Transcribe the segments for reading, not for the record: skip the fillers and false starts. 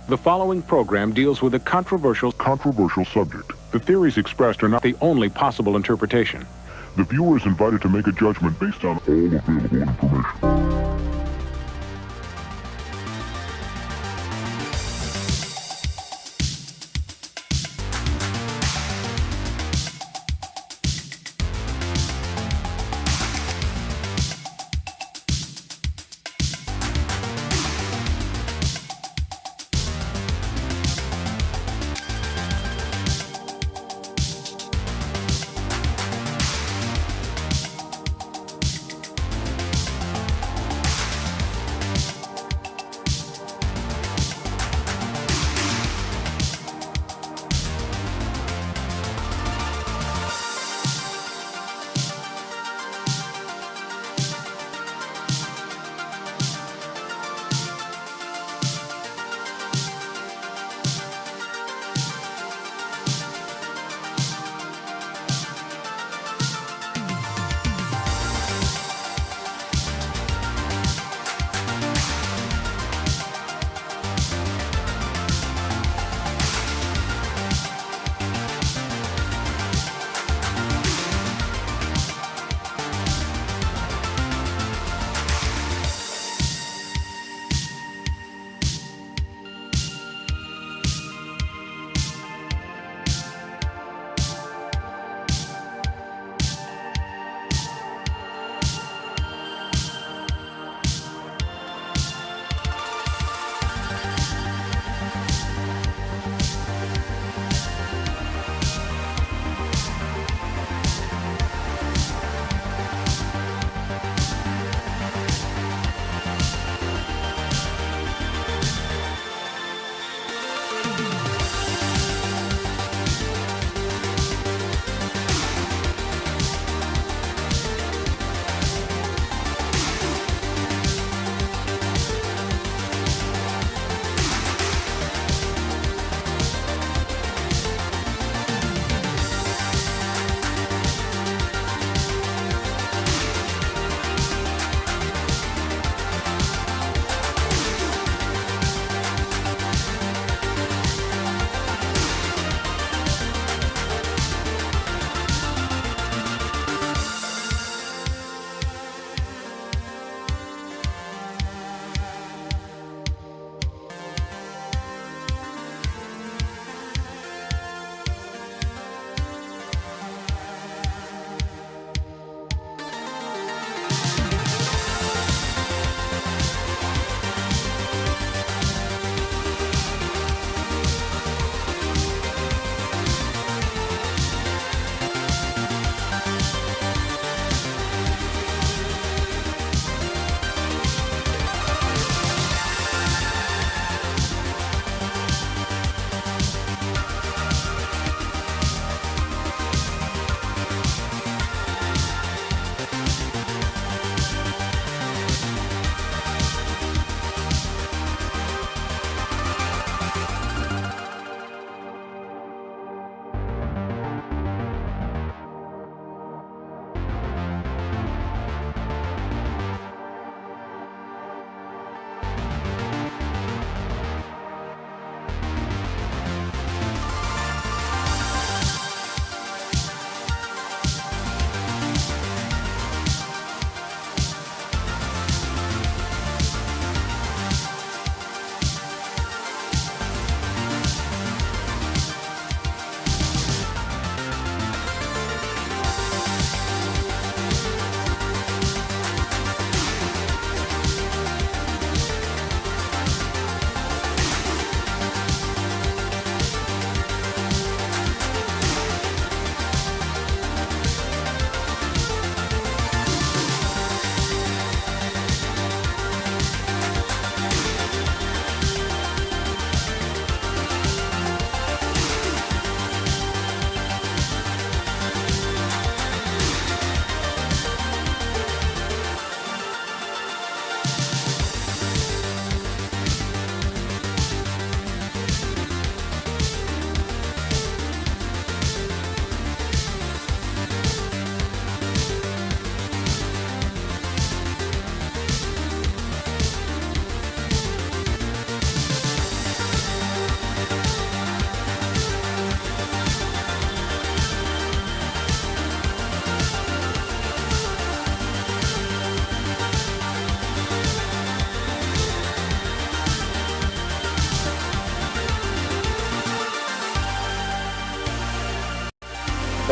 The following program deals with a controversial subject. The theories expressed are not the only possible interpretation. The viewer is invited to make a judgment based on all available information.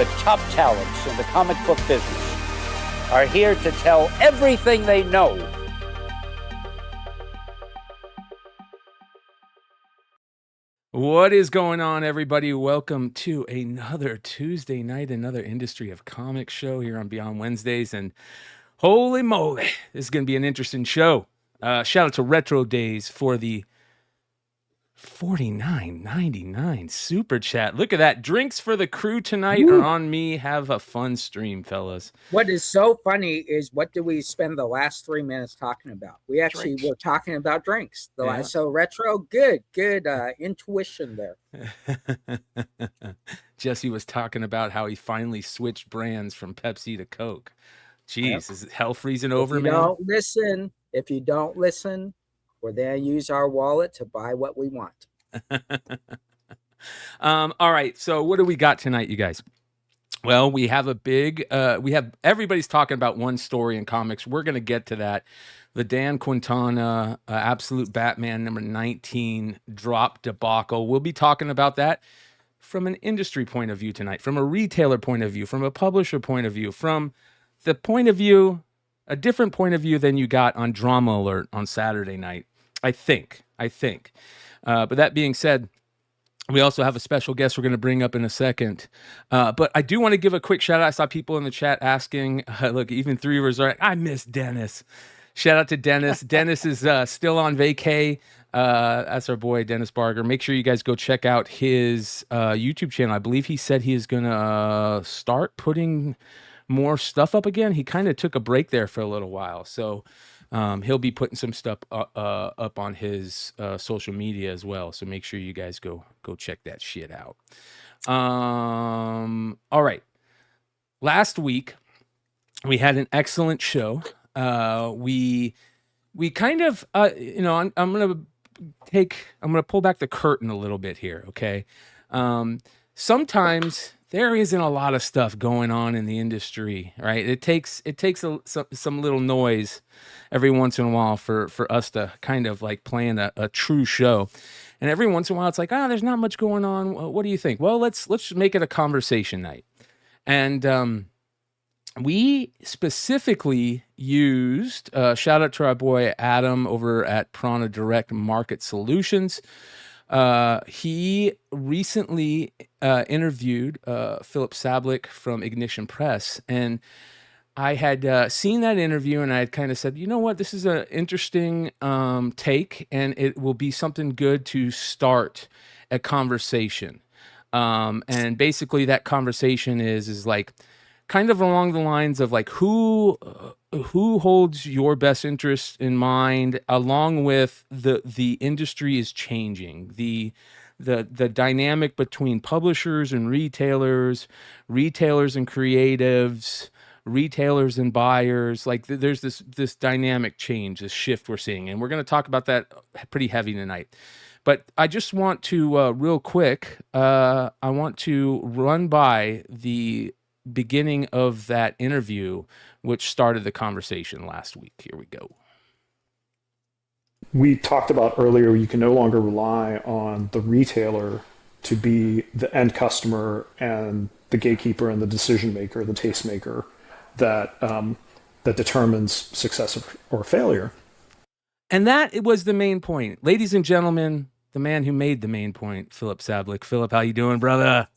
the top talents in the comic book business are here to tell everything they know. What is going on, everybody? Welcome to another Tuesday night, another Industry of Comics show here on Beyond Wednesdays. And holy moly, this is going to be an interesting show. Shout out to Retro Days for the $49.99 super chat. Look at that. Drinks for the crew tonight are on me. Have a fun stream, fellas. What is so funny is what did we spend the last 3 minutes talking about? We actually were talking about drinks. So retro, good intuition there. Jesse was talking about how he finally switched brands from Pepsi to Coke. Jeez, is hell freezing over, man? If you don't listen, we're there to use our wallet to buy what we want. All right. So what do we got tonight, you guys? Well, we have a big, everybody's talking about one story in comics. We're going to get to that. The Dan Quintana Absolute Batman number 19 drop debacle. We'll be talking about that from an industry point of view tonight, from a retailer point of view, from a publisher point of view, from the point of view, a different point of view than you got on Drama Alert on Saturday night. I think. But that being said, we also have a special guest we're going to bring up in a second. But I do want to give a quick shout out. I saw people in the chat asking, look, even three of us are like, I miss Dennis. Shout out to Dennis. Dennis is still on vacay. That's our boy, Dennis Barger. Make sure you guys go check out his YouTube channel. I believe he said he is going to start putting more stuff up again. He kind of took a break there for a little while. So he'll be putting some stuff up on his social media as well. So make sure you guys go check that shit out. All right. Last week we had an excellent show. We kind of I'm gonna pull back the curtain a little bit here. Okay. Sometimes there isn't a lot of stuff going on in the industry, right? It takes some little noise every once in a while for us to kind of like plan a true show. And every once in a while it's like, there's not much going on. What do you think? Well, let's make it a conversation night. And we specifically used, shout out to our boy Adam over at Prana Direct Market Solutions. He recently interviewed Filip Sablik from Ignition Press, and I had seen that interview, and I had kind of said, you know what, this is an interesting take, and it will be something good to start a conversation. And basically that conversation is like kind of along the lines of like who holds your best interest in mind, along with the industry is changing, the dynamic between publishers and retailers and creatives, retailers and buyers. Like there's this dynamic change, this shift we're seeing, and we're going to talk about that pretty heavy tonight. But I just want to real quick, I want to run by the beginning of that interview, which started the conversation last week. Here we go. We talked about earlier, you can no longer rely on the retailer to be the end customer and the gatekeeper and the decision maker, the tastemaker that determines success or failure. And that it was the main point. Ladies and gentlemen, the man who made the main point, Filip Sablik. Filip, how you doing, brother?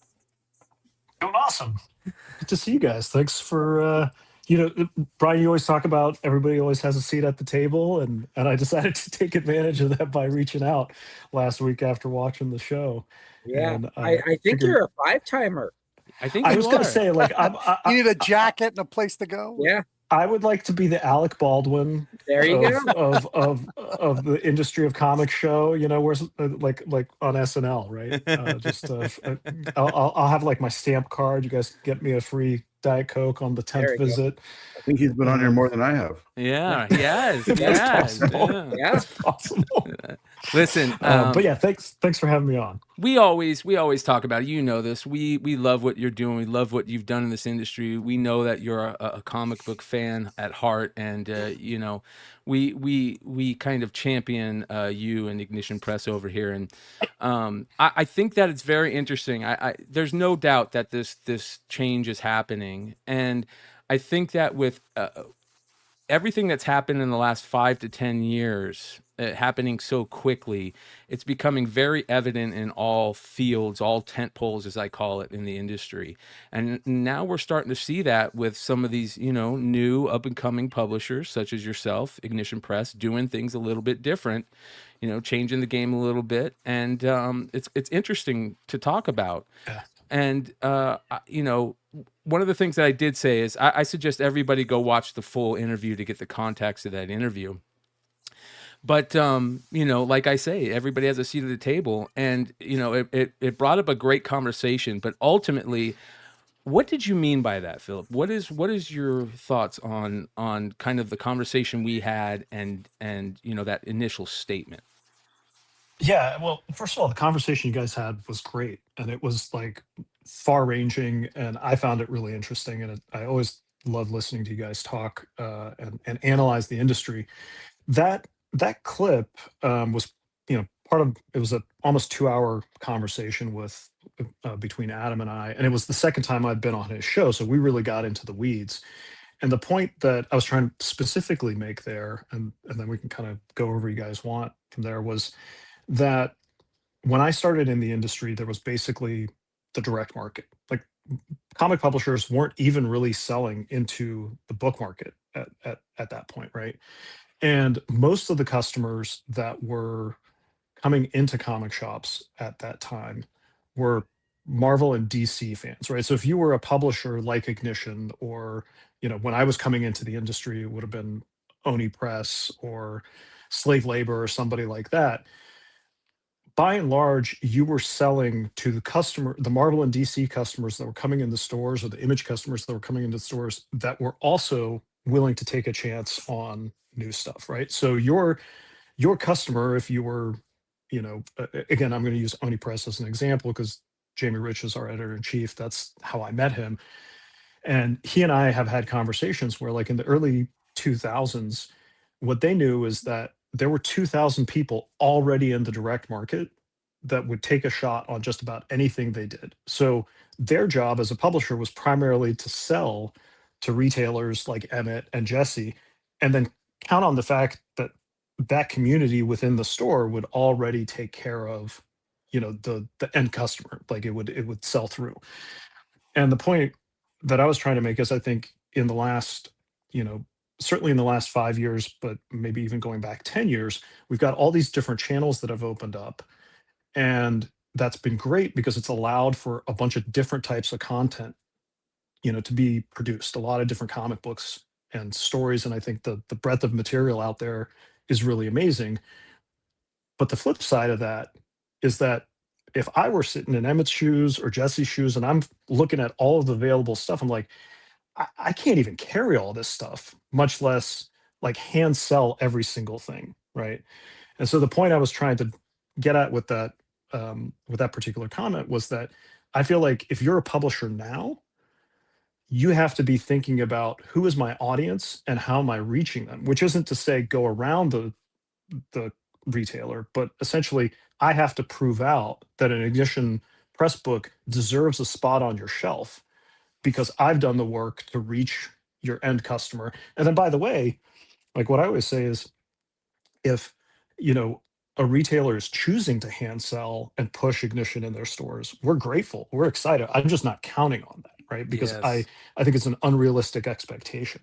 Doing awesome. Good to see you guys. Thanks for, Brian, you always talk about everybody always has a seat at the table, and I decided to take advantage of that by reaching out last week after watching the show. Yeah, and, I think you're a five-timer. I was going to say, like, you need a jacket and a place to go. Yeah. I would like to be the Alec Baldwin there you go. of the industry of comics show, where's like on SNL, right? I'll have like my stamp card. You guys get me a free Diet Coke on the 10th visit. I think he's been on here more than I have. Yeah, yes. That's possible. Yeah. That's possible. Listen, But yeah, thanks for having me on. we always talk about it. You know this. We love what you're doing. We love what you've done in this industry. We know that you're a comic book fan at heart, and you know, we kind of champion you and Ignition Press over here. And I think that it's very interesting. There's no doubt that this change is happening, and I think that with everything that's happened in the last 5 to 10 years, happening so quickly, it's becoming very evident in all fields, all tent poles, as I call it, in the industry. And now we're starting to see that with some of these, you know, new up and coming publishers, such as yourself, Ignition Press, doing things a little bit different, you know, changing the game a little bit. And it's interesting to talk about. Yeah. And, you know, one of the things that I did say is I suggest everybody go watch the full interview to get the context of that interview. But, you know, like I say, everybody has a seat at the table, and, you know, it brought up a great conversation. But ultimately, what did you mean by that, Philip? What is your thoughts on kind of the conversation we had and, you know, that initial statement? Yeah, well, first of all, the conversation you guys had was great, and it was like far-ranging, and I found it really interesting. And I always love listening to you guys talk and analyze the industry. That clip was, you know, part of it was a almost 2 hour conversation with between Adam and I, and it was the second time I'd been on his show, so we really got into the weeds. And the point that I was trying to specifically make there, and then we can kind of go over you guys want from there, was that when I started in the industry, there was basically the direct market. Like comic publishers weren't even really selling into the book market at that point, right? And most of the customers that were coming into comic shops at that time were Marvel and DC fans, right? So if you were a publisher like Ignition, or, you know, when I was coming into the industry, it would have been Oni Press or Slave Labor or somebody like that. By and large, you were selling to the Marvel and DC customers that were coming in the stores, or the Image customers that were coming into stores that were also willing to take a chance on new stuff, right? So your customer, if you were, you know, again, I'm going to use Oni Press as an example because Jamie Rich is our editor in chief. That's how I met him, and he and I have had conversations where, like in the early 2000s, what they knew is that there were 2,000 people already in the direct market that would take a shot on just about anything they did. So their job as a publisher was primarily to sell to retailers like Emmet and Jesse, and then count on the fact that that community within the store would already take care of, you know, the end customer. Like it would sell through. And the point that I was trying to make is, I think in the last, you know, certainly in the last 5 years, but maybe even going back 10 years, we've got all these different channels that have opened up. And that's been great because it's allowed for a bunch of different types of content, you know, to be produced, a lot of different comic books and stories. And I think the breadth of material out there is really amazing. But the flip side of that is that if I were sitting in Emmett's shoes or Jesse's shoes and I'm looking at all of the available stuff, I'm like, I can't even carry all this stuff, much less like hand sell every single thing, right? And so the point I was trying to get at with that particular comment was that I feel like if you're a publisher now, you have to be thinking about who is my audience and how am I reaching them, which isn't to say go around the retailer, but essentially I have to prove out that an Ignition Press book deserves a spot on your shelf because I've done the work to reach your end customer. And then, by the way, like what I always say is, if, you know, a retailer is choosing to hand sell and push Ignition in their stores, we're grateful, we're excited. I'm just not counting on that, right? Because Yes. I think it's an unrealistic expectation,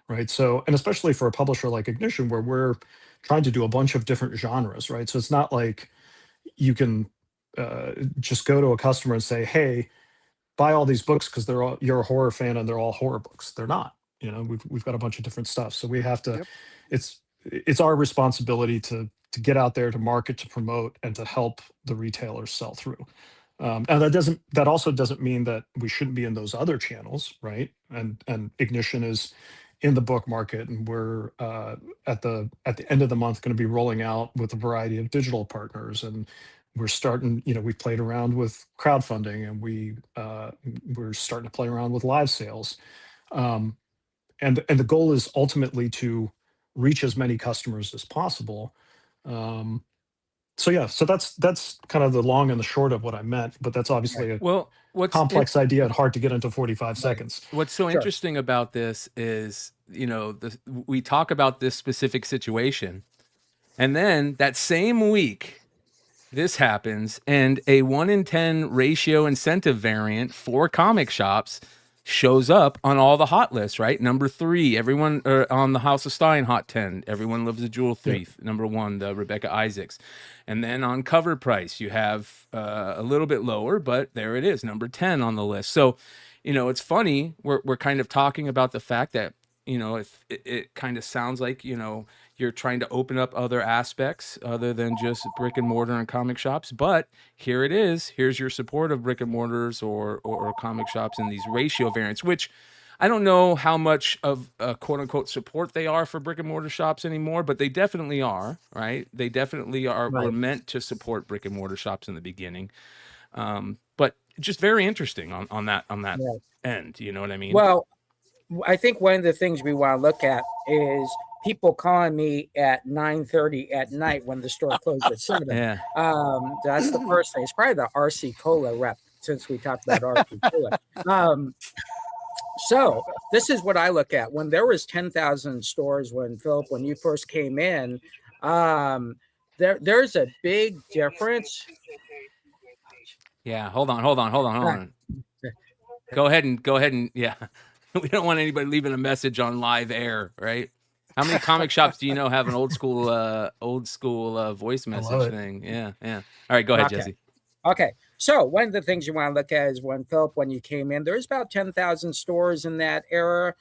right? So, and especially for a publisher like Ignition, where we're trying to do a bunch of different genres, right? So it's not like you can just go to a customer and say, hey, buy all these books because you're a horror fan and they're all horror books. They're not. You know, we've got a bunch of different stuff. So we have to. Yep. It's our responsibility to get out there, to market, to promote, and to help the retailers sell through. And that also doesn't mean that we shouldn't be in those other channels, right? And Ignition is in the book market, and we're at the end of the month going to be rolling out with a variety of digital partners, and we're starting. We've played around with crowdfunding, and we're starting to play around with live sales, and the goal is ultimately to reach as many customers as possible. So that's kind of the long and the short of what I meant, but that's obviously a Well, complex idea and hard to get into 45 seconds. What's so interesting about this is, we talk about this specific situation, and then that same week, this happens, and a 1 in 10 ratio incentive variant for comic shops shows up on all the hot lists, right? Number 3, everyone on the House of Stein Hot 10, Everyone Loves a Jewel Thief. Yeah. Number 1, the Rebecca Isaacs. And then on Cover Price, you have a little bit lower, but there it is, number 10 on the list. So, it's funny, we're kind of talking about the fact that, if it kind of sounds like, you're trying to open up other aspects other than just brick and mortar and comic shops. But here it is. Here's your support of brick and mortars or comic shops in these ratio variants, which I don't know how much of a quote unquote support they are for brick and mortar shops anymore, but they definitely are, right? They definitely are. Right. Were meant to support brick and mortar shops in the beginning. But just very interesting on that end. You know what I mean? Well, I think one of the things we want to look at is people calling me at 9:30 at night when the store closed at 7. Yeah. That's the first thing. It's probably the RC Cola rep, since we talked about RC Cola. So this is what I look at. When there was 10,000 stores, Philip, when you first came in, there's a big difference. Yeah. Hold on. Go ahead and yeah. We don't want anybody leaving a message on live air, right? How many comic shops do you know have an old school voice message thing? Yeah. All right, go ahead, Jesse. Okay. So one of the things you want to look at is when you came in, there's about 10,000 stores in that era.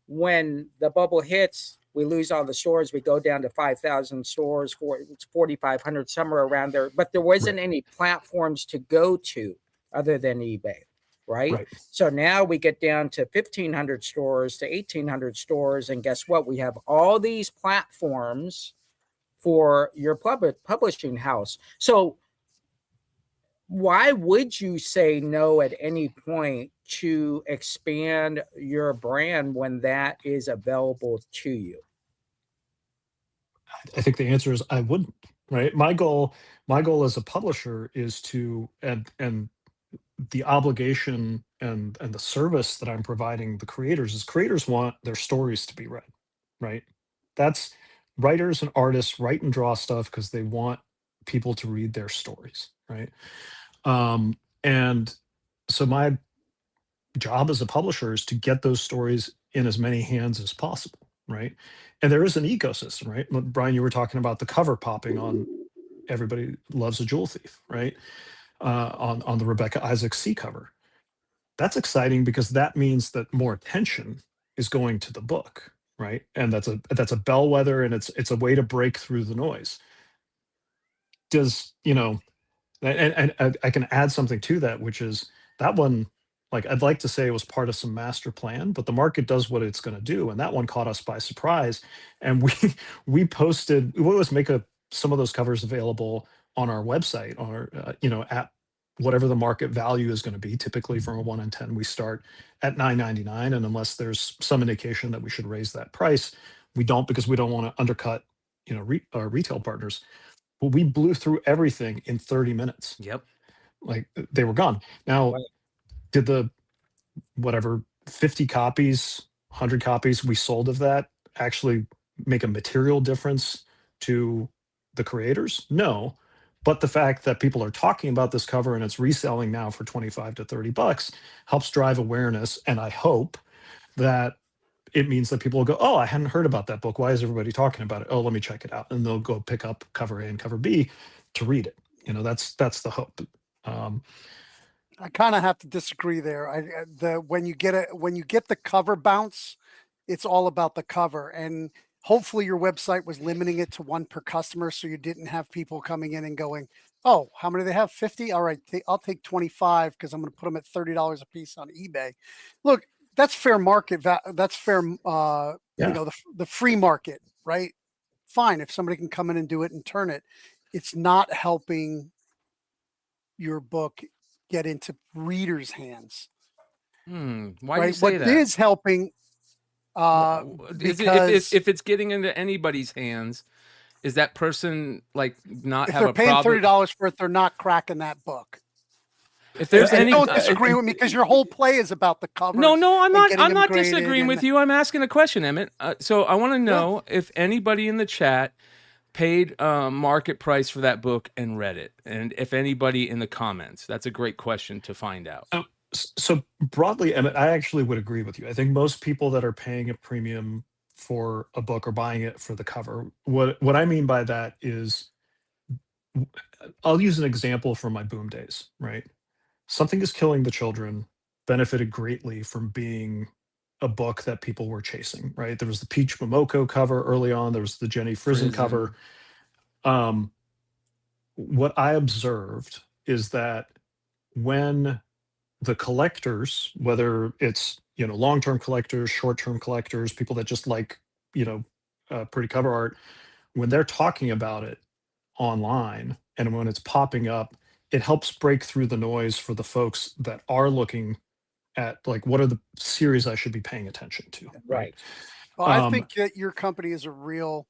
When the bubble hits, we lose all the stores. We go down to 5,000 stores, it's 4,500, somewhere around there. But there wasn't any platforms to go to other than eBay. Right. So now we get down to 1,500 stores to 1,800 stores. And guess what? We have all these platforms for your publishing house. So why would you say no at any point to expand your brand when that is available to you? I think the answer is I wouldn't. Right. My goal as a publisher is to, and the obligation and the service that I'm providing the creators is creators want their stories to be read, right? That's writers and artists write and draw stuff because they want people to read their stories, right? And so my job as a publisher is to get those stories in as many hands as possible, right? And there is an ecosystem, right? Bryan, you were talking about the cover popping on Everybody Loves a Jewel Thief, right? On the Rebecca Isaacs C cover. That's exciting because that means that more attention is going to the book, right? And that's a bellwether, and it's a way to break through the noise. And I can add something to that, which is that one, like, I'd like to say it was part of some master plan, but the market does what it's going to do, and that one caught us by surprise. And we always make some of those covers available on our website, or at whatever the market value is going to be. Typically from a 1 in 10, we start at $9.99, and unless there's some indication that we should raise that price, we don't, because we don't want to undercut our retail partners. But we blew through everything in 30 minutes. Yep. Like, they were gone. Now, did the 50 copies, 100 copies we sold of that actually make a material difference to the creators? No. But the fact that people are talking about this cover and it's reselling now for $25 to $30 helps drive awareness. And I hope that it means that people will go, oh, I hadn't heard about that book. Why is everybody talking about it? Oh, let me check it out. And they'll go pick up cover A and cover B to read it. That's the hope. I kind of have to disagree there. When you get the cover bounce, it's all about the cover. And hopefully your website was limiting it to 1 per customer, so you didn't have people coming in and going, oh, how many do they have? 50? All right, I'll take 25 because I'm going to put them at $30 a piece on eBay. Look, that's fair market. That's fair. Yeah. You know, the free market, right? Fine. If somebody can come in and do it and turn it, it's not helping your book get into readers' hands. Why do you Right. say What that? is helping, because if it's getting into anybody's hands, is that person like not if have they're a paying problem? $30 for it, they're not cracking that book. If there's And any, don't disagree with me, because your whole play is about the covers. no, I'm and not. getting I'm them not graded disagreeing with and- you. I'm asking a question, Emmett. So I want to know if anybody in the chat paid market price for that book and read it, and if anybody in the comments. That's a great question to find out. So broadly, Emmett, I actually would agree with you. I think most people that are paying a premium for a book are buying it for the cover. What I mean by that is, I'll use an example from my boom days, right? Something is Killing the Children benefited greatly from being a book that people were chasing, right? There was the Peach Momoko cover early on. There was the Jenny Frison cover. What I observed is that when the collectors, whether it's, you know, long-term collectors, short-term collectors, people that just like, you know, pretty cover art, when they're talking about it online and when it's popping up, it helps break through the noise for the folks that are looking at, like, what are the series I should be paying attention to, right? Well, I think that your company is a real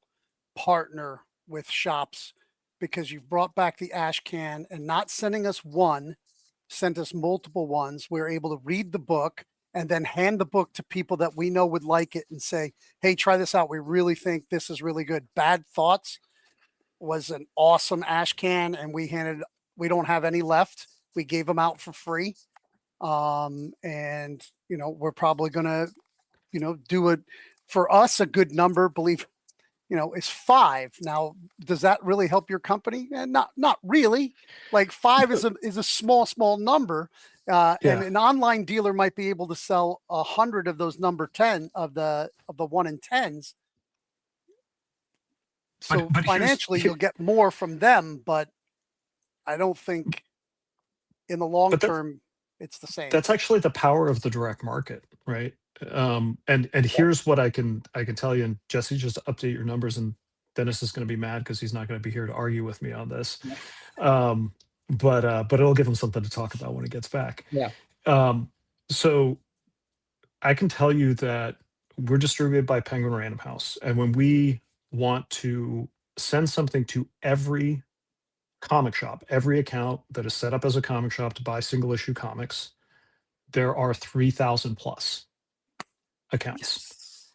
partner with shops, because you've brought back the ash can and not sending us one, sent us multiple ones. We're able to read the book and then hand the book to people that we know would like it and say, hey, try this out. We really think this is really good. Bad Thoughts was an awesome ash can, and we don't have any left. We gave them out for free. And, you know, we're probably going to, you know, do it for us. A good number, believe, you know, is 5. Now, does that really help your company? Not really. Like 5 is a small number. And an online dealer might be able to sell 100 of those number 10 of the 1 in 10s. So but financially, you'll get more from them, but I don't think in the long term it's the same. That's actually the power of the direct market, right? And here's what I can tell you. And Jesse, just to update your numbers, and Dennis is going to be mad because he's not going to be here to argue with me on this. But it'll give him something to talk about when he gets back. Yeah. So I can tell you that we're distributed by Penguin Random House, and when we want to send something to every comic shop, every account that is set up as a comic shop to buy single issue comics, there are 3,000 plus accounts.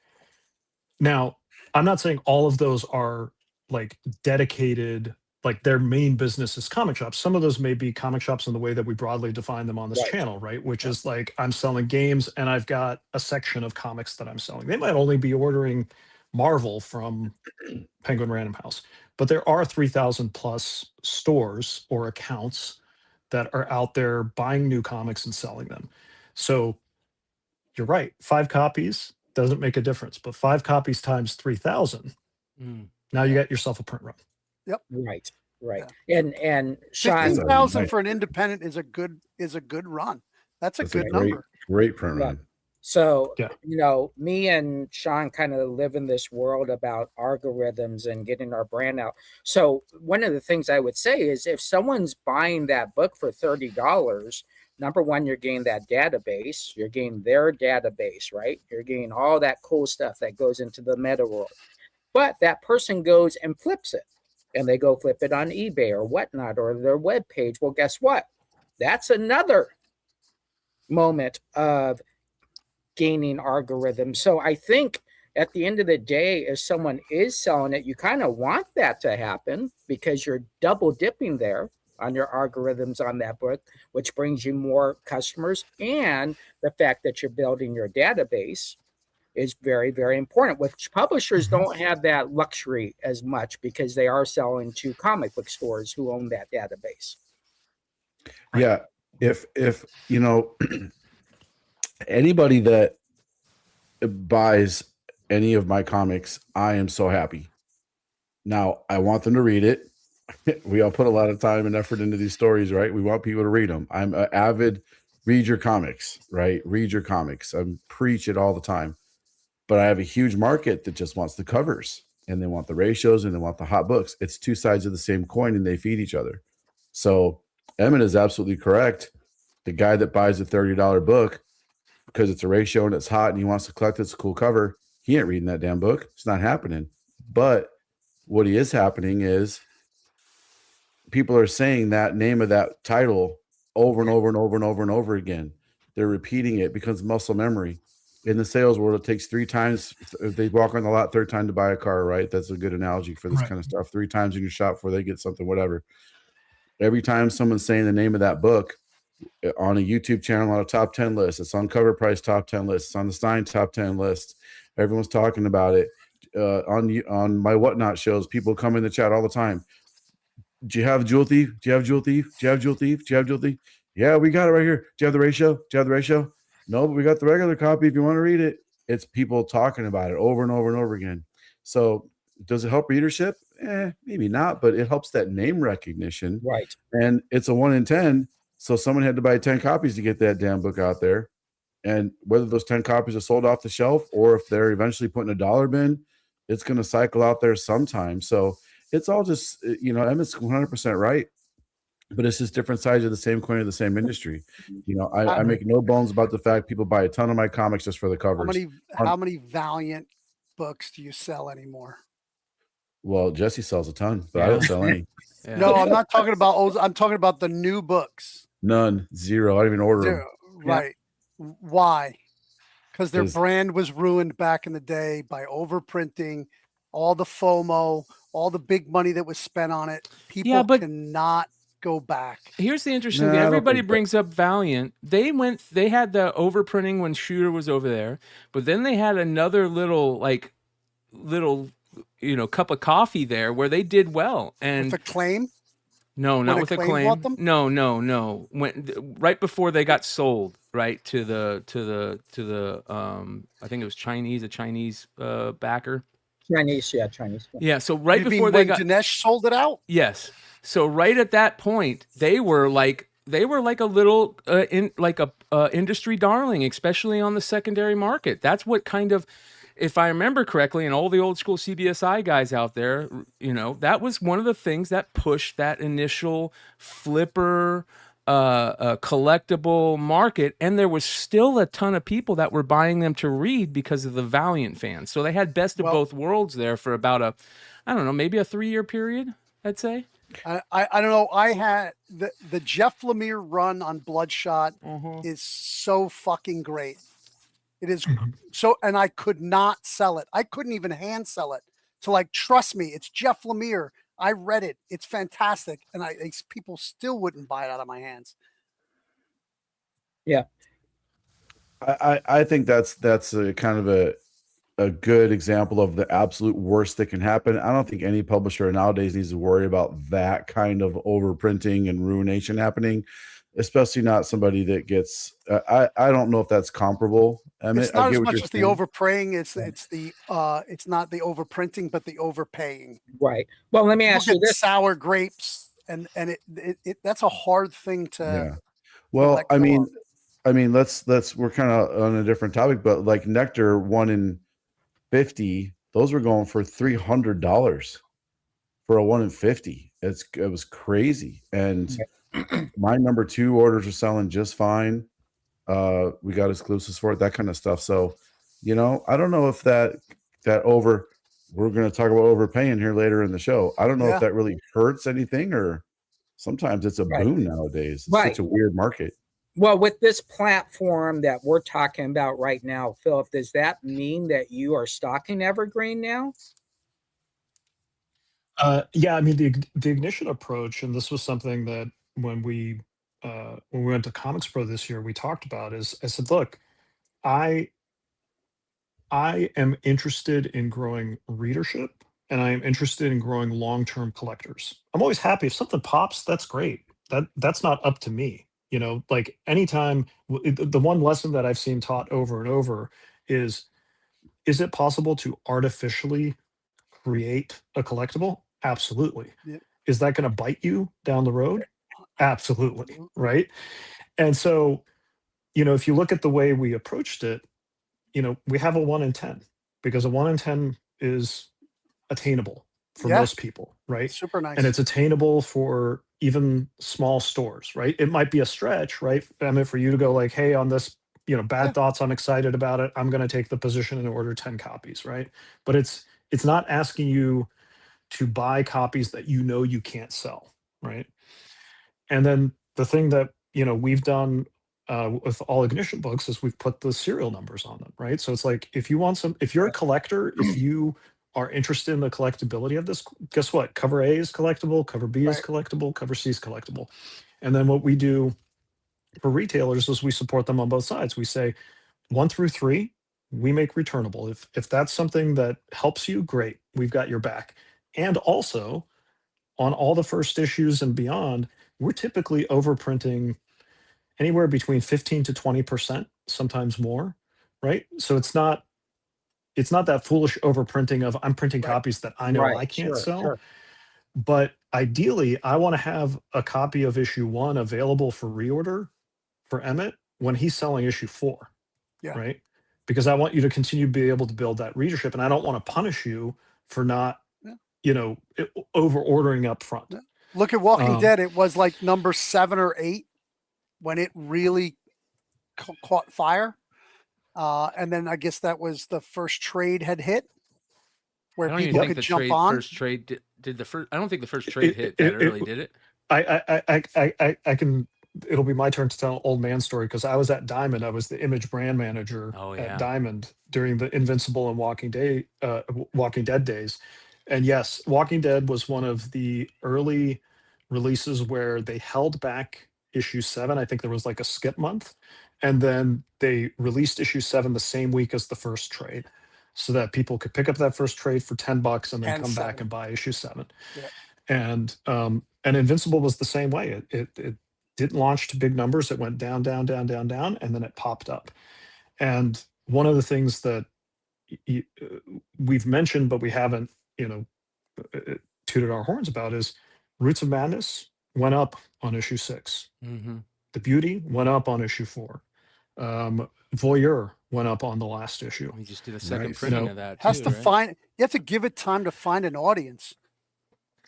Now, I'm not saying all of those are like dedicated, like their main business is comic shops. Some of those may be comic shops in the way that we broadly define them on this channel, right? Which is like, I'm selling games and I've got a section of comics that I'm selling. They might only be ordering Marvel from Penguin Random House, but there are 3,000 plus stores or accounts that are out there buying new comics and selling them. So you're right, 5 copies doesn't make a difference, but 5 copies times 3,000, now you got yourself a print run. Yep. Right. And Shawn, 15,000 for an independent is a good run. That's a good number. Great print run. So, you know, me and Shawn kind of live in this world about algorithms and getting our brand out. So one of the things I would say is, if someone's buying that book for $30, number one, you're getting that database. You're getting their database, right? You're getting all that cool stuff that goes into the meta world. But that person goes and flips it, and they go flip it on eBay or whatnot, or their web page. Well, guess what? That's another moment of gaining algorithms. So I think at the end of the day, if someone is selling it, you kind of want that to happen, because you're double dipping there on your algorithms on that book, which brings you more customers. And the fact that you're building your database is very, very important, which publishers don't have that luxury as much, because they are selling to comic book stores who own that database. Yeah. If you know, anybody that buys any of my comics, I am so happy. Now, I want them to read it. We all put a lot of time and effort into these stories, right? We want people to read them. I'm an avid read your comics, right? Read your comics. I preach it all the time. But I have a huge market that just wants the covers, and they want the ratios, and they want the hot books. It's two sides of the same coin, and they feed each other. So Emmet is absolutely correct. The guy that buys a $30 book because it's a ratio and it's hot and he wants to collect it's a cool cover, he ain't reading that damn book. It's not happening. But what is happening is people are saying that name of that title over and over and over and over and over again. They're repeating it because muscle memory. In the sales world, it takes 3 times. If they walk on the lot, third time to buy a car, right? That's a good analogy for this kind of stuff. 3 times in your shop before they get something, whatever. Every time someone's saying the name of that book on a YouTube channel, on a top 10 list, it's on Cover Price top 10 list, it's on the Stein top 10 list. Everyone's talking about it. On my Whatnot shows, people come in the chat all the time. Do you have Jewel Thief? Do you have Jewel Thief? Do you have Jewel Thief? Do you have Jewel Thief? Yeah, we got it right here. Do you have the ratio? Do you have the ratio? No, but we got the regular copy if you want to read it. It's people talking about it over and over and over again. So does it help readership? Maybe not, but it helps that name recognition. Right. And it's a 1 in 10. So someone had to buy 10 copies to get that damn book out there. And whether those 10 copies are sold off the shelf or if they're eventually put in a dollar bin, it's going to cycle out there sometime. So it's all just, Emmett's 100% right. But it's just different sides of the same coin of the same industry. I make no bones about the fact people buy a ton of my comics just for the covers. How many Valiant books do you sell anymore? Well, Jesse sells a ton, but I don't sell any. Yeah. No, I'm not talking about old. I'm talking about the new books. None, zero. I don't even order them. Right. Yeah. Why? Because their brand was ruined back in the day by overprinting, all the FOMO, all the big money that was spent on it. People cannot go back. Here's the interesting thing. Everybody brings up Valiant. They had the overprinting when Shooter was over there, but then they had another little cup of coffee there where they did well. And with Acclaim? No, not with Acclaim. No. Right before they got sold, right, to the I think it was a Chinese backer. Chinese. Yeah, so right before they got Dinesh sold it out? Yes. So right at that point, they were like a little industry darling, especially on the secondary market. That's what kind of, if I remember correctly, and all the old school CBSI guys out there, that was one of the things that pushed that initial flipper collectible market. And there was still a ton of people that were buying them to read because of the Valiant fans. So they had best of both worlds there for about maybe a 3-year period, I'd say. I don't know. I had the Jeff Lemire run on Bloodshot is so fucking great. It is so, and I could not sell it. I couldn't even hand sell it. So trust me, it's Jeff Lemire. I read it. It's fantastic. And people still wouldn't buy it out of my hands. Yeah. I think that's a kind of a good example of the absolute worst that can happen. I don't think any publisher nowadays needs to worry about that kind of overprinting and ruination happening, especially not somebody that gets. I don't know if that's comparable. It's not as much as the overpraying. It's not the overprinting, but the overpaying. Right. Well, let me ask you this: sour grapes, and it that's a hard thing to. Yeah. Well, I mean, let's we're kind of on a different topic, but like Nectar 1 in 50, those were going for $300 for a 1 in 50. It was crazy. And my number 2 orders are selling just fine. We got exclusives for it, that kind of stuff. So, I don't know if that we're going to talk about overpaying here later in the show. I don't know if that really hurts anything, or sometimes it's a boon nowadays. It's such a weird market. Well, with this platform that we're talking about right now, Philip, does that mean that you are stocking Evergreen now? Yeah, I mean the Ignition approach, and this was something that when we went to Comics Pro this year, we talked about. Is I said, look, I am interested in growing readership, and I am interested in growing long-term collectors. I'm always happy if something pops. That's great. That's not up to me. Anytime, the one lesson that I've seen taught over and over is it possible to artificially create a collectible? Absolutely. Yeah. Is that going to bite you down the road? Absolutely. Right. And so if you look at the way we approached it, we have a 1 in 10 because a 1 in 10 is attainable for Yeah, most people, right? super And nice. it's attainable for even small stores, right? It might be a stretch, right? I mean, for you to go like, hey, on this, Yeah, bad thoughts, I'm excited about it. I'm going to take the position and order 10 copies, right? But it's not asking you to buy copies that you can't sell, right? And then the thing that we've done with all Ignition books is we've put the serial numbers on them, right? So it's like if you're a collector, if you are interested in the collectability of this, guess what? Cover A is collectible, cover B is right. collectible, cover C is collectible. And then what we do for retailers is we support them on both sides. We say 1 through 3, we make returnable. If that's something that helps you, great, we've got your back. And also on all the first issues and beyond, we're typically overprinting anywhere between 15 to 20%, sometimes more, right? So it's not that foolish overprinting of I'm printing Right. copies that I know Right. I can't Sure. sell. Sure. But ideally, I want to have a copy of issue 1 available for reorder for Emmet when he's selling issue 4, Yeah. right? Because I want you to continue to be able to build that readership, and I don't want to punish you for not, Yeah. over ordering up front. Yeah. Look at Walking Um, Dead. It was like number 7 or 8 when it really caught fire. And then I guess that was the first trade had hit I where don't even people think could the jump on. first trade did the first. I don't think the first trade it, hit it, that it, early, did it? I can. It'll be my turn to tell an old man story because I was at Diamond. I was the image brand manager Oh at yeah. Diamond during the Invincible and Walking Dead days. And yes, Walking Dead was one of the early releases where they held back issue 7. I think there was like a skip month, and then they released issue 7 the same week as the first trade, so that people could pick up that first trade for $10 and then And come back 7. and buy issue 7. Yeah. And Invincible was the same way. It didn't launch to big numbers. It went down, down, down, down, down, and then it popped up. And one of the things that we've mentioned, but we haven't, tooted our horns about is Roots of Madness went up on issue 6. Mm-hmm. The Beauty went up on issue 4. Voyeur went up on the last issue. We just did a second Nice. printing of that Has too, to right? find. You have to give it time to find an audience.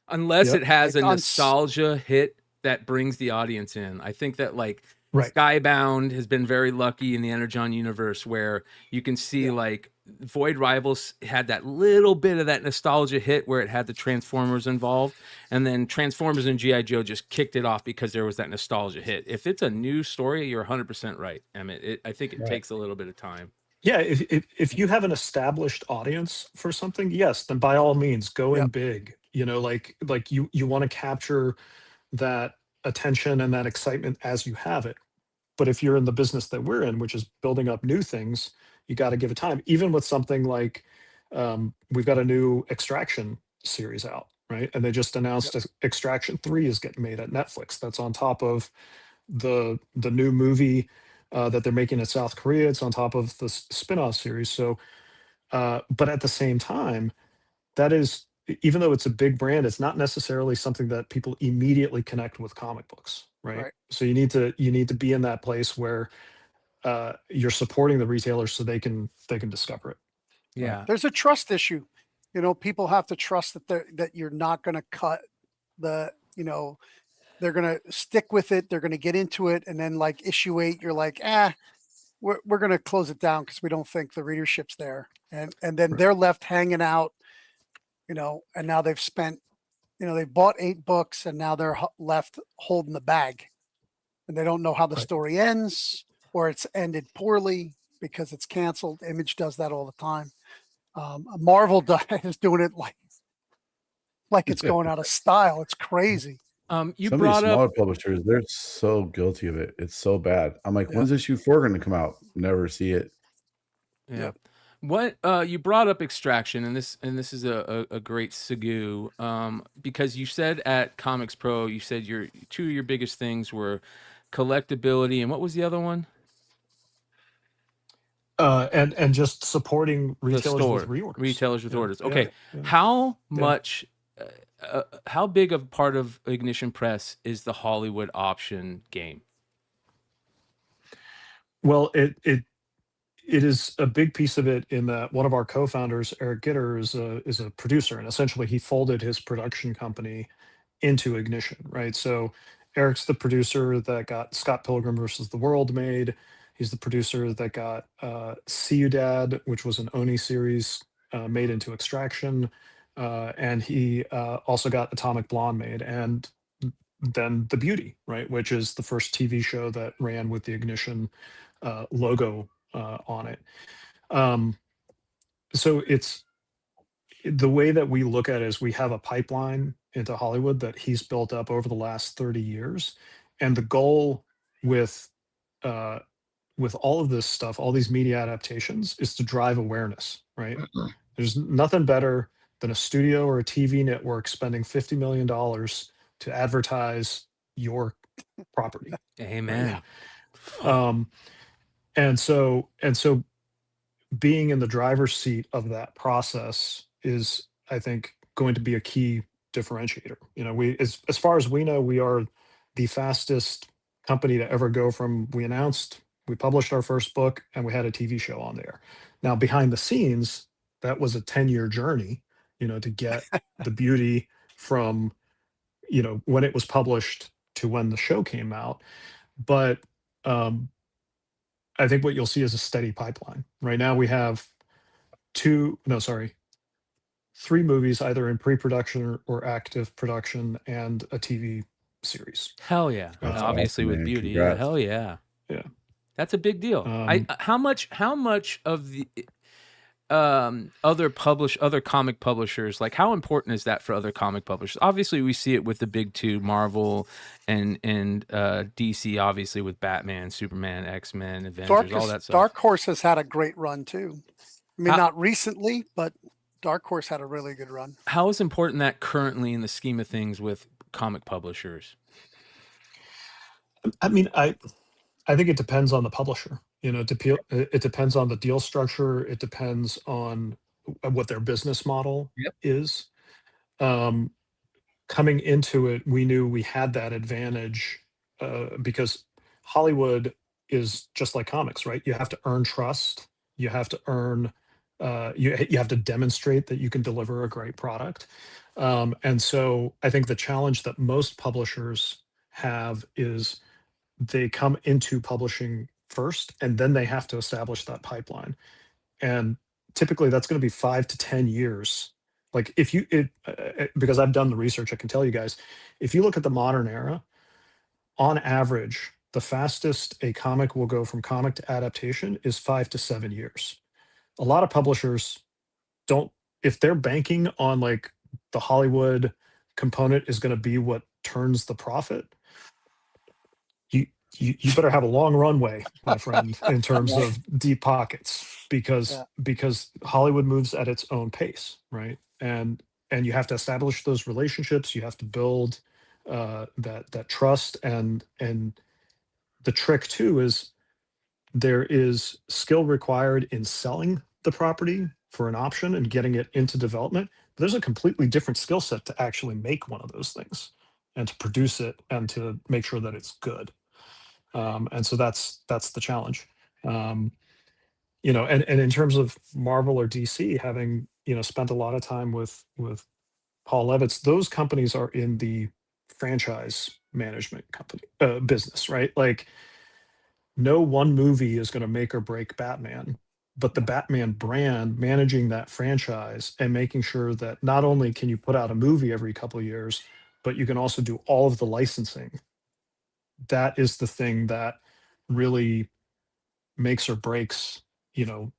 Unless Yep. it has Like a on nostalgia hit that brings the audience in. I think that like Right. Skybound has been very lucky in the Energon universe where you can see Yeah. like Void Rivals had that little bit of that nostalgia hit where it had the Transformers involved, and then Transformers and G.I. Joe just kicked it off because there was that nostalgia hit. If it's a new story, you're 100% right, Emmett. I think it Right. takes a little bit of time. Yeah, if you have an established audience for something, yes, then by all means go in Yep. big. Like you want to capture that attention and that excitement as you have it. But if you're in the business that we're in, which is building up new things, you got to give it time. Even with something like we've got a new Extraction series out, right? And they just announced Extraction 3 is getting made at Netflix. That's on top of the new movie that they're making in South Korea. It's on top of the spin-off series. So, but at the same time, that is, even though it's a big brand, it's not necessarily something that people immediately connect with comic books, right? Right. So you need to be in that place where you're supporting the retailers so they can discover it. Yeah. There's a trust issue. People have to trust that you're not going to cut the. They're going to stick with it. They're going to get into it, and then like issue 8, you're like, we're going to close it down because we don't think the readership's there, and then Right. they're left hanging out. And now they've spent, they bought 8 books, and now they're left holding the bag, and they don't know how the Right. story ends, or it's ended poorly because it's canceled. Image does that all the time. Marvel is doing it like it's going out of style. It's crazy. You Some of these brought smaller up publishers, they're so guilty of it. It's so bad. I'm like, Yeah. when's issue 4 going to come out? Never see it. Yeah. Yep. What you brought up Extraction, and this is a great segue, because you said at Comics Pro, you said two of your biggest things were collectability, and what was the other one? And just supporting The retailers store, with reorders. retailers with Yeah, orders. yeah, Okay, yeah. how much, how big of part of Ignition Press is the Hollywood option game? Well, it is a big piece of it in that one of our co-founders, Eric Gitter, is a producer, and essentially he folded his production company into Ignition, right? So Eric's the producer that got Scott Pilgrim versus the World made. He's the producer that got See You Dad, which was an Oni series made into Extraction, and he also got Atomic Blonde made, and then The Beauty, right, which is the first TV show that ran with the Ignition logo on it. So it's the way that we look at it is we have a pipeline into Hollywood that he's built up over the last 30 years. And the goal with all of this stuff, all these media adaptations, is to drive awareness, right? There's nothing better than a studio or a TV network spending $50 million to advertise your property. Amen. Right? And so being in the driver's seat of that process is, I think, going to be a key differentiator. You know, as far as we know, we are the fastest company to ever go from we published our first book and we had a TV show on there. Now, behind the scenes, that was a 10-year journey, you know, to get The Beauty from, you know, when it was published to when the show came out. But I think what you'll see is a steady pipeline. Right now we have 3 movies either in pre-production or active production and a TV series. Hell yeah. Obviously awesome, with man. Beauty. Congrats. Hell yeah. Yeah. That's a big deal. How much of the other comic publishers, like how important is that for other comic publishers? Obviously we see it with the big two, Marvel and DC, obviously with Batman, Superman, X-Men, Avengers, all that stuff. Dark Horse has had a great run too. I mean, not recently, but Dark Horse had a really good run. How is important that currently in the scheme of things with comic publishers? I mean, I think it depends on the publisher. You know, it depends on the deal structure. It depends on what their business model is. Coming into it, we knew we had that advantage because Hollywood is just like comics, right? You have to earn trust. You have to earn. You have to demonstrate that you can deliver a great product. And so I think the challenge that most publishers have is they come into publishing first, and then they have to establish that pipeline. And typically that's going to be 5 to 10 years. Like because I've done the research, I can tell you guys, if you look at the modern era, on average, the fastest a comic will go from comic to adaptation is 5 to 7 years. A lot of publishers don't, if they're banking on like the Hollywood component is going to be what turns the profit, you better have a long runway, my friend, in terms of deep pockets, because Hollywood moves at its own pace, right? And you have to establish those relationships. You have to build that trust, and the trick too is there is skill required in selling the property for an option and getting it into development. But there's a completely different skill set to actually make one of those things and to produce it and to make sure that it's good. And so that's the challenge. You know, and in terms of Marvel or DC, having, you know, spent a lot of time with Paul Levitz, those companies are in the franchise management company business, right? Like, no one movie is going to make or break Batman, but the Batman brand, managing that franchise and making sure that not only can you put out a movie every couple of years, but you can also do all of the licensing. That is the thing that really makes or breaks, you know,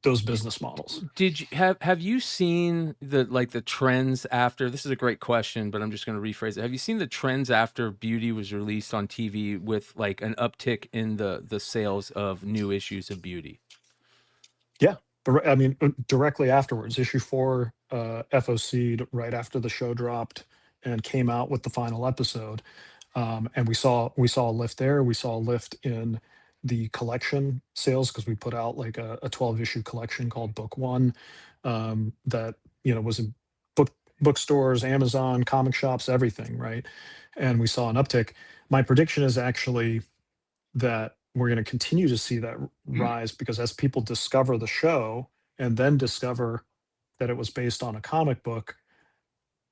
those business models. Did you have you seen the trends after? This is a great question, but I'm just going to rephrase it. Have you seen the trends after Beauty was released on TV with like an uptick in the sales of new issues of Beauty? Yeah, I mean, directly afterwards, issue 4 FOC'd right after the show dropped and came out with the final episode. And we saw a lift there. We saw a lift in the collection sales because we put out like a 12-issue collection called Book One that, you know, was in bookstores, Amazon, comic shops, everything, right? And we saw an uptick. My prediction is actually that we're going to continue to see that rise, because as people discover the show and then discover that it was based on a comic book,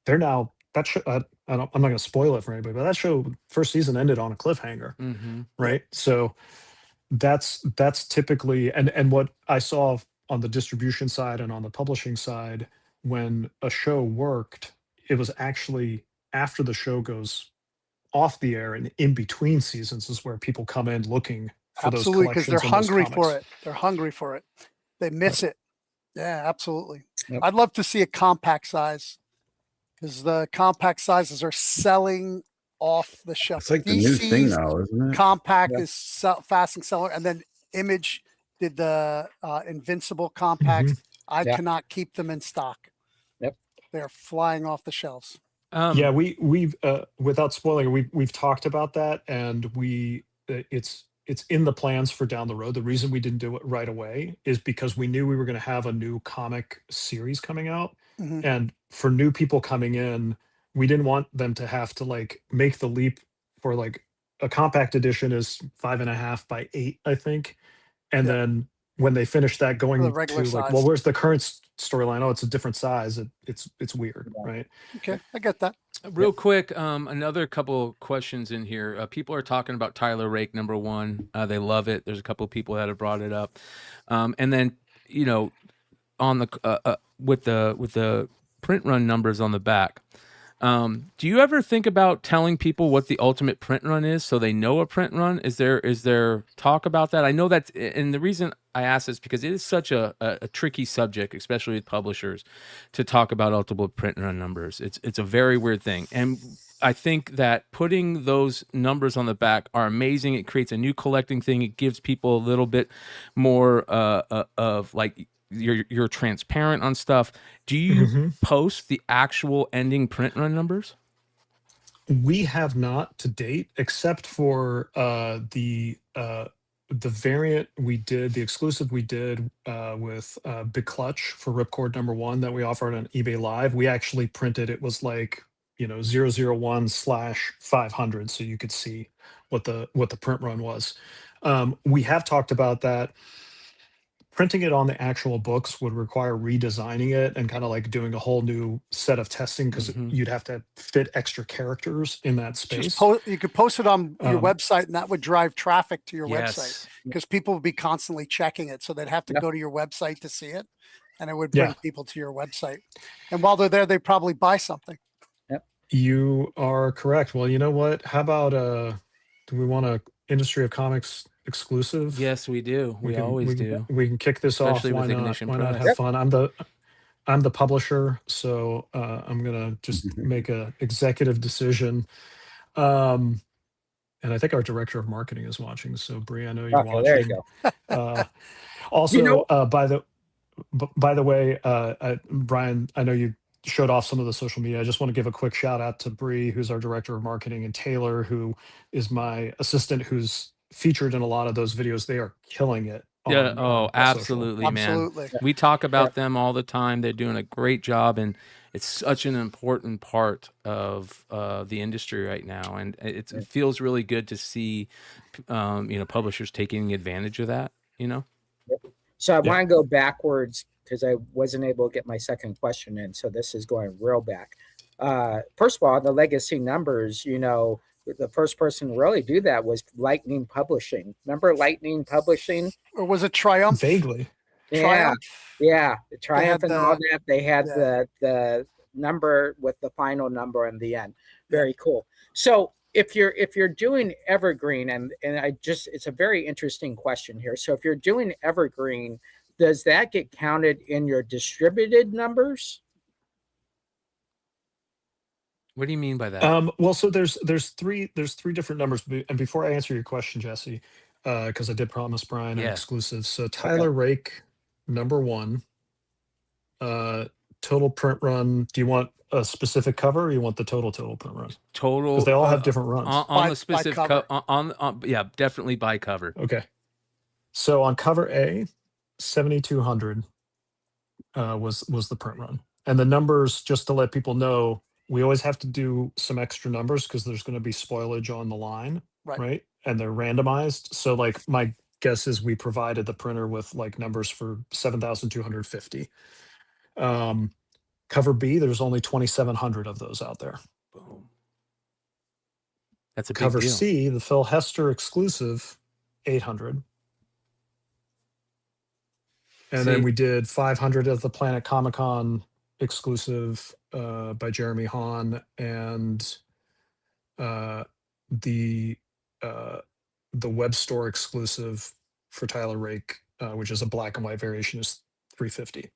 they're now that show. I'm not going to spoil it for anybody, but that show first season ended on a cliffhanger, right? So that's typically, and what I saw on the distribution side and on the publishing side, when a show worked, it was actually after the show goes off the air and in between seasons is where people come in looking for Absolutely, because those they're collections and those hungry for comics. it. They're hungry for it. They miss it. Yeah, absolutely. Yep. I'd love to see a compact size, because the compact sizes are selling off the shelf. It's like the new thing DC's now, isn't it? compact is fast seller, and then Image did the Invincible compacts. I cannot keep them in stock. Yep. They're flying off the shelves. Yeah, we've without spoiling, we've talked about that, and it's in the plans for down the road. The reason we didn't do it right away is because we knew we were going to have a new comic series coming out, and for new people coming in, we didn't want them to have to like make the leap for like a compact edition is 5.5 by 8, I think, and then when they finish that, going The to regular like, size. well, where's the current storyline? Oh, it's a different size. It's weird, right? Okay, I get that. Real quick, another couple questions in here. People are talking about Tyler Rake #1. They love it. There's a couple of people that have brought it up, and then on the with the print run numbers on the back. Do you ever think about telling people what the ultimate print run is so they know a print run? Is there talk about that? I know that, and the reason I ask this because it is such a tricky subject, especially with publishers, to talk about ultimate print run numbers. It's a very weird thing, and I think that putting those numbers on the back are amazing. It creates a new collecting thing. It gives people a little bit more of like. You're transparent on stuff. Do you post the actual ending print run numbers? We have not to date, except for the variant we did, the exclusive we did with Big Clutch for Ripcord #1 that we offered on eBay Live. We actually printed, it was like 001/500, so you could see what the print run was. We have talked about that. Printing it on the actual books would require redesigning it and kind of like doing a whole new set of testing, because you'd have to fit extra characters in that space. You could post it on your website, and that would drive traffic to your website, because people would be constantly checking it. So they'd have to go to your website to see it, and it would bring people to your website. And while they're there, they probably buy something. Yep. You are correct. Well, you know what? How about do we want a Industry of Comics exclusive? Yes, we do. We always do. We can kick this Especially off. with Why not? Ignition Why not Press. have fun? I'm the publisher, so I'm gonna just make a executive decision. And I think our director of marketing is watching. So Bree, I know you're watching. There you go. Also, by the way, Brian, I know you showed off some of the social media. I just want to give a quick shout out to Bree, who's our director of marketing, and Taylor, who is my assistant, who's featured in a lot of those videos. They are killing it. Absolutely, man. Absolutely. We talk about them all the time. They're doing a great job, and it's such an important part of the industry right now. And it feels really good to see, publishers taking advantage of that. So I want to go backwards because I wasn't able to get my second question in. So this is going real back. First of all, the legacy numbers, the first person to really do that was Lightning Publishing. Remember Lightning Publishing? Or was it Triumph? Vaguely. Yeah. The Triumph and all that. They had the number with the final number in the end. Very cool. So if you're doing evergreen, and it's a very interesting question here. So if you're doing evergreen, does that get counted in your distributed numbers? What do you mean by that? Well, so there's three different numbers. And before I answer your question, Jesse, because I did promise Brian an exclusive. So Tyler Rake #1, total print run. Do you want a specific cover, or you want the total print run? Total, because they all have different runs. On the specific cover. Definitely by cover. Okay. So on cover A, 7,200 was the print run, and the numbers, just to let people know, we always have to do some extra numbers because there's going to be spoilage on the line, right? and they're randomized. So like my guess is we provided the printer with like numbers for 7,250. Cover B, there's only 2,700 of those out there. Boom. That's a big Cover deal. C, the Phil Hester exclusive, 800. And then we did 500 of the Planet Comic Con exclusive by Jeremy Hahn, and the web store exclusive for Tyler Rake, which is a black and white variation, is 350.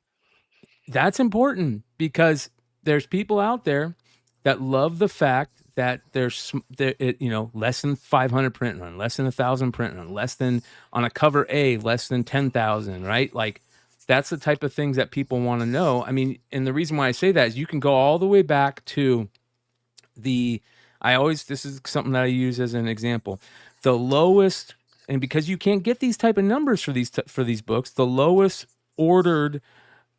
That's important because there's people out there that love the fact that there's less than 500 print run, less than 1,000 print run, less than on a cover A, less than 10,000, right? Like that's the type of things that people want to know. I mean, and the reason why I say that is you can go all the way back to this is something that I use as an example, the lowest, and because you can't get these type of numbers for these books, the lowest ordered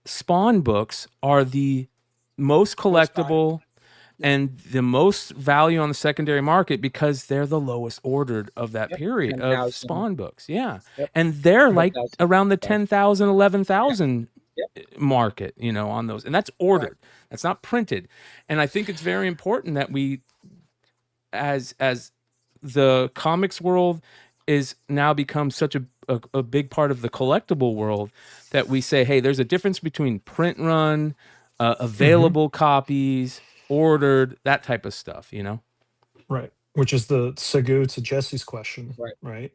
Spawn books are the most collectible and the most value on the secondary market because they're the lowest ordered of that period of Spawn books. Yeah. Yep. And they're like around the 10,000, 11,000 market, on those. And that's ordered. Right. That's not printed. And I think it's very important that we, as the comics world is now become such a big part of the collectible world, that we say, hey, there's a difference between print run, available copies, ordered, that type of stuff, Right. Which is the segue to Jesse's question. Right.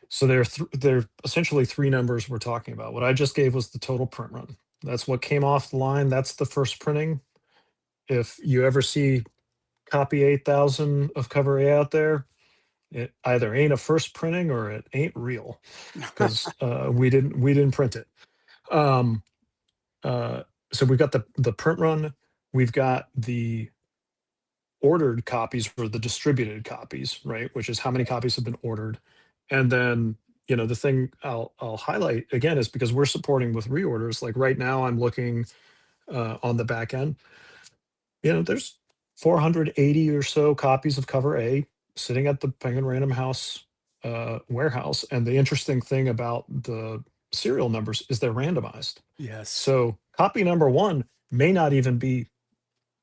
So they're essentially three numbers we're talking about. What I just gave was the total print run. That's what came off the line. That's the first printing. If you ever see copy 8,000 of cover A out there, it either ain't a first printing or it ain't real, because we didn't print it. So we've got the print run, we've got the ordered copies or the distributed copies, right? Which is how many copies have been ordered. And then, the thing I'll highlight again is because we're supporting with reorders. Like right now I'm looking on the back end, there's 480 or so copies of cover A sitting at the Penguin Random House warehouse. And the interesting thing about the serial numbers is they're randomized. Yes. So copy number 1 may not even be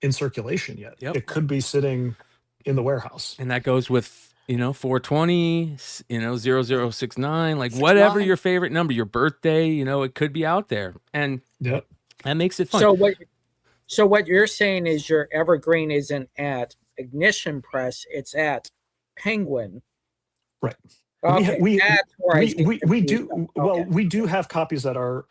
in circulation yet. Yep. It could be sitting in the warehouse. And that goes with, 420, 0069, like whatever your favorite number, your birthday, it could be out there. And that makes it fun. So what you're saying is your evergreen isn't at Ignition Press, it's at Penguin. Right. Okay. We do. Well, we do have copies at our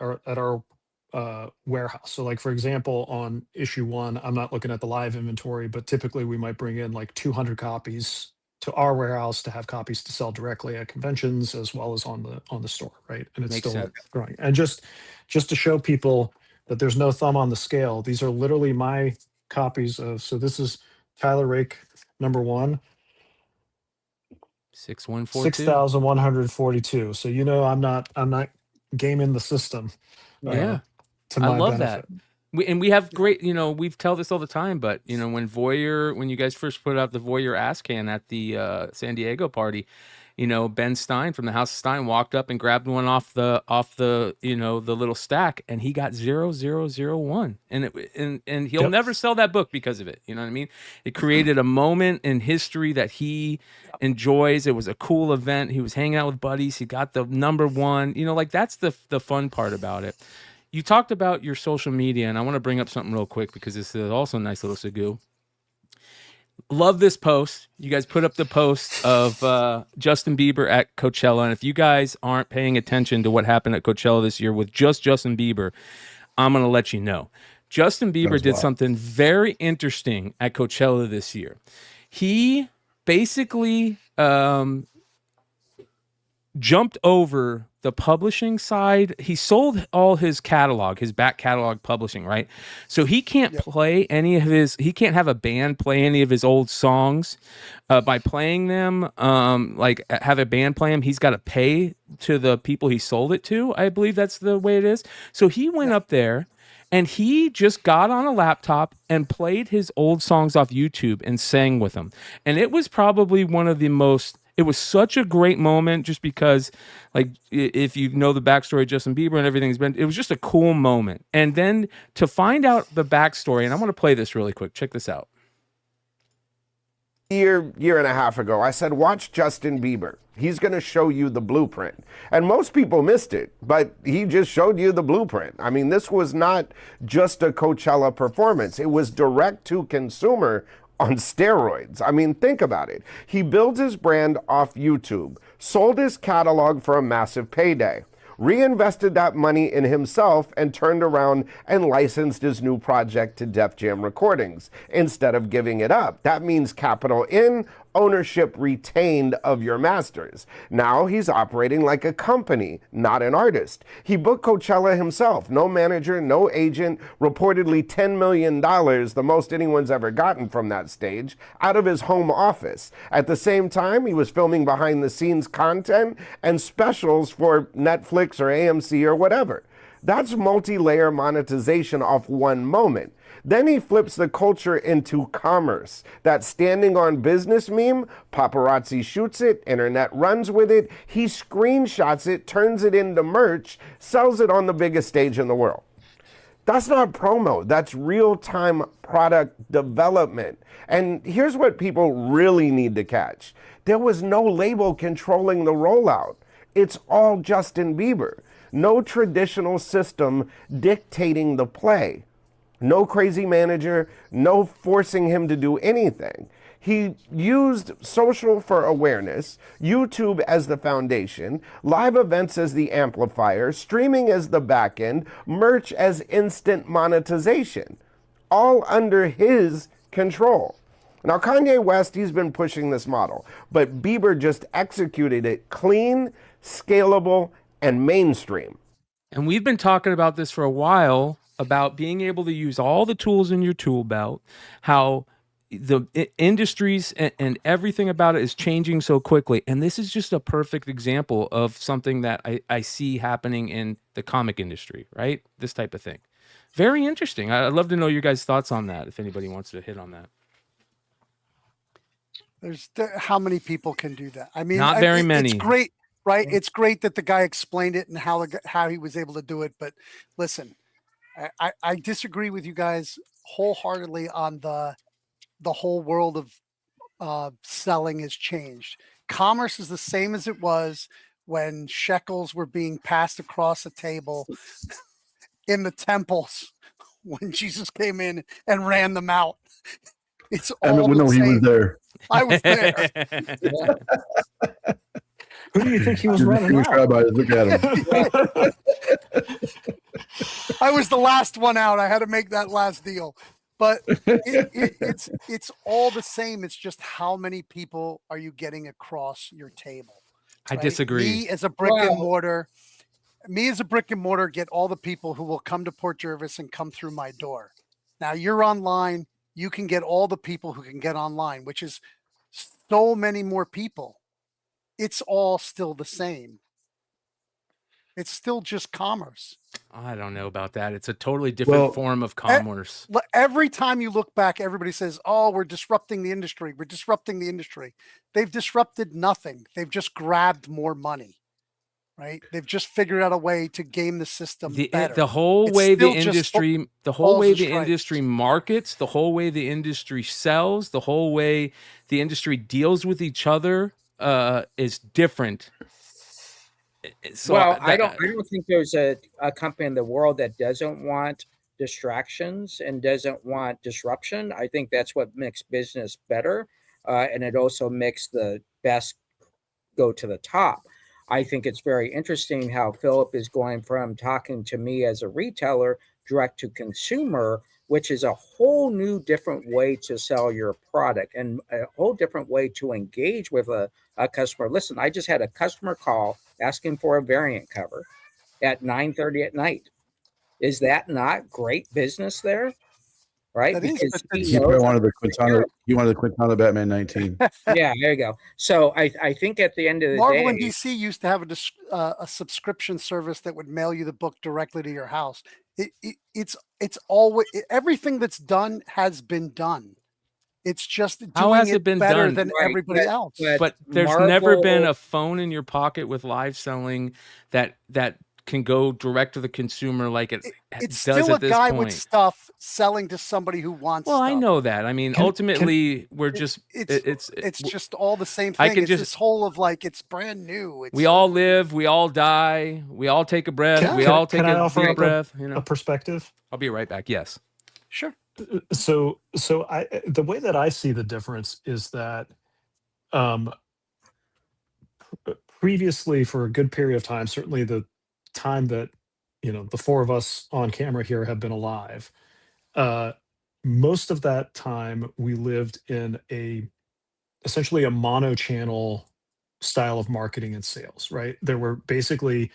warehouse. So like, for example, on issue 1, I'm not looking at the live inventory, but typically we might bring in like 200 copies to our warehouse to have copies to sell directly at conventions as well as on the store, right? And it's Makes still sense. growing. And just to show people that there's no thumb on the scale, these are literally my copies of. So this is Tyler Rake number 1. 6,142. So I'm not gaming the system. Yeah, to my I love benefit. that. We have great, we tell this all the time, but when you guys first put out the Voyeur ass can at the San Diego party, Ben Stein from the House of Stein walked up and grabbed one off the the little stack, and he got 0001, and he'll never sell that book because of it. You know what I mean? It created a moment in history that he enjoys. It was a cool event. He was hanging out with buddies. He got the number 1. Like that's the fun part about it. You talked about your social media, and I want to bring up something real quick because this is also a nice little segue. Love this post. You guys put up the post of Justin Bieber at Coachella. And if you guys aren't paying attention to what happened at Coachella this year with just Justin Bieber, I'm going to let you know. Justin Bieber did something very interesting at Coachella this year. He basically jumped over the publishing side. He sold all his catalog, his back catalog publishing, right? So he can't play he can't have a band play any of his old songs by playing them, like have a band play them. He's got to pay to the people he sold it to. I believe that's the way it is. So he went up there and he just got on a laptop and played his old songs off YouTube and sang with them. And it was probably one of the most It was such a great moment just because, like, if you know the backstory of Justin Bieber and everything's been, it was just a cool moment. And then to find out the backstory, and I want to play this really quick. Check this out. Year and a half ago, I said, watch Justin Bieber. He's going to show you the blueprint. And most people missed it, but he just showed you the blueprint. I mean, this was not just a Coachella performance. It was direct to consumer on steroids. I mean, think about it. He built his brand off YouTube, sold his catalog for a massive payday, reinvested that money in himself, and turned around and licensed his new project to Def Jam Recordings instead of giving it up. That means capital in, ownership retained of your masters. Now he's operating like a company, not an artist. He booked Coachella himself, no manager, no agent, reportedly $10 million, the most anyone's ever gotten from that stage, out of his home office. At the same time, he was filming behind the scenes content and specials for Netflix or AMC or whatever. That's multi-layer monetization off one moment. Then he flips the culture into commerce. That standing on business meme, paparazzi shoots it, internet runs with it, he screenshots it, turns it into merch, sells it on the biggest stage in the world. That's not promo, that's real-time product development. And here's what people really need to catch. There was no label controlling the rollout. It's all Justin Bieber. No traditional system dictating the play. No crazy manager, no forcing him to do anything. He used social for awareness, YouTube as the foundation, live events as the amplifier, streaming as the backend, merch as instant monetization, all under his control. Now, Kanye West, he's been pushing this model, but Bieber just executed it clean, scalable, and mainstream. And we've been talking about this for a while, about being able to use all the tools in your tool belt, how the industries and everything about it is changing so quickly. And this is just a perfect example of something that I see happening in the comic industry, right? This type of thing. Very interesting. I'd love to know your guys' thoughts on that, if anybody wants to hit on that. How many people can do that? I mean, not very many. It's great, right? It's great that the guy explained it and how he was able to do it. But listen, I disagree with you guys wholeheartedly on the whole world of selling has changed. Commerce is the same as it was when shekels were being passed across the table in the temples when Jesus came in and ran them out. It's all the same. He was there. I was there. Who do you think he was running out? Look at him. I was the last one out. I had to make that last deal. But it's all the same. It's just how many people are you getting across your table? Right? I disagree. Me as a brick and mortar, get all the people who will come to Port Jervis and come through my door. Now you're online. You can get all the people who can get online, which is so many more people. It's all still the same. It's still just commerce. I don't know about that. It's a totally different form of commerce. Every time you look back, everybody says, oh, we're disrupting the industry. We're disrupting the industry. They've disrupted nothing. They've just grabbed more money, right? They've just figured out a way to game the system better. The whole way the industry markets, the whole way the industry sells, the whole way the industry deals with each other is different. So I don't think there's a company in the world that doesn't want distractions and doesn't want disruption. I think that's what makes business better, and it also makes the best go to the top. I think it's very interesting how Filip is going from talking to me as a retailer direct to consumer, which is a whole new different way to sell your product and a whole different way to engage with a customer. Listen, I just had a customer call asking for a variant cover at 9:30 at night. Is that not great business there? Right? Because he wanted the Quintana Batman 19. Yeah, there you go. So I think at the end of the Marvel day, and DC used to have a subscription service that would mail you the book directly to your house. It's always everything that's done has been done. It's just How doing has it it been better done? than Right, everybody else. But there's never been Marvel- a phone in your pocket with live selling that can go direct to the consumer like it It's does still a at this guy point. with stuff selling to somebody who wants Well, stuff. I know that. I mean, ultimately, we're just It's just all the same I thing. can It's just- this whole of like it's brand new. It's we all live, we all die, we all take a breath, we all take can I a offer deep up breath. a perspective? I'll be right back. Yes. sure. So the way that I see the difference is that um, previously, for a good period of time, certainly the time that the four of us on camera here have been alive, most of that time we lived in essentially a mono channel style of marketing and sales. Right, there were basically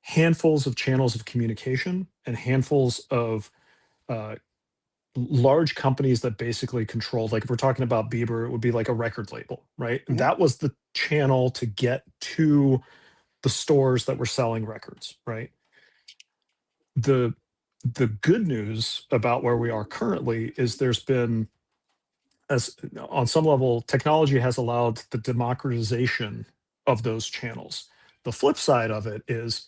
handfuls of channels of communication and handfuls of uh, large companies that basically controlled, like if we're talking about Bieber, it would be like a record label, right? And that was the channel to get to the stores that were selling records, right? The good news about where we are currently is there's been, as on some level, technology has allowed the democratization of those channels. The flip side of it is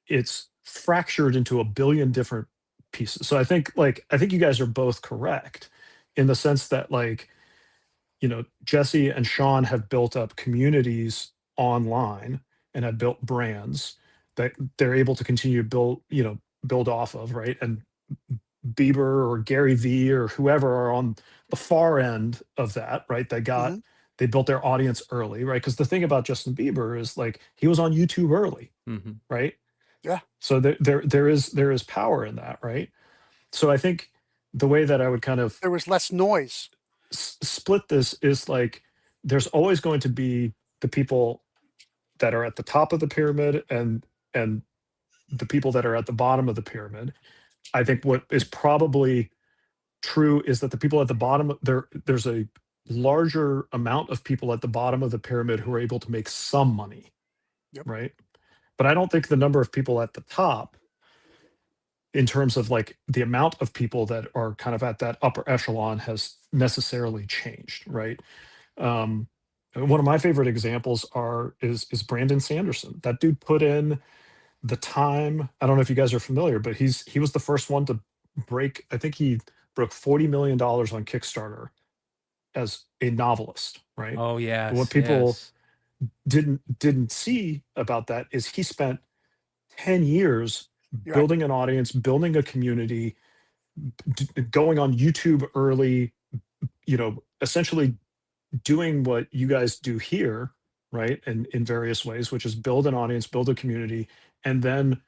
it's fractured into a billion different pieces. So I think you guys are both correct in the sense that Jesse and Shawn have built up communities online and have built brands that they're able to continue to build off of, right? And Bieber or Gary Vee or whoever are on the far end of that, right? They built their audience early, right? Because the thing about Justin Bieber is he was on YouTube early, right? Yeah. So there is power in that, right? So I think the way that I would kind of there was less noise. Split this is there's always going to be the people that are at the top of the pyramid and the people that are at the bottom of the pyramid. I think what is probably true is that the people at the bottom, there's a larger amount of people at the bottom of the pyramid who are able to make some money, right? But I don't think the number of people at the top, in terms of the amount of people that are kind of at that upper echelon, has necessarily changed, right? One of my favorite examples is Brandon Sanderson. That dude put in the time. I don't know if you guys are familiar, but he was the first one to break. I think he broke $40 million on Kickstarter as a novelist, right? Oh yeah. But what people didn't see about that is he spent 10 years building an audience, building a community, going on YouTube early, essentially doing what you guys do here, right? And in various ways, which is build an audience, build a community. And then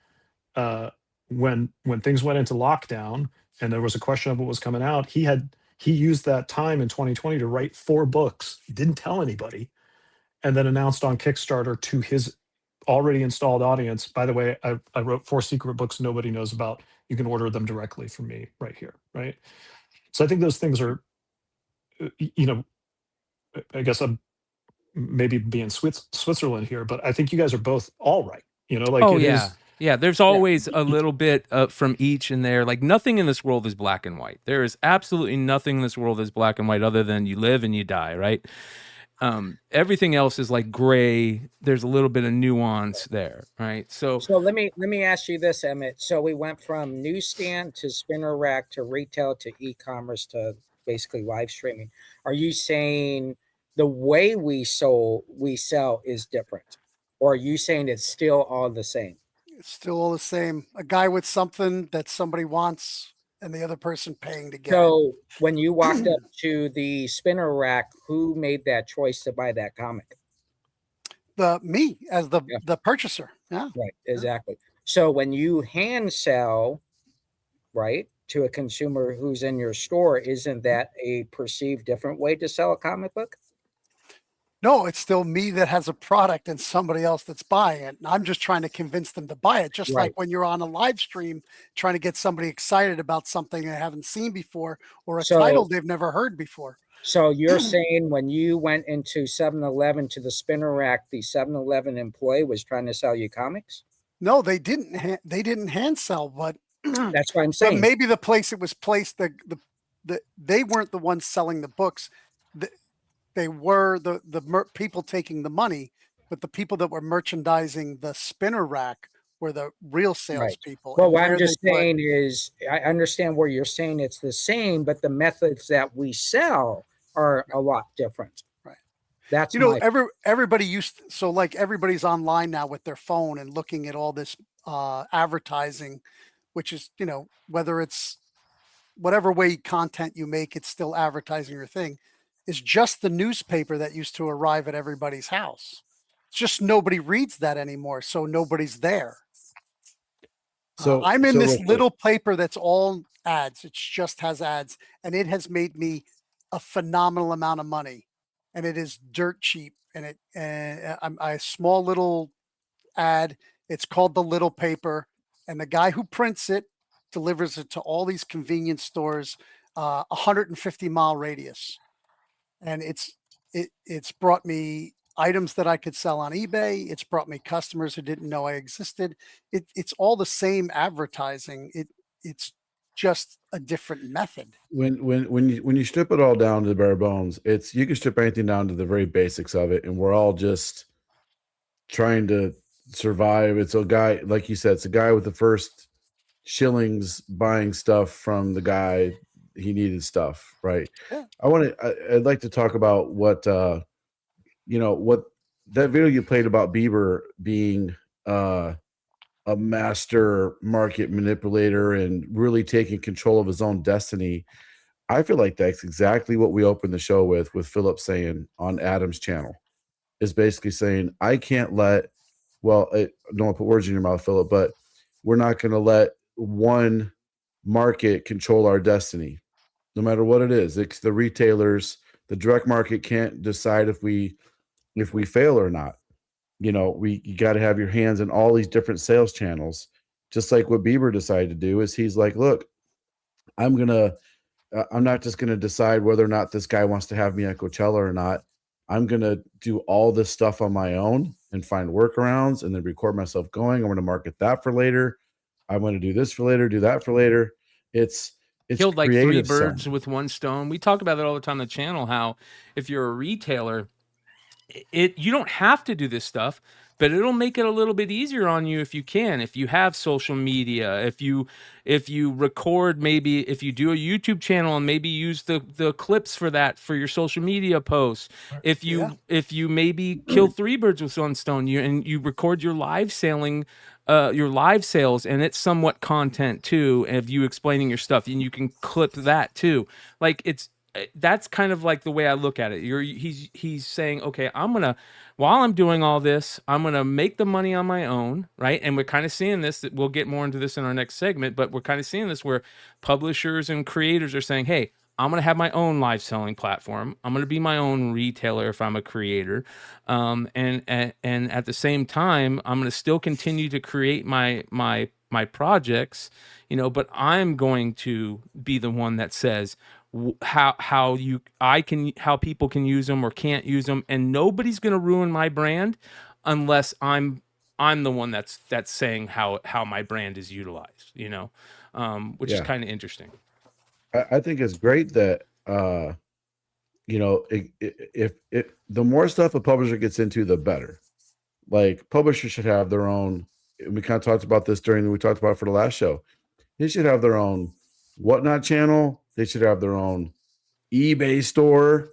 when things went into lockdown and there was a question of what was coming out, he used that time in 2020 to write 4 books, didn't tell anybody, and then announced on Kickstarter to his already installed audience, by the way, I wrote 4 secret books nobody knows about. You can order them directly from me right here, right? So I think those things are, I guess I'm maybe being Switzerland here, but I think you guys are both all right. Yeah, there's always a little bit from each in there. Nothing in this world is black and white. There is absolutely nothing in this world is black and white other than you live and you die, right? Everything else is gray. There's a little bit of nuance there, right? So let me ask you this, Emmett. So we went from newsstand to spinner rack to retail to e-commerce to basically live streaming. Are you saying the way we sell is different, or are you saying it's still all the same? It's still all the same. A guy with something that somebody wants and the other person paying to get it. So when you walked up to the spinner rack, who made that choice to buy that comic? Me as the purchaser. Yeah. Right, exactly. So when you hand sell, right, to a consumer who's in your store, isn't that a perceived different way to sell a comic book? No, it's still me that has a product and somebody else that's buying it. And I'm just trying to convince them to buy it. Just like when you're on a live stream, trying to get somebody excited about something they haven't seen before or a title they've never heard before. So you're saying when you went into 7-Eleven to the spinner rack, the 7-Eleven employee was trying to sell you comics? No, they didn't. They didn't hand sell, but That's what I'm But saying. maybe the place it was placed, they weren't the ones selling the books. They were the people taking the money, but the people that were merchandising the spinner rack were the real Right. salespeople. Well, And what I'm where just they put, saying is, I understand where you're saying it's the same, but the methods that we sell are a lot different. Right. That's you know, my everybody so like everybody's online now with their phone and looking at all this advertising, which is, you know, whether it's whatever way content you make, it's still advertising your thing, is just the newspaper that used to arrive at everybody's house. It's just nobody reads that anymore, so nobody's there. So I'm in so this real quick, little paper that's all ads. It just has ads, and it has made me a phenomenal amount of money, and it is dirt cheap. And I'm a small little ad. It's called the little paper, and the guy who prints it delivers it to all these convenience stores, 150-mile radius, and it's brought me items that I could sell on eBay. It's brought me customers who didn't know I existed. It's all the same advertising. It's just a different method. when you strip it all down to the bare bones, it's you can strip anything down to the very basics of it, and we're all just trying to survive. It's a guy, like you said, it's a guy with the first shillings buying stuff from the guy he needed stuff, right? Yeah. I'd like to talk about what what that video you played about Bieber being a master market manipulator and really taking control of his own destiny. I feel like that's exactly what we opened the show with Filip saying on Adam's channel, is basically saying, I can't let, well, I don't want to put words in your mouth, Filip, but we're not going to let one market control our destiny, no matter what it is. It's the retailers, the direct market can't decide if we fail or not. You know, you got to have your hands in all these different sales channels. Just like what Bieber decided to do is he's like, look, I'm not just going to decide whether or not this guy wants to have me at Coachella or not. I'm going to do all this stuff on my own and find workarounds and then record myself going. I'm going to market that for later. I'm going to do this for later, do that for later. It's Killed like 3 creative, birds son. with one stone. We talk about that all the time on the channel, how if you're a retailer, you don't have to do this stuff, but it'll make it a little bit easier on you if you can. If you have social media, if you record, maybe if you do a YouTube channel and maybe use the clips for that for your social media posts. If you maybe kill 3 birds with one stone, you record your live selling, your live sales, and it's somewhat content too of you explaining your stuff, and you can clip that too. Like that's kind of like the way I look at it. He's saying, okay, while I'm doing all this, I'm gonna make the money on my own, right? And we're kind of seeing this. We'll get more into this in our next segment, but we're kind of seeing this where publishers and creators are saying, hey, I'm gonna have my own live selling platform. I'm gonna be my own retailer if I'm a creator, and at the same time, I'm gonna still continue to create my projects, but I'm going to be the one that says how people can use them or can't use them, and nobody's going to ruin my brand unless I'm the one that's saying how my brand is utilized, which is kind of interesting. I think it's great that if the more stuff a publisher gets into, the better. Like, publishers should have their own. We kind of talked about this we talked about it for the last show. They should have their own Whatnot channel. They should have their own eBay store.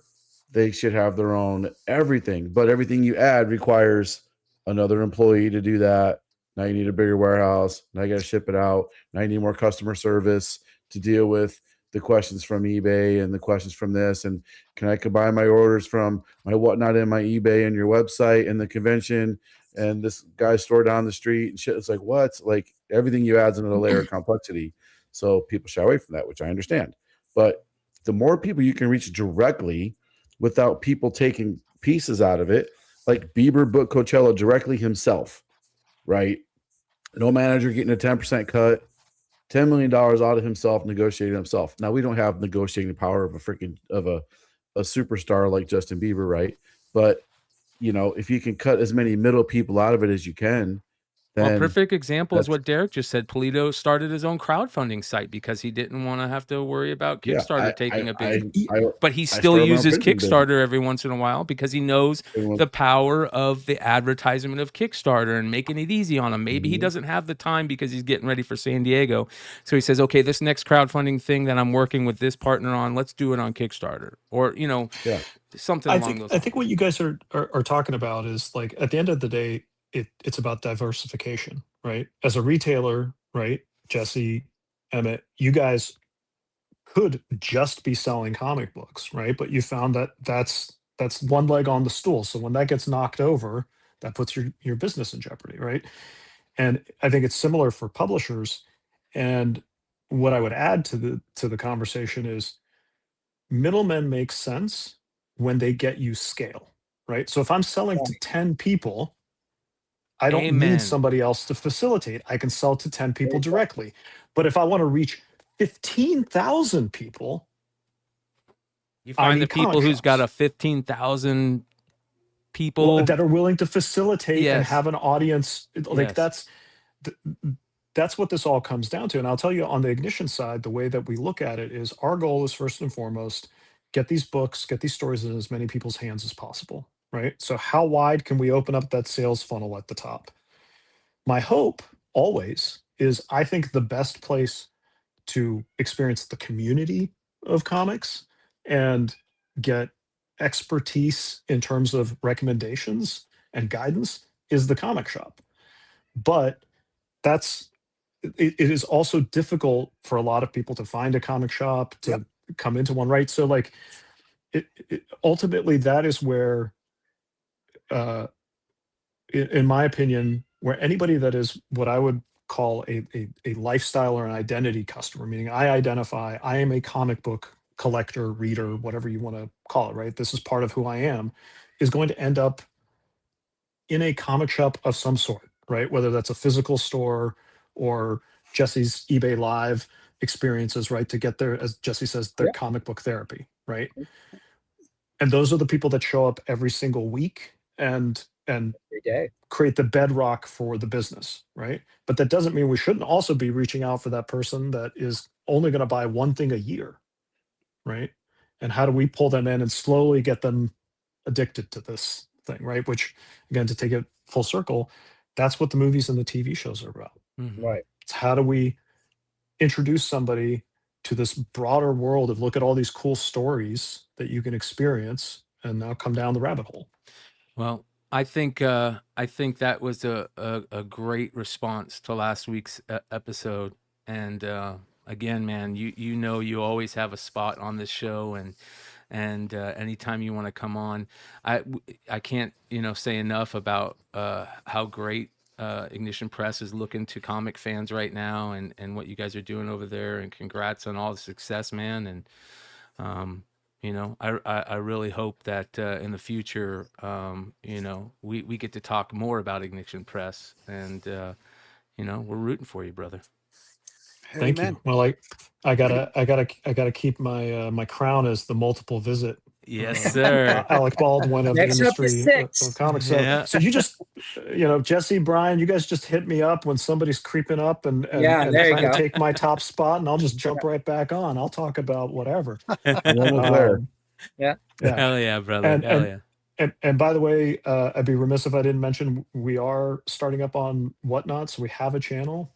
They should have their own everything. But everything you add requires another employee to do that. Now you need a bigger warehouse. Now you got to ship it out. Now you need more customer service to deal with the questions from eBay and the questions from this. And can I combine my orders from my Whatnot and my eBay and your website and the convention and this guy's store down the street and shit? It's like, what? Like, everything you add is another layer of complexity. So people shy away from that, which I understand. But the more people you can reach directly without people taking pieces out of it, like Bieber booked Coachella directly himself, right? No manager getting a 10% cut, $10 million out of himself, negotiating himself. Now, we don't have negotiating power of a superstar like Justin Bieber, right? But if you can cut as many middle people out of it as you can, then perfect example is that's- what Derek just said. Polito started his own crowdfunding site because he didn't want to have to worry about yeah, Kickstarter taking a big. But he I still started my own uses printing Kickstarter every once in a while because he knows business. the power of the advertisement of Kickstarter and making it easy on him. Maybe he doesn't have the time because he's getting ready for San Diego. So he says, okay, this next crowdfunding thing that I'm working with this partner on, let's do it on Kickstarter. Or, something along those lines. I think what you guys are talking about is like at the end of the day, it's about diversification, right? As a retailer, right? Jesse, Emmet, you guys could just be selling comic books, right? But you found that that's one leg on the stool. So when that gets knocked over, that puts your business in jeopardy, right? And I think it's similar for publishers. And what I would add to the conversation is middlemen make sense when they get you scale, right? So if I'm selling to 10 people, I don't Amen. need somebody else to facilitate. I can sell to 10 people directly. But if I want to reach 15,000 people, You I find need the people comic who's got shops. a 15,000 people that are willing to facilitate and Yes. have an audience. Like Yes. that's what this all comes down to. And I'll tell you, on the Ignition side, the way that we look at it is our goal is first and foremost, get these books, get these stories in as many people's hands as possible, right? So how wide can we open up that sales funnel at the top? My hope always is I think the best place to experience the community of comics and get expertise in terms of recommendations and guidance is the comic shop. But it is also difficult for a lot of people to find a comic shop, to come into one, right? So like ultimately that is where in my opinion, where anybody that is what I would call a lifestyle or an identity customer, meaning I identify, I am a comic book collector, reader, whatever you want to call it, right? This is part of who I am, is going to end up in a comic shop of some sort, right? Whether that's a physical store or Jesse's eBay Live experiences, right? To get their, as Jesse says, their comic book therapy, right? And those are the people that show up every single week and every day, create the bedrock for the business, right? But that doesn't mean we shouldn't also be reaching out for that person that is only going to buy one thing a year, right? And how do we pull them in and slowly get them addicted to this thing, right? Which, again, to take it full circle, that's what the movies and the TV shows are about. right? It's how do we introduce somebody to this broader world of look at all these cool stories that you can experience and now come down the rabbit hole. Well, I think that was a great response to last week's episode. And again, man, you always have a spot on this show, and anytime you want to come on, I can't say enough about how great Ignition Press is looking to comic fans right now, and what you guys are doing over there. And congrats on all the success, man. And I really hope that in the future, we get to talk more about Ignition Press, and we're rooting for you, brother. Thank you. Well, I gotta keep my crown as the multiple visit. Yes, sir. Alec Baldwin of Next the up is industry 6. of comics. So, Yeah. so you just, Jesse, Brian, you guys just hit me up when somebody's creeping up and Yeah, there you trying to go. take my top spot, and I'll just jump right back on. I'll talk about whatever. Almost there. Yeah. Hell yeah, brother. Hell yeah. And by the way, I'd be remiss if I didn't mention we are starting up on Whatnot, so we have a channel.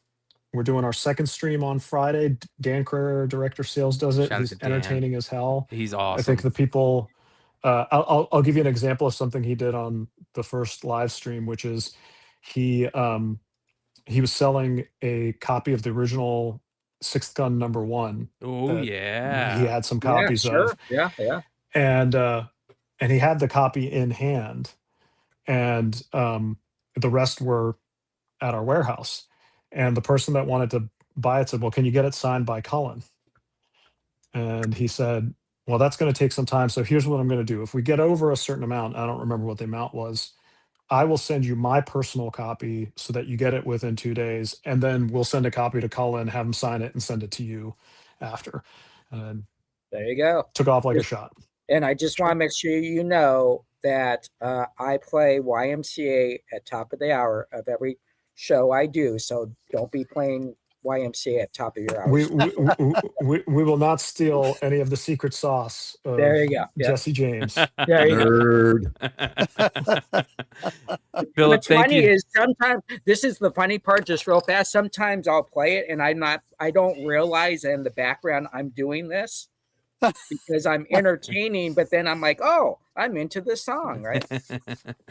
We're doing our second stream on Friday. Dan Carrera, director of sales, does it. Shout out He's to Dan. entertaining as hell. He's awesome. I think the people. I'll give you an example of something he did on the first live stream, which is he was selling a copy of the original Sixth Gun #1. Oh yeah. He had some copies of. Yeah. And he had the copy in hand, and the rest were at our warehouse. And the person that wanted to buy it said, "Well, can you get it signed by Cullen?" And he said, "Well, that's going to take some time. So here's what I'm going to do. If we get over a certain amount, I don't remember what the amount was, I will send you my personal copy so that you get it within 2 days. And then we'll send a copy to Cullen, have him sign it, and send it to you after." And There you go. took off like a shot. And I just want to make sure you know that I play YMCA at top of the hour of every show I do. So don't be playing YMCA at top of your hour. We will not steal any of the secret sauce of There you go. Yeah. Jesse James. There you Nerd. Philip, What's thank funny you. is sometimes this is the funny part, just real fast. Sometimes I'll play it and I don't realize in the background I'm doing this because I'm entertaining, but then I'm like, oh, I'm into this song, right?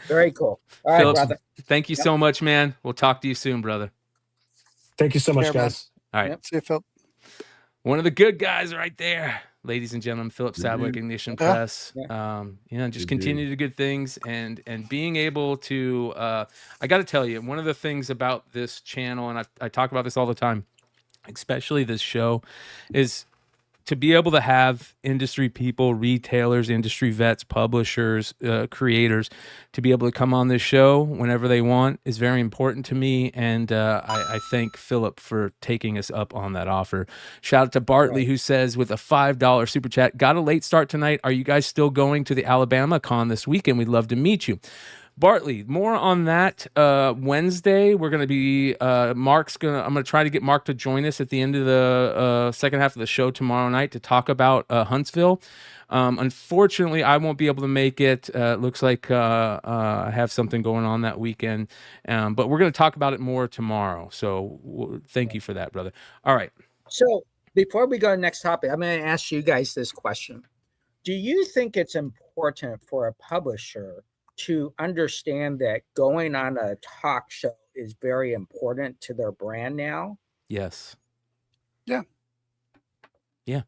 Very cool. All right, Philip, brother. thank you so much, man. We'll talk to you soon, brother. Thank you so much, Care, man. guys. All right. See you, Phil. One of the good guys right there, ladies and gentlemen, Filip Sablik, Ignition Press. Just continue to good things and being able to, I got to tell you, one of the things about this channel, and I talk about this all the time, especially this show, is to be able to have industry people, retailers, industry vets, publishers, creators, to be able to come on this show whenever they want is very important to me. And I thank Philip for taking us up on that offer. Shout out to Bartley, who says with a $5 super chat, got a late start tonight. Are you guys still going to the Alabama con this weekend? We'd love to meet you. Bartley, more on that Wednesday. We're going to be, I'm going to try to get Mark to join us at the end of the second half of the show tomorrow night to talk about Huntsville. Unfortunately, I won't be able to make it. Looks like I have something going on that weekend, but we're going to talk about it more tomorrow. So thank you for that, brother. All right. So before we go to the next topic, I'm going to ask you guys this question. Do you think it's important for a publisher to understand that going on a talk show is very important to their brand now? Yes. Yeah. Yeah.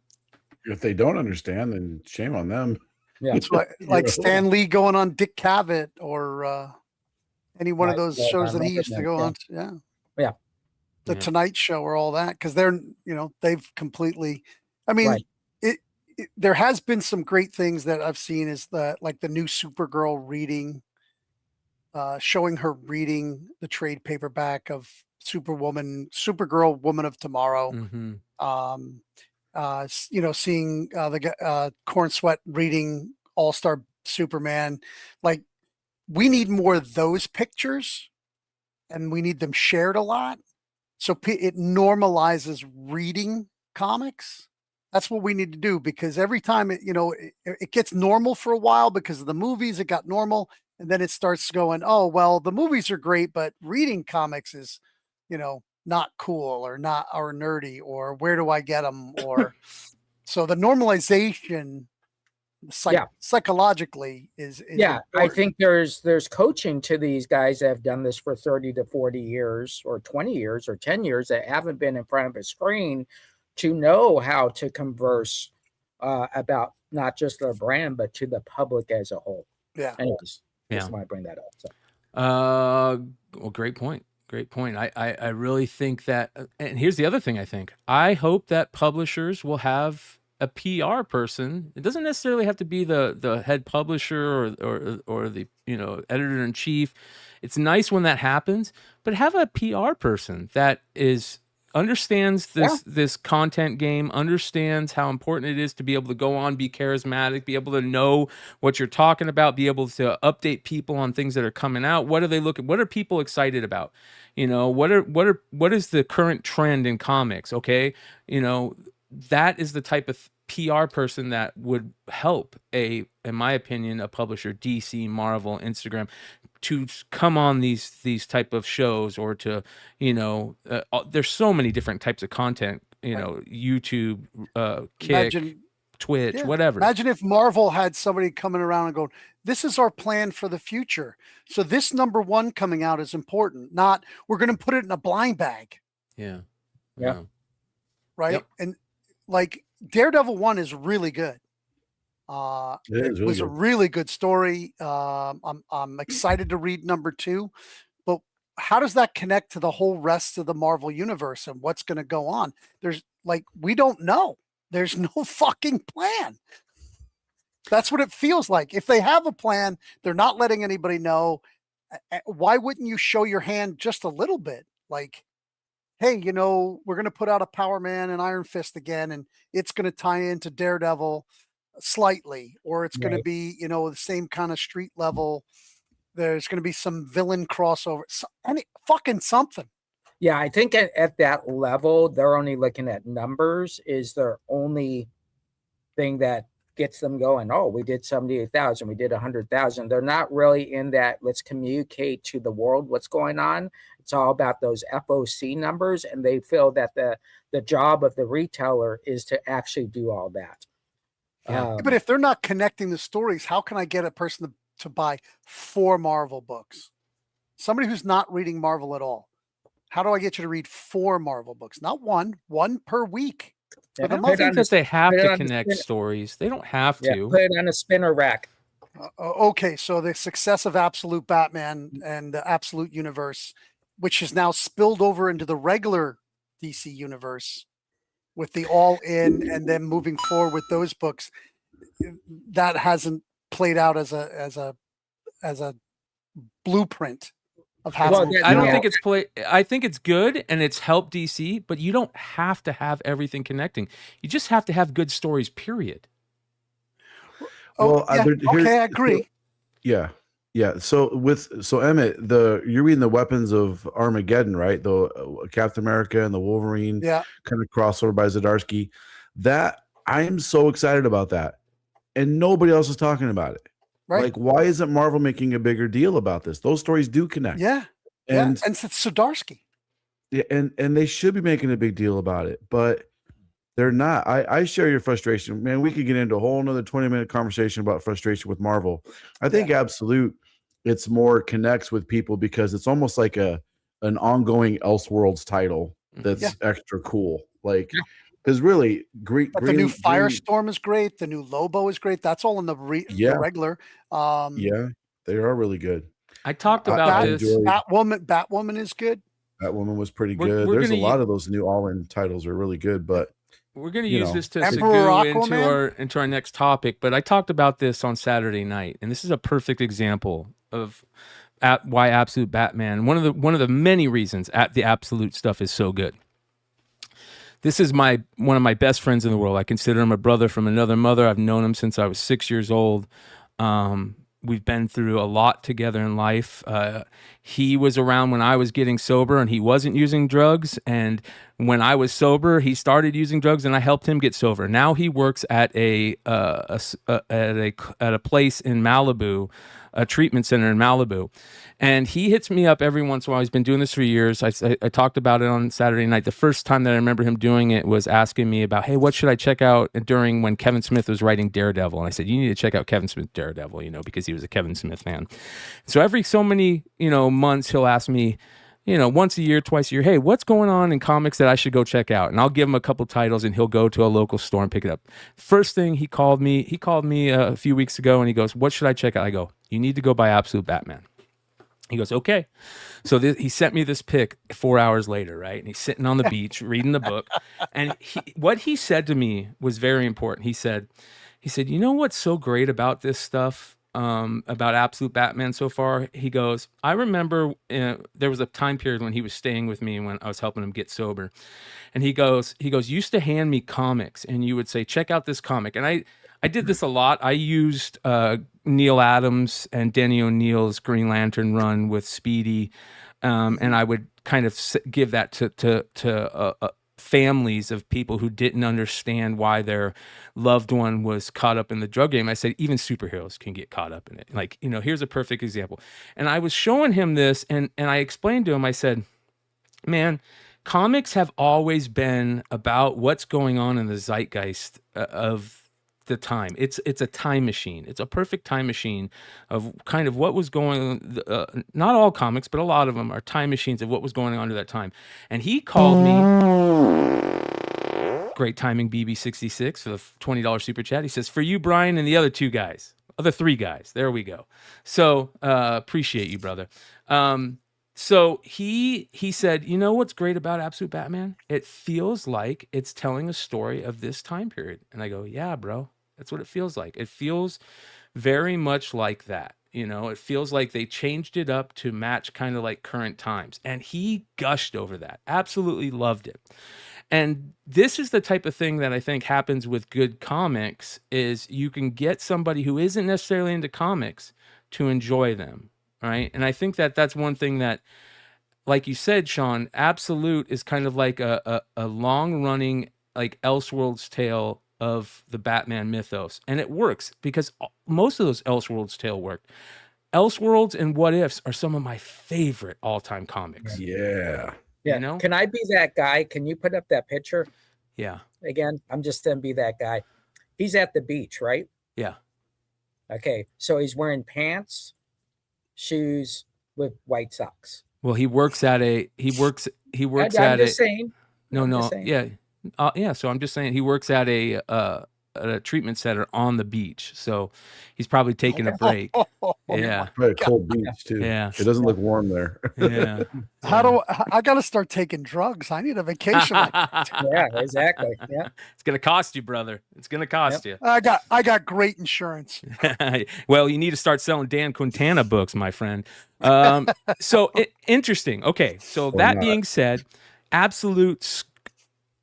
If they don't understand, then shame on them. Yeah. It's like Stan Lee going on Dick Cavett or any one of those shows that he used to go on. Yeah. Yeah. The Tonight Show or all that. Cause they're, they've completely, I mean, there has been some great things that I've seen is like the new Supergirl reading, showing her reading the trade paperback of Supergirl, Woman of Tomorrow. Seeing the Corn Sweat reading All-Star Superman. Like, we need more of those pictures and we need them shared a lot. So it normalizes reading comics. That's what we need to do, because every time it gets normal for a while because of the movies, it got normal. And then it starts going, oh, well, the movies are great, but reading comics is, not cool or nerdy, or where do I get them? Or so the normalization psychologically is yeah. important. I think there's coaching to these guys that have done this for 30 to 40 years or 20 years or 10 years that haven't been in front of a screen to know how to converse about not just their brand, but to the public as a whole. Yeah. Anyways, just want to bring that up. So. Well, great point. Great point. I really think that, and here's the other thing I think. I hope that publishers will have a PR person. It doesn't necessarily have to be the head publisher or the editor in chief. It's nice when that happens, but have a PR person that understands this content game, understands how important it is to be able to go on, be charismatic, be able to know what you're talking about, be able to update people on things that are coming out. What are they looking? What are people excited about? What is the current trend in comics? Okay, that is the type of PR person that would help in my opinion, a publisher, DC, Marvel, Instagram, to come on these type of shows, or to there's so many different types of content, YouTube, Kick, Twitch, whatever. Imagine if Marvel had somebody coming around and going, this is our plan for the future, so this #1 coming out is important, not we're going to put it in a blind bag. Yeah Right. Yep. And like Daredevil 1 is really good. It was a really good story. I'm excited to read #2, but how does that connect to the whole rest of the Marvel universe and what's going to go on? We don't know. There's no fucking plan. That's what it feels like. If they have a plan, they're not letting anybody know. Why wouldn't you show your hand just a little bit? Like, hey, we're going to put out a Power Man and Iron Fist again, and it's going to tie into Daredevil slightly, or it's going to be, the same kind of street level There's going to be some villain crossover. Any fucking something. Yeah, I think at that level, they're only looking at numbers is their only thing that gets them going. Oh, we did 78,000, we did 100,000. They're not really in that, let's communicate to the world what's going on. It's all about those FOC numbers, and they feel that the job of the retailer is to actually do all that. Yeah. But if they're not connecting the stories, how can I get a person to buy 4 Marvel books? Somebody who's not reading Marvel at all. How do I get you to read 4 Marvel books? Not one per week. I don't think that they have to connect stories. They don't have to. Put it on a spinner rack. Okay, so the success of Absolute Batman and the Absolute Universe, which is now spilled over into the regular DC universe with the All In, and then moving forward with those books, that hasn't played out as a blueprint of how. Well, I don't think it's I think it's good and it's helped DC, but you don't have to have everything connecting. You just have to have good stories, period. Well, yeah. Okay, I agree. Yeah. So Emmet, you're reading the Weapons of Armageddon, right? The Captain America and the Wolverine, kind of crossover by Zdarsky. That I am so excited about that, and nobody else is talking about it. Right? Like, why isn't Marvel making a bigger deal about this? Those stories do connect. Yeah, and it's Zdarsky. Yeah, and they should be making a big deal about it, but they're not. I share your frustration, man. We could get into a whole another 20-minute conversation about frustration with Marvel. I think Absolute, it's more connects with people because it's almost like an ongoing Elseworlds title that's extra cool. Like, because really, the new Firestorm is great. The new Lobo is great. That's all in the regular. Yeah, they are really good. I talked about this. Batwoman is good. Batwoman was pretty good. There's a lot of those new all-in titles are really good, but we're going to use this to segue into our next topic. But I talked about this on Saturday night, and this is a perfect example of why Absolute Batman. One of the many reasons the Absolute stuff is so good. This is one of my best friends in the world. I consider him a brother from another mother. I've known him since I was 6 years old. We've been through a lot together in life. He was around when I was getting sober and he wasn't using drugs. And when I was sober, he started using drugs and I helped him get sober. Now he works at a place in Malibu, a treatment center in Malibu. And he hits me up every once in a while. He's been doing this for years. I talked about it on Saturday night. The first time that I remember him doing it was asking me about, hey, what should I check out during when Kevin Smith was writing Daredevil? And I said, you need to check out Kevin Smith Daredevil, because he was a Kevin Smith fan. So every so many, months, he'll ask me, once a year, twice a year, hey, what's going on in comics that I should go check out? And I'll give him a couple titles and he'll go to a local store and pick it up. First thing he called me a few weeks ago and he goes, what should I check out? I go, you need to go buy Absolute Batman. He goes, okay. So he sent me this pic 4 hours later, right? And he's sitting on the beach reading the book. And what he said to me was very important. He said, you know what's so great about this stuff, about Absolute Batman so far? He goes, I remember there was a time period when he was staying with me when I was helping him get sober. And he goes, you used to hand me comics and you would say, check out this comic. And I did this a lot. I used Neil Adams and Denny O'Neil's Green Lantern run with Speedy, and I would kind of give that to families of people who didn't understand why their loved one was caught up in the drug game. I said, even superheroes can get caught up in it. Like, here's a perfect example. And I was showing him this, and I explained to him, I said, man, comics have always been about what's going on in the zeitgeist of the time. It's a time machine. It's a perfect time machine of kind of what was going on. Not all comics, but a lot of them are time machines of what was going on at that time. And he called me, great timing, BB66 for the $20 super chat. He says, for you, Brian, and the other three guys. There we go. So appreciate you, brother. So he said, you know what's great about Absolute Batman? It feels like it's telling a story of this time period. And I go, yeah, bro. That's what it feels like. It feels very much like that. It feels like they changed it up to match kind of like current times. And he gushed over that. Absolutely loved it. And this is the type of thing that I think happens with good comics is you can get somebody who isn't necessarily into comics to enjoy them. right? And I think that that's one thing that, like you said, Shawn, Absolute is kind of like a long running like Elseworlds tale of the Batman mythos, and it works because most of those Elseworlds tale worked. Elseworlds and What Ifs are some of my favorite all time comics. Yeah. Yeah. You know? Can I be that guy? Can you put up that picture Yeah. again? I'm just gonna be that guy. He's at the beach, right? Yeah. Okay. So he's wearing pants, shoes with white socks. Well, he works at a I'm at just a saying. no I'm no just saying. yeah. So I'm just saying he works at a treatment center on the beach. So he's probably taking a break. Yeah. Probably a cold beach too. Yeah. It doesn't look warm there. Yeah. I got to start taking drugs? I need a vacation. Yeah, exactly. Yeah. It's gonna cost you, brother. It's gonna cost you. I got great insurance. Well, you need to start selling Dan Quintana books, my friend. Interesting. Okay, so that being said, Absolute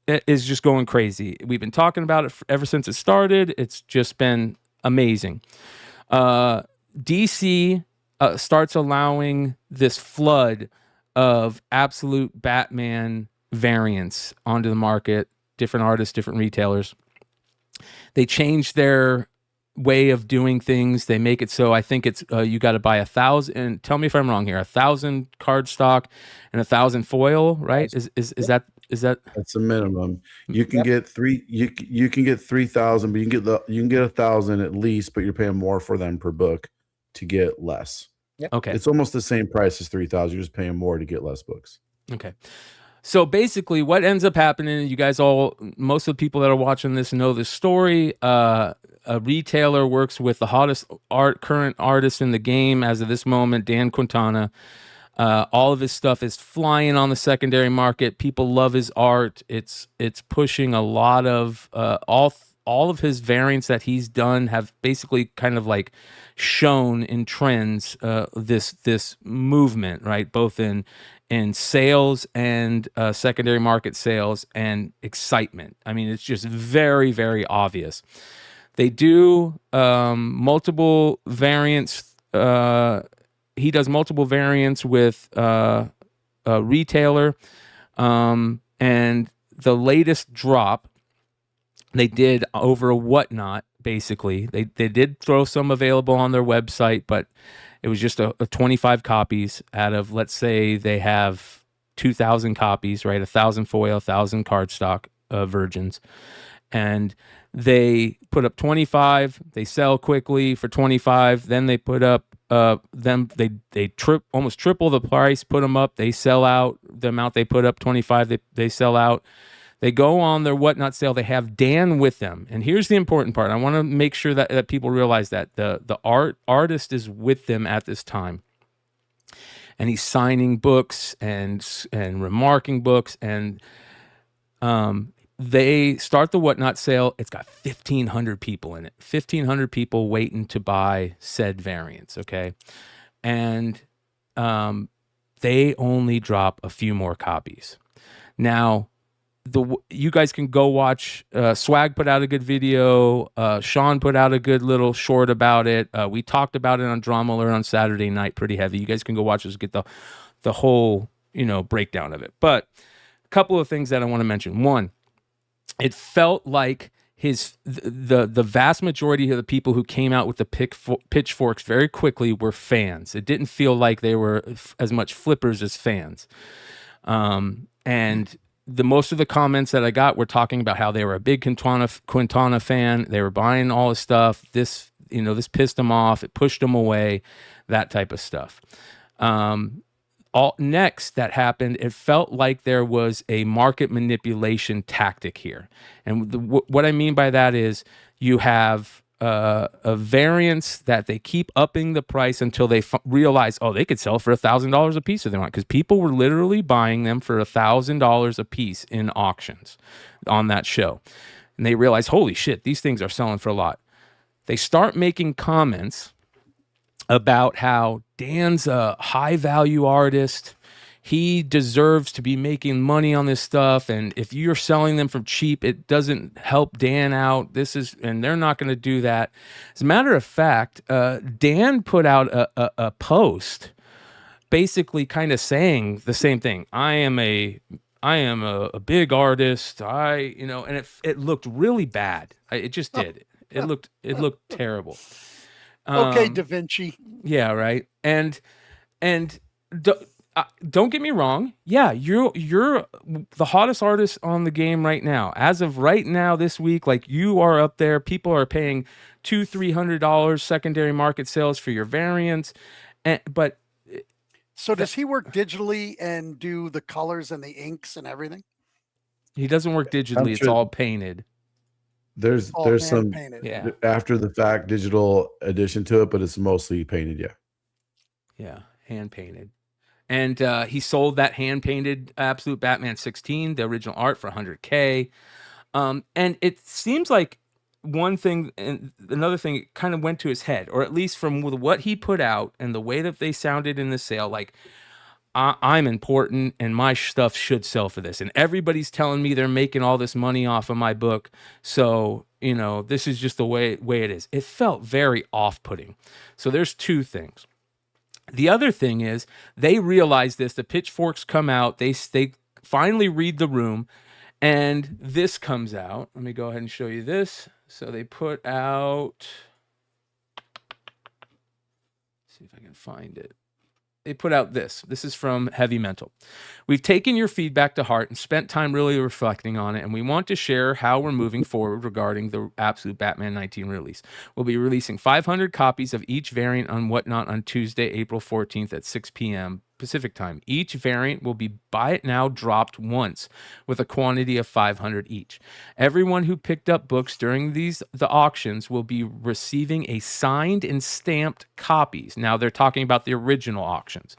is just going crazy. We've been talking about it ever since it started. It's just been amazing. DC starts allowing this flood of Absolute Batman variants onto the market, different artists, different retailers. They change their way of doing things. They make it so I think it's you got to buy 1,000. Tell me if I'm wrong here. 1,000 cardstock and 1,000 foil, right? Is that That's a minimum. You can get three. You can get 3,000, but you can get 1,000 at least, but you're paying more for them per book to get less. Yep. Okay. It's almost the same price as 3,000. You're just paying more to get less books. Okay. So basically what ends up happening, you guys most of the people that are watching this know this story. A retailer works with the hottest current artist in the game as of this moment, Dan Quintana. All of his stuff is flying on the secondary market. People love his art. It's pushing a lot of all of his variants that he's done have basically kind of like shown in trends this movement, right? Both in sales and secondary market sales and excitement. I mean, it's just very, very obvious. They do multiple variants. He does multiple variants with a retailer. And the latest drop they did over a Whatnot, basically. They did throw some available on their website, but it was just a 25 copies out of, let's say they have 2,000 copies, right? 1,000 foil, 1,000 cardstock virgins. And they put up 25, they sell quickly for 25, then they put up they almost triple the price, put them up, they sell out. The amount they put up, 25, they sell out. They go on their Whatnot sale. They have Dan with them. And here's the important part. I want to make sure that people realize that the artist is with them at this time. And he's signing books and remarking books. And they start the Whatnot sale. It's got 1,500 people in it. 1,500 people waiting to buy said variants, okay? And they only drop a few more copies. Now, you guys can go watch. Swag put out a good video. Shawn put out a good little short about it. We talked about it on Drama Alert on Saturday night, pretty heavy. You guys can go watch this, get the whole breakdown of it. But a couple of things that I want to mention. One, it felt like the vast majority of the people who came out with the pitchforks very quickly were fans. It didn't feel like they were as much flippers as fans. And most of the comments that I got were talking about how they were a big Quintana fan. They were buying all his stuff. This pissed them off. It pushed them away, that type of stuff. Next that happened, it felt like there was a market manipulation tactic here. And what I mean by that is you have a variance that they keep upping the price until they realize, they could sell for $1,000 a piece if they want, because people were literally buying them for $1,000 a piece in auctions on that show. And they realize, holy shit, these things are selling for a lot. They start making comments about how Dan's a high value artist. he deserves to be making money on this stuff. And if you're selling them from cheap, it doesn't help Dan out. And they're not going to do that. As a matter of fact, Dan put out a post basically kind of saying the same thing. I am a big artist. And it looked really bad. It just did. It looked terrible. Okay, Da Vinci. Yeah, right. And don't get me wrong. Yeah, you're the hottest artist on the game right now. As of right now, this week, like, you are up there. People are paying $200-$300 secondary market sales for your variants. But so does he work digitally and do the colors and the inks and everything? He doesn't work digitally. It's all painted. There's some painted. after the fact digital addition to it, but it's mostly painted. Yeah, hand painted. And he sold that hand-painted Absolute Batman 16, the original art, for $100K. And it seems like one thing and another thing kind of went to his head, or at least from what he put out and the way that they sounded in the sale, like, I'm important and my stuff should sell for this. And everybody's telling me they're making all this money off of my book. So, this is just the way it is. It felt very off-putting. So there's two things. The other thing is they realize this. The pitchforks come out. They finally read the room, and this comes out. Let me go ahead and show you this. So they put out. Let's see if I can find it. They put out this. This is from Heavy Mental. We've taken your feedback to heart and spent time really reflecting on it, and we want to share how we're moving forward regarding the Absolute Batman 19 release. We'll be releasing 500 copies of each variant on Whatnot on Tuesday, April 14th at 6 p.m. Pacific time. Each variant will be buy it now dropped once with a quantity of 500 each. Everyone who picked up books during the auctions will be receiving a signed and stamped copies. Now they're talking about the original auctions.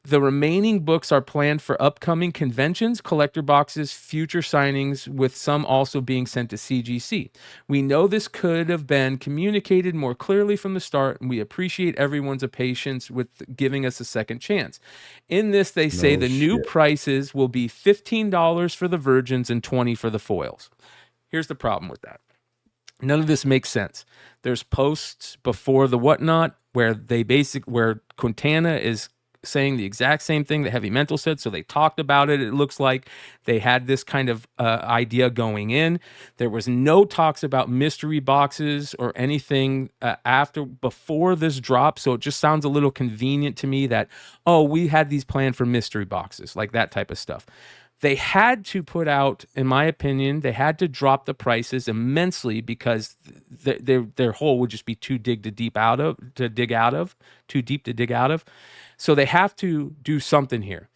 The remaining books are planned for upcoming conventions, collector boxes, future signings, with some also being sent to CGC. We know this could have been communicated more clearly from the start, and we appreciate everyone's patience with giving us a second chance. In this, they say the new prices will be $15 for the virgins and $20 for the foils. Here's the problem with that. None of this makes sense. There's posts before the Whatnot where where Quintana is saying the exact same thing that Heavy Mental said. So they talked about it. It looks like they had this kind of idea going in. There was no talks about mystery boxes or anything before this drop. So it just sounds a little convenient to me that, we had these planned for mystery boxes, like that type of stuff. They had to put out, in my opinion, they had to drop the prices immensely because their hole would just be too deep to dig out of. So they have to do something here.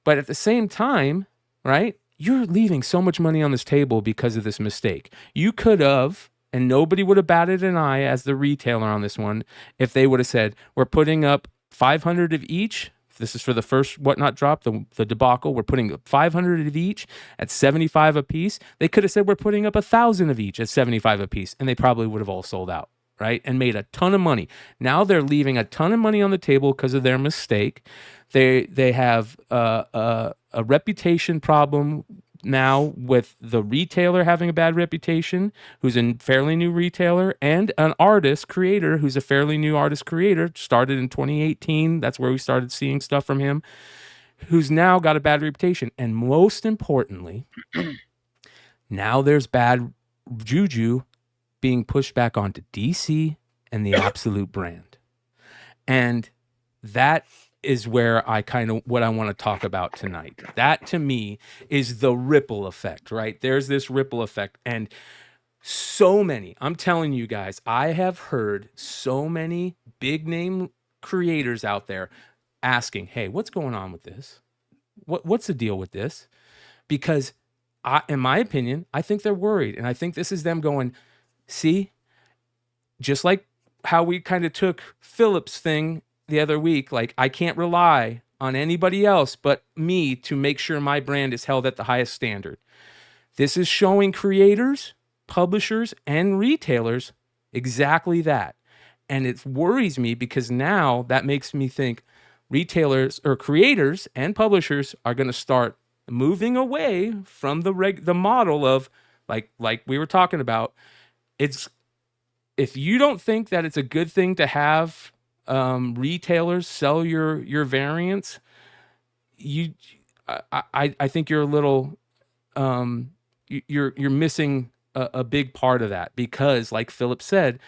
But at the same time, right, you're leaving so much money on this table because of this mistake. You could have, and nobody would have batted an eye as the retailer on this one, if they would have said, we're putting up 500 of each. This is for the first Whatnot drop, the debacle. We're putting up 500 of each at 75 a piece. They could have said we're putting up 1,000 of each at 75 a piece, and they probably would have all sold out, right? And made a ton of money. Now they're leaving a ton of money on the table because of their mistake. They have a reputation problem now with the retailer having a bad reputation, who's a fairly new retailer, and an artist creator who's a fairly new artist creator, started in 2018. That's where we started seeing stuff from him, who's now got a bad reputation. And most importantly, now there's bad juju being pushed back onto DC and the Absolute brand. And that is where what I want to talk about tonight. That to me is the ripple effect, right? There's this ripple effect. And so many, I'm telling you guys, I have heard so many big name creators out there asking, hey, what's going on with this? What's the deal with this? Because in my opinion, I think they're worried. And I think this is them going, see, just like how we kind of took Filip's thing the other week, like, I can't rely on anybody else but me to make sure my brand is held at the highest standard. This is showing creators, publishers, and retailers exactly that. And it worries me because now that makes me think, retailers or creators and publishers are going to start moving away from the model of like we were talking about. It's if you don't think that it's a good thing to have retailers sell your variants, I think you're a little you're missing a big part of that, because like Filip said,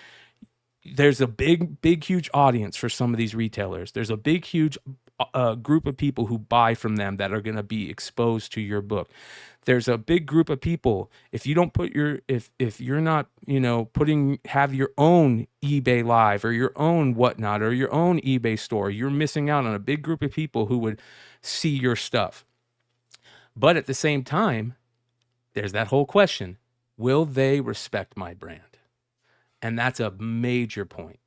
there's a big huge audience for some of these retailers. There's a big huge group of people who buy from them that are going to be exposed to your book. There's a big group of people, if you don't put if you're not, have your own eBay Live or your own whatnot or your own eBay store, you're missing out on a big group of people who would see your stuff. But at the same time, there's that whole question, will they respect my brand? And that's a major point.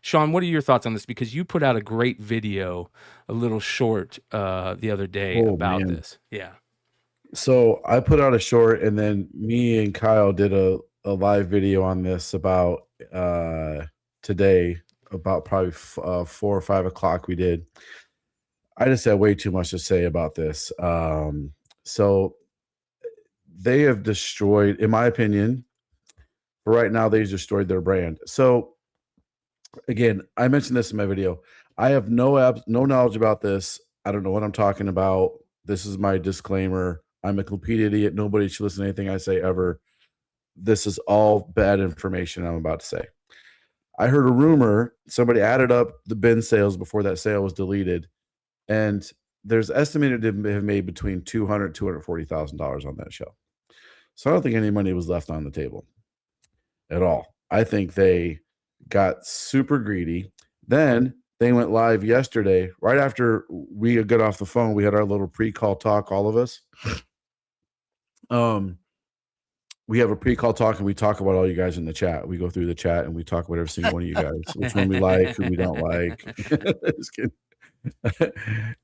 Shawn, what are your thoughts on this? Because you put out a great video, a little short the other day about this. Yeah. So I put out a short, and then me and Kyle did a live video on this about today, about probably 4 or 5 o'clock we did. I just had way too much to say about this. So they have destroyed, in my opinion, right now, they've destroyed their brand. So again, I mentioned this in my video. I have no knowledge about this. I don't know what I'm talking about. This is my disclaimer. I'm a complete idiot. Nobody should listen to anything I say ever. This is all bad information I'm about to say. I heard a rumor, somebody added up the bin sales before that sale was deleted, and there's estimated to have made between $200,000 $240,000 on that show. So I don't think any money was left on the table at all. I think they got super greedy. Then they went live yesterday, right after we got off the phone. We had our little pre-call talk, all of us. We have a pre-call talk, and we talk about all you guys in the chat. We go through the chat and we talk about every single one of you guys, which one we like, who we don't like. Just kidding.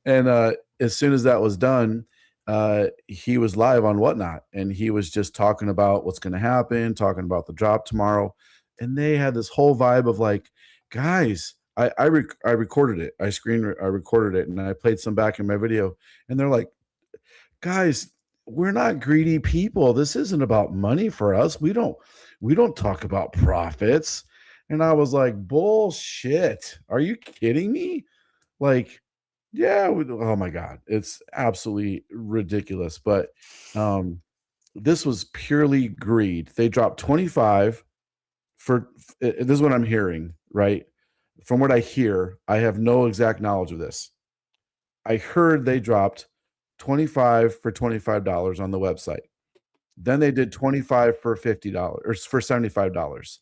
And as soon as that was done, he was live on Whatnot, and he was just talking about what's going to happen, talking about the drop tomorrow. And they had this whole vibe of like, guys, I recorded it. I recorded it, and I played some back in my video. And they're like, guys, we're not greedy people. This isn't about money for us. We don't talk about profits. And I was like, bullshit. Are you kidding me? Like, yeah. Oh my God. It's absolutely ridiculous. But this was purely greed. They dropped 25 for, this is what I'm hearing, right? From what I hear, I have no exact knowledge of this. I heard they dropped 25 for $25 on the website. Then they did 25 for $50 or for $75.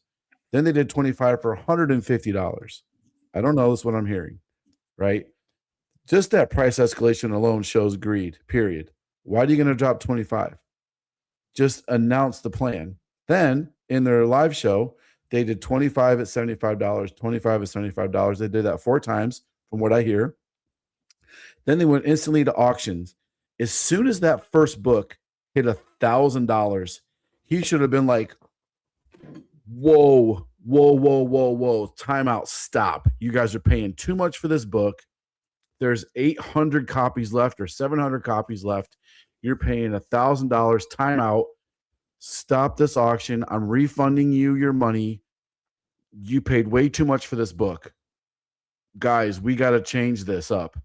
Then they did 25 for $150. I don't know. That's what I'm hearing, right? Just that price escalation alone shows greed, period. Why are you going to drop 25? Just announce the plan. Then in their live show, they did 25 at $75, 25 at $75. They did that 4 times from what I hear. Then they went instantly to auctions. As soon as that first book hit $1,000, he should have been like, whoa, time out, stop. You guys are paying too much for this book. There's 800 copies left or 700 copies left. You're paying $1,000, time out. Stop this auction. I'm refunding you your money. You paid way too much for this book. Guys, we got to change this up.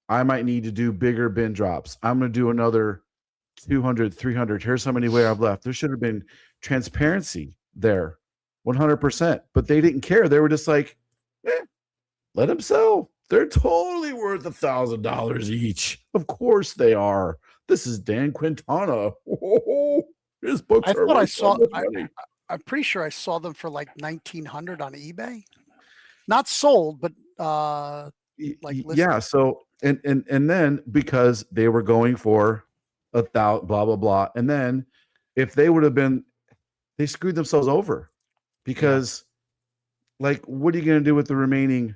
I might need to do bigger bin drops. I'm going to do another 200, 300. Here's how many we have left. There should have been transparency there, 100%. But they didn't care. They were just like, let them sell. They're totally worth $1,000 each. Of course they are. This is Dan Quintana. Oh, his books I are thought I worth saw. so much money. I'm pretty sure I saw them for like $1,900 on eBay. Not sold, but like listed. Yeah. So and then because they were going for 1,000, blah blah blah, and then if they would have been, they screwed themselves over, because like, what are you going to do with the remaining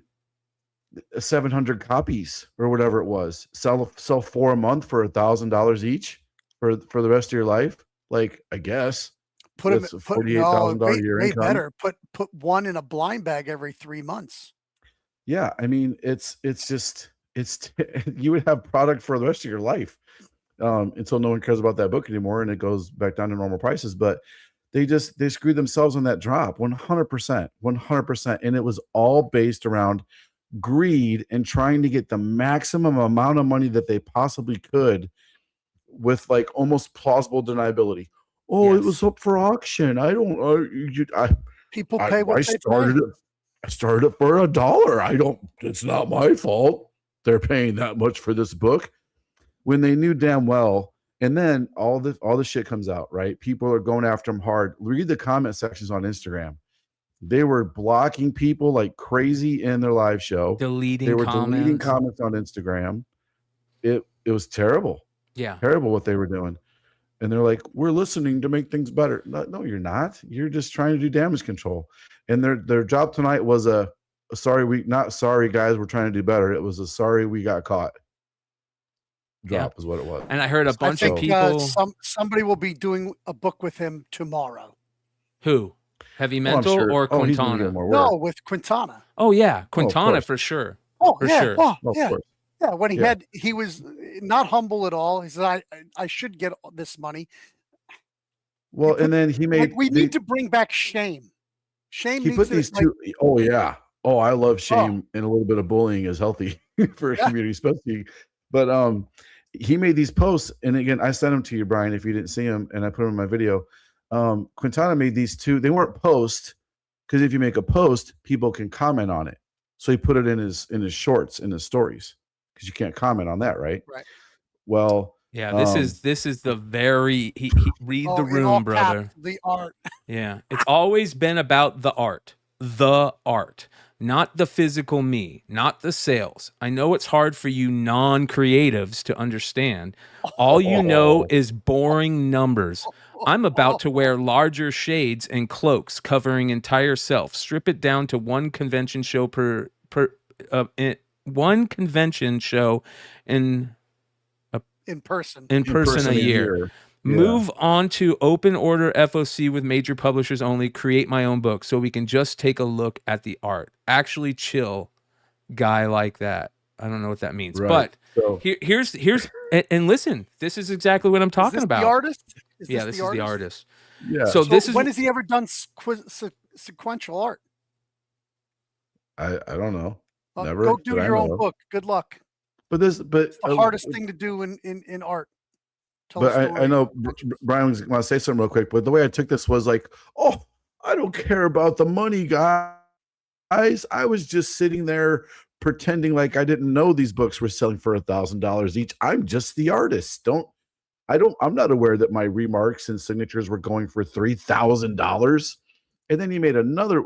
700 copies or whatever it was? Sell 4 a month for $1,000 each for the rest of your life? Like, I guess put them $48,000 a year income. Better put one in a blind bag every 3 months. Yeah, I mean, it's just you would have product for the rest of your life, until no one cares about that book anymore and it goes back down to normal prices. But they screwed themselves on that drop 100%, and it was all based around greed and trying to get the maximum amount of money that they possibly could with like almost plausible deniability. Oh, it was up for auction. I don't. People pay what they started pay. it. I started it for $1. I don't. It's not my fault. They're paying that much for this book when they knew damn well. And then all the shit comes out, right? People are going after them hard. Read the comment sections on Instagram. They were blocking people like crazy in their live show. Deleting They were comments. deleting comments on Instagram. It was terrible. Yeah. Terrible what they were doing. And they're like, we're listening to make things better. No, you're not. You're just trying to do damage control. And their job tonight was not sorry guys, we're trying to do better. It was a sorry we got caught. Drop is what it was. And I heard a bunch of I think, people. somebody will be doing a book with him tomorrow. Who? Heavy Mental or Quintana? No, with Quintana. Oh yeah, Quintana for sure. Oh for yeah, sure. oh, yeah. Yeah, when he was not humble at all. He said, I should get this money. Well, and then he made we need to bring back shame. Shame he needs put to, these two. Oh yeah. Oh, I love shame, and a little bit of bullying is healthy for a community, especially. But he made these posts, and again, I sent them to you, Brian, if you didn't see them, and I put them in my video. Quintana made these two. They weren't posts, because if you make a post, people can comment on it. So he put it in his shorts, in his stories, because you can't comment on that, right? Right. Well, yeah, this is the very he read the room, brother. The art. Yeah, it's always been about the art, not the physical me, not the sales. I know it's hard for you non-creatives to understand. All you know is boring numbers. I'm about to wear larger shades and cloaks covering entire self. Strip it down to one convention show in person a year. Move on to open order FOC with major publishers only. Create my own book so we can just take a look at the art. Actually chill, guy like that. I don't know what that means, but here's and listen. This is exactly what I'm talking about. The artist? This is the artist. Yeah. So this is when has he ever done sequential art? I don't know. Never. Go do your own book. Good luck. But it's the hardest thing to do in art. But I know Brian was going to say something real quick, but the way I took this was like, oh, I don't care about the money, guys. I was just sitting there pretending like I didn't know these books were selling for $1,000 each. I'm just the artist. I'm not aware that my remarks and signatures were going for $3,000. And then he made another,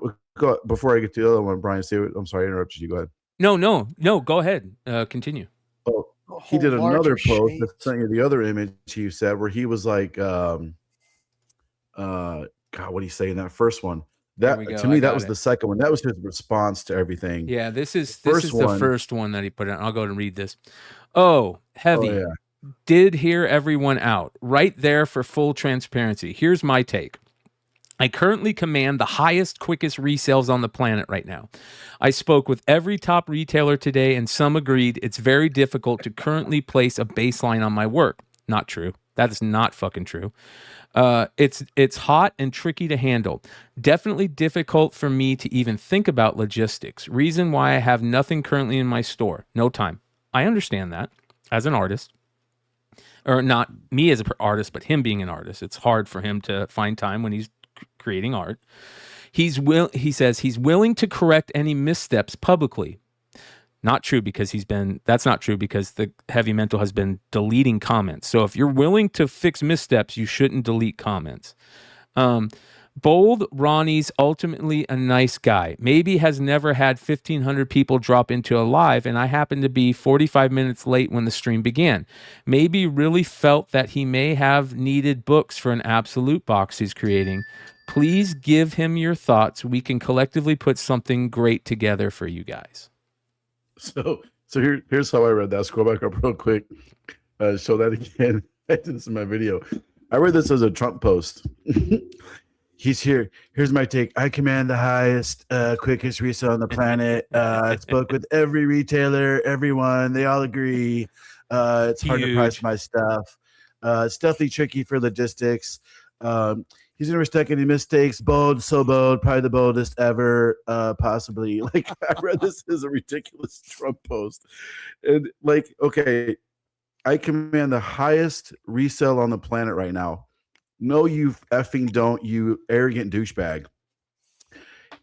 before I get to the other one, Brian, I'm sorry, I interrupted you. Go ahead. No, go ahead. Continue. Oh, he did another post that sent you the other image you said where he was like, God, what do you say in that first one? That to me, that was the second one. That was his response to everything. Yeah, this is the first one that he put in. I'll go and read this. Oh, heavy. Oh, yeah. Did hear everyone out. Right there for full transparency. Here's my take. I currently command the highest, quickest resales on the planet right now. I spoke with every top retailer today, and some agreed it's very difficult to currently place a baseline on my work. Not true. That is not fucking true. It's hot and tricky to handle. Definitely difficult for me to even think about logistics. Reason why I have nothing currently in my store. No time. I understand that as an artist. Or not me as an artist, but him being an artist. It's hard for him to find time when he's creating art. He says he's willing to correct any missteps publicly. Not true, because that's not true, because the Heavy Mental has been deleting comments. So if you're willing to fix missteps, you shouldn't delete comments. Bold Ronnie's ultimately a nice guy. Maybe has never had 1,500 people drop into a live, and I happened to be 45 minutes late when the stream began. Maybe really felt that he may have needed books for an absolute box he's creating. Please give him your thoughts. We can collectively put something great together for you guys. So here's how I read that. Scroll back up real quick. Show that again. I did this in my video. I read this as a Trump post. he's here. Here's my take. I command the highest, quickest resale on the planet. Spoke with every retailer, everyone. They all agree. It's hard to price my stuff. It's definitely tricky for logistics. He's never stuck any mistakes. Bold, so bold, probably the boldest ever, possibly. Like, I read this as a ridiculous Trump post. And like, okay, I command the highest resale on the planet right now. No, you effing don't, you arrogant douchebag.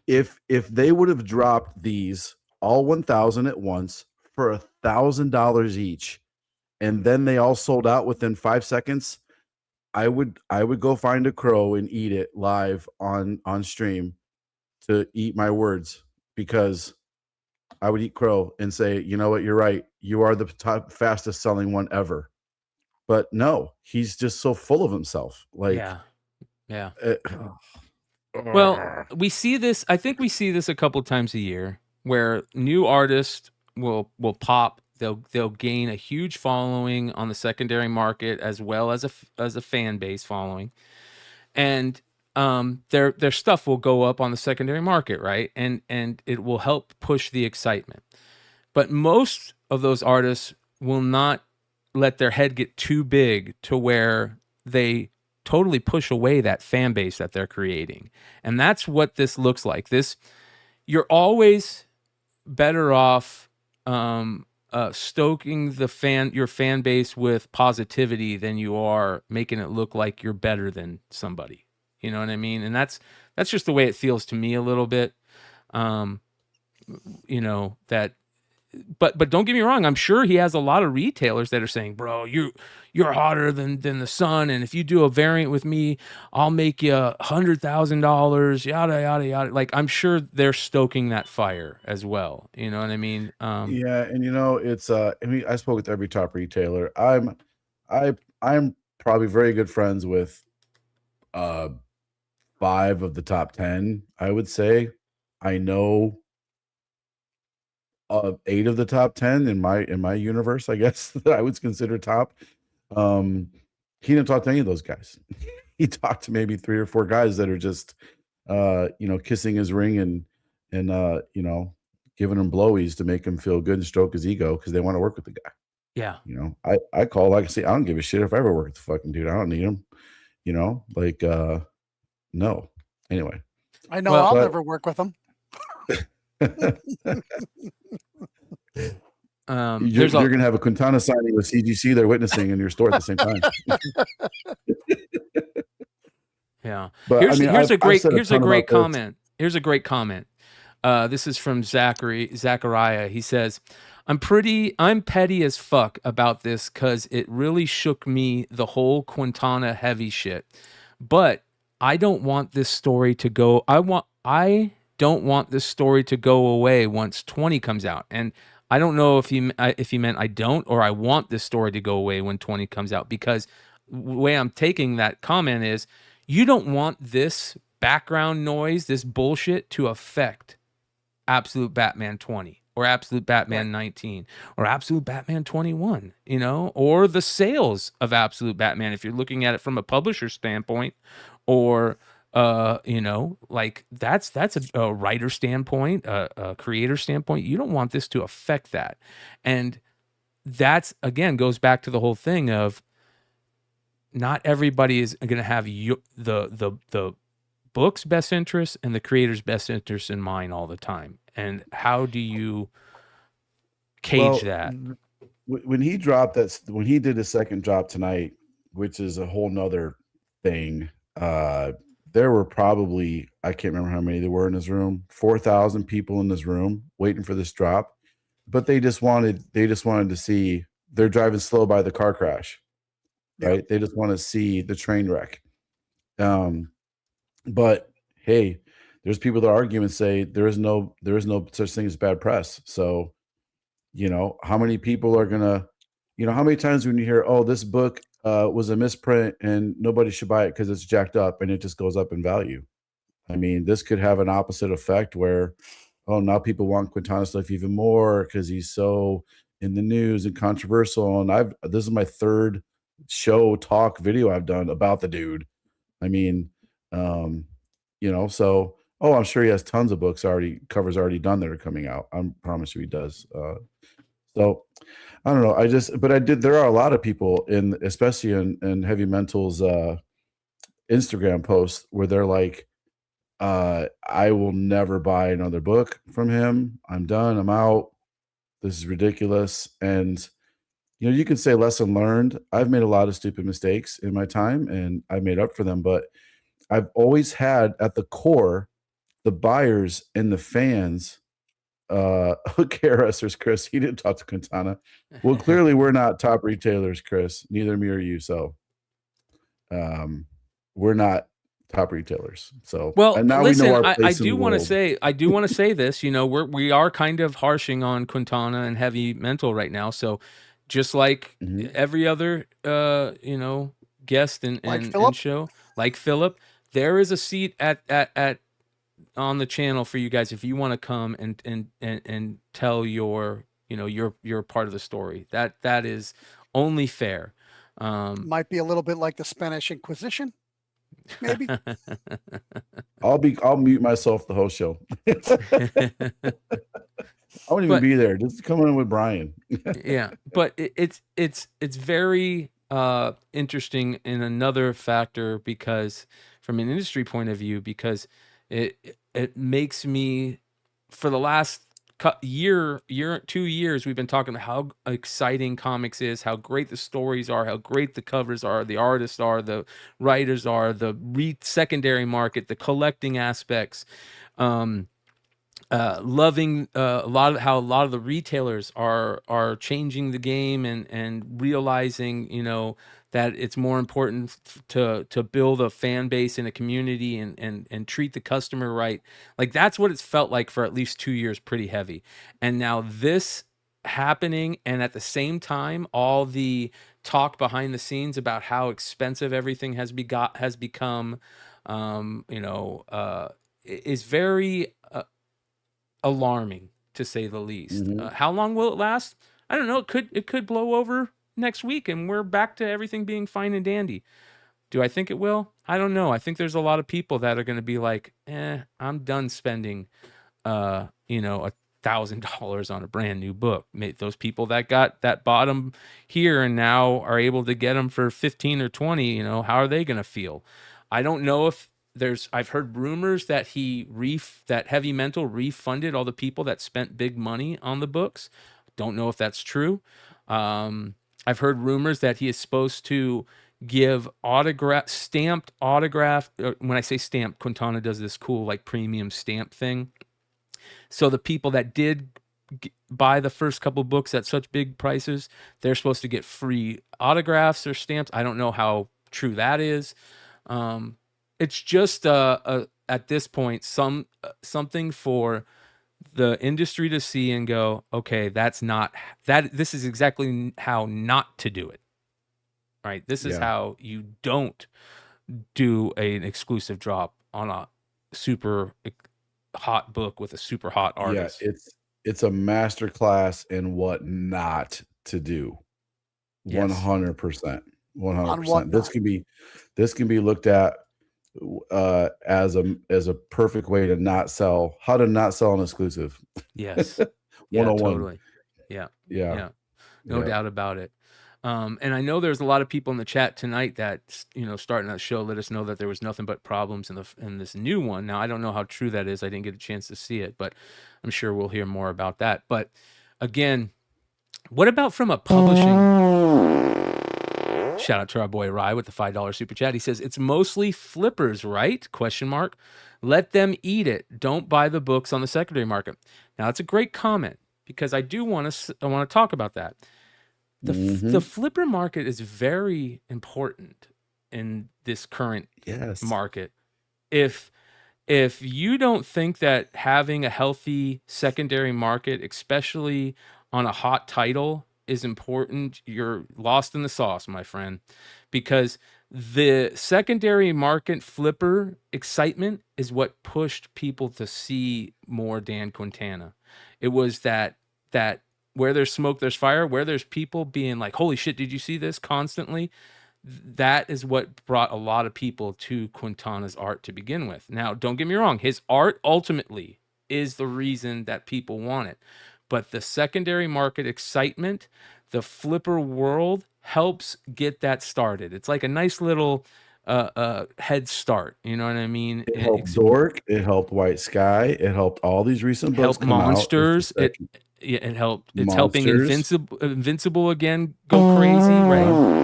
If they would have dropped these all 1,000 at once for $1,000 each, and then they all sold out within 5 seconds, I would go find a crow and eat it live on stream to eat my words, because I would eat crow and say, you know what, you're right. You are the top fastest selling one ever. But no, he's just so full of himself. Like, yeah. Well, we see this. I think we see this a couple times a year where new artists will pop. They'll gain a huge following on the secondary market as well as a fan base following, and their stuff will go up on the secondary market, right? And it will help push the excitement. But most of those artists will not let their head get too big to where they totally push away that fan base that they're creating. And that's what this looks like. You're always better off stoking your fan base with positivity than you are making it look like you're better than somebody. You know what I mean? And that's just the way it feels to me a little bit. But don't get me wrong. I'm sure he has a lot of retailers that are saying, bro, you're hotter than the sun. And if you do a variant with me, I'll make you $100,000, yada, yada, yada. Like, I'm sure they're stoking that fire as well. You know what I mean? Yeah. And it's, I mean, I spoke with every top retailer. I'm probably very good friends with 5 of the top 10, I would say. I know 8 of the top 10 in my universe, I guess, that I would consider top. He didn't talk to any of those guys. He talked to maybe 3 or 4 guys that are just kissing his ring and giving him blowies to make him feel good and stroke his ego because they want to work with the guy. Yeah. I call, like I say, I don't give a shit if I ever work with the fucking dude. I don't need him. No. Anyway. I know I'll never work with him. You're going to have a Quintana signing with CGC they're witnessing in your store at the same time. Yeah. But here's a great comment. Here's a great comment. This is from Zachariah. He says, I'm petty as fuck about this because it really shook me, the whole Quintana heavy shit. But I don't want this story to go. I don't want this story to go away once 20 comes out. And I don't know if he meant I don't or I want this story to go away when 20 comes out, because the way I'm taking that comment is you don't want this background noise, this bullshit to affect Absolute Batman 20 or Absolute Batman 19 or Absolute Batman 21, or the sales of Absolute Batman if you're looking at it from a publisher standpoint, or like that's a writer standpoint, a creator standpoint. You don't want this to affect that. And that's, again, goes back to the whole thing of not everybody is going to have the book's best interest and the creator's best interest in mind all the time. And how do you cage that? When he did his second drop tonight, which is a whole nother thing, there were probably, I can't remember how many there were in his room, 4,000 people in his room waiting for this drop. But they just wanted to see, they're driving slow by the car crash, right? They just want to see the train wreck. But hey, there's people that argue and say there is no such thing as bad press. So, how many people are gonna, how many times when you hear, oh, this book was a misprint and nobody should buy it because it's jacked up, and it just goes up in value. I mean, this could have an opposite effect where, oh, now people want Quintana stuff even more because he's so in the news and controversial. And this is my 3rd show talk video I've done about the dude. I mean, So I'm sure he has tons of books covers already done that are coming out. I promise you he does. So I don't know. There are a lot of people especially in Heavy Mental's Instagram posts where they're like, I will never buy another book from him. I'm done. I'm out. This is ridiculous. And you can say lesson learned. I've made a lot of stupid mistakes in my time and I made up for them, but I've always had at the core the buyers and the fans. KRSers, Chris, he didn't talk to Quintana. Well, clearly we're not top retailers, Chris. Neither me or you. So we're not top retailers. So Well, now listen, we know our I place in do the want to world. say this. We are kind of harshing on Quintana and Heavy Mental right now. So just like Mhm. every other guest Like and Philip? show, like Philip, there is a seat at on the channel for you guys if you want to come and tell your part of the story. That is only fair. Might be a little bit like the Spanish Inquisition, maybe. I'll mute myself the whole show. I won't even be there. Just come in with Bryan. Yeah, but it's very interesting in another factor because from an industry point of view, because it makes me, for the last 2 years we've been talking about how exciting comics is, how great the stories are, how great the covers are, the artists are, the writers are, the secondary market, the collecting aspects. Loving a lot of the retailers are changing the game and realizing that it's more important to build a fan base and a community and treat the customer right. Like that's what it's felt like for at least 2 years, pretty heavy. And now this happening, and at the same time all the talk behind the scenes about how expensive everything has become, is very alarming, to say the least. Mhm. How long will it last? I don't know. It could blow over next week and we're back to everything being fine and dandy. Do I think it will? I don't know. I think there's a lot of people that are going to be like, I'm done spending $1,000 on a brand new book. Those people that bought them here and now are able to get them for 15 or 20, how are they going to feel? I don't know if I've heard rumors that that Heavy Mental refunded all the people that spent big money on the books. Don't know if that's true. I've heard rumors that he is supposed to give stamped autograph. When I say stamped, Quintana does this cool like premium stamp thing. So the people that did buy the first couple books at such big prices, they're supposed to get free autographs or stamps. I don't know how true that is. It's just at this point something for the industry to see and go, okay, this is exactly how not to do it. Right? This is how you don't do an exclusive drop on a super hot book with a super hot artist. Yeah, it's a master class in what not to do. 100%. 100%. This can be looked at as a perfect way to not sell, how to not sell an exclusive. Yes. 101. Yeah, totally. Yeah. No doubt about it. And I know there's a lot of people in the chat tonight that, starting that show, let us know that there was nothing but problems in this new one. Now, I don't know how true that is. I didn't get a chance to see it, but I'm sure we'll hear more about that. But again, what about from a publishing? Shout out to our boy Rye with the $5 super chat. He says, it's mostly flippers, right? ? Let them eat it. Don't buy the books on the secondary market. Now, that's a great comment because I want to talk about that. The flipper market is very important in this current market. If you don't think that having a healthy secondary market, especially on a hot title, is important, you're lost in the sauce, my friend, because the secondary market flipper excitement is what pushed people to see more Dan Quintana. It was that where there's smoke, there's fire, where there's people being like, holy shit, did you see this constantly? that is what brought a lot of people to Quintana's art to begin with. Now, don't get me wrong, his art ultimately is the reason that people want it. But the secondary market excitement, the flipper world helps get that started. It's like a nice little head start. You know what I mean? It helped Dork. It helped White Sky. It helped all these recent books helped come Monsters. out. It helped. It's Monsters. helping Invincible again go crazy, right?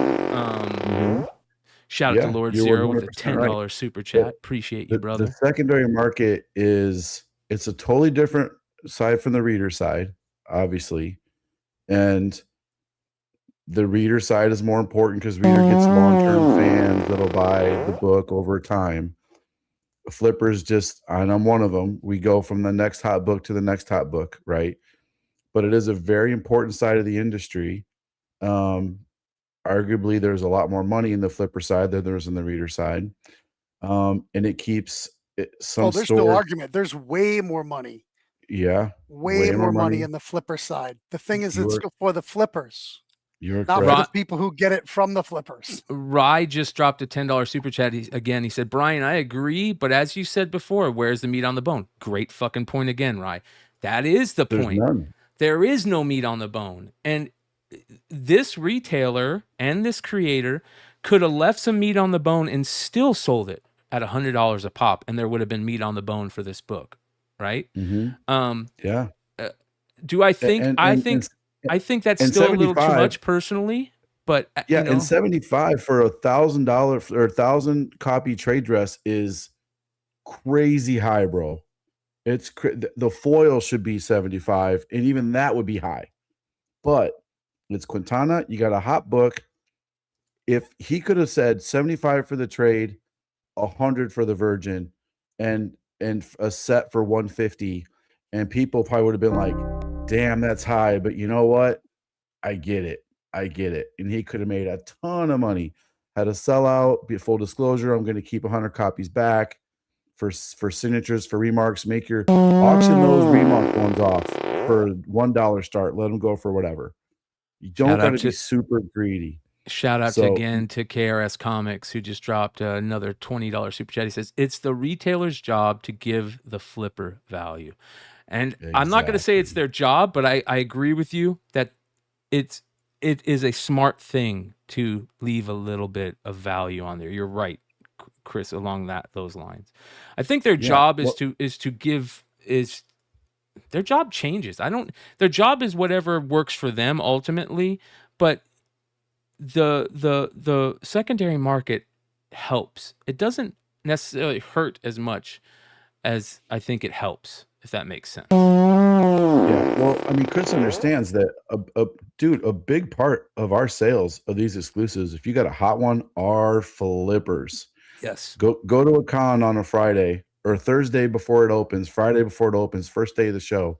Shout out to Lord Zero with a $10 super chat. Appreciate you, brother. The secondary market it's a totally different side from the reader side, obviously, and the reader side is more important because reader gets long-term fans that'll buy the book over time. Flippers just, and I'm one of them, we go from the next hot book to the next hot book, right? But it is a very important side of the industry. Arguably, there's a lot more money in the flipper side than there's in the reader side. And it keeps some there's stores, no argument. There's way more money. Yeah. Way more money in the flipper side. The thing is, it's for the flippers. You're not correct. for the people who get it from the flippers. Rye just dropped a $10 super chat again. He said, Brian, I agree, but as you said before, where's the meat on the bone? Great fucking point again, Rye. That is the point. None. There is no meat on the bone. And this retailer and this creator could have left some meat on the bone and still sold it at $100 a pop, and there would have been meat on the bone for this book, right? Yeah. Do I think? I think that's still a little too much personally, but yeah, and $75 for $1,000 or 1,000 copy trade dress is crazy high, bro. It's the foil should be 75, and even that would be high. But it's Quintana. You got a hot book. If he could have said 75 for the trade, 100 for the virgin, and a set for 150, and people probably would have been like, damn, that's high, but you know what? I get it. And he could have made a ton of money. Had a sellout, be full disclosure, I'm going to keep 100 copies back for signatures, for remarks. Make your auction those remark ones off for $1 start. Let them go for whatever. You don't got to be super greedy. Shout out again to KRS Comics, who just dropped another $20 super chat. He says, it's the retailer's job to give the flipper value. And I'm not going to say it's their job, but I agree with you that it is a smart thing to leave a little bit of value on there. You're right, Chris, along those lines. I think their job is their job changes. Their job is whatever works for them ultimately, but the secondary market helps. It doesn't necessarily hurt as much as I think it helps, if that makes sense. Yeah, well, I mean, Chris understands that, a big part of our sales of these exclusives, if you got a hot one, are flippers. Yes. Go to a con on a Friday or Thursday before it opens, Friday before it opens, first day of the show.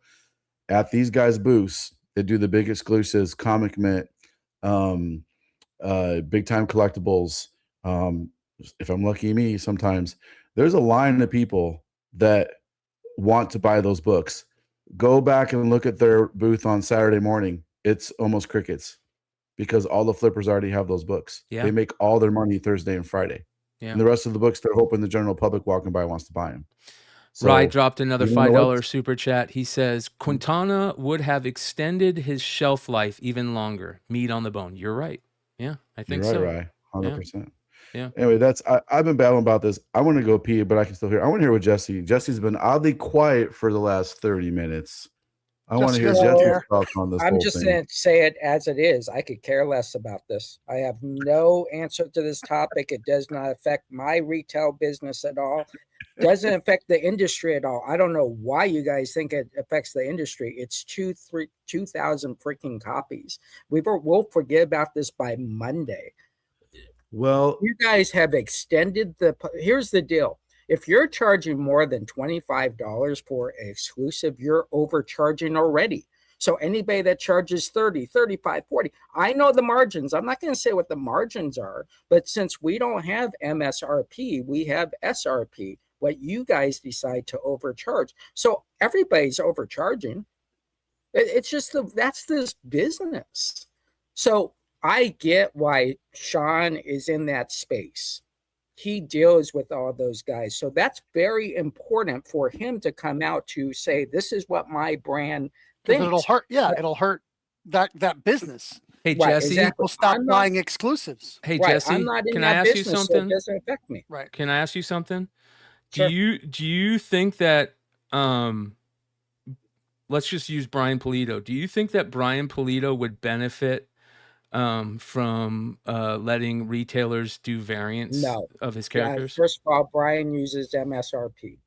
At these guys' booths, they do the big exclusives, Comic Mint, Big Time Collectibles. If I'm lucky me, sometimes there's a line of people that want to buy those books. Go back and look at their booth on Saturday morning. It's almost crickets because all the flippers already have those books. Yeah. They make all their money Thursday and Friday. Yeah. And the rest of the books, they're hoping the general public walking by wants to buy them. So, Rye dropped another $5 super chat. He says, Quintana would have extended his shelf life even longer. Meat on the bone. You're right. Yeah, I think so. Right, 100%. Yeah. Anyway, I've been battling about this. I want to go pee, but I can still hear. I want to hear what Jesse. Jesse's been oddly quiet for the last 30 minutes. I want to hear Jesse's thoughts on this. I'm just going to say it as it is. I could care less about this. I have no answer to this topic. It does not affect my retail business at all. Doesn't affect the industry at all. I don't know why you guys think it affects the industry. It's 2,000 freaking copies. We'll forget about this by Monday. Well, you guys have extended here's the deal. If you're charging more than $25 for an exclusive, you're overcharging already. So anybody that charges 30, 35, 40, I know the margins. I'm not going to say what the margins are, but since we don't have MSRP, we have SRP, what you guys decide to overcharge. So everybody's overcharging. It's just that's this business. So I get why Shawn is in that space. He deals with all those guys. So that's very important for him to come out to say, this is what my brand thinks. It'll hurt. Yeah, it'll hurt that business. Hey, Right, Jesse. exactly. People stop I'm not- buying exclusives. Hey, Right, Jesse. I'm not in Can that I ask you business, so something? it doesn't affect me. Right. Can I ask you something? Sure. Do you think that let's just use Brian Pulido. Do you think that Brian Pulido would benefit from letting retailers do variants No. of his Yeah, characters? first of all, Brian uses MSRP,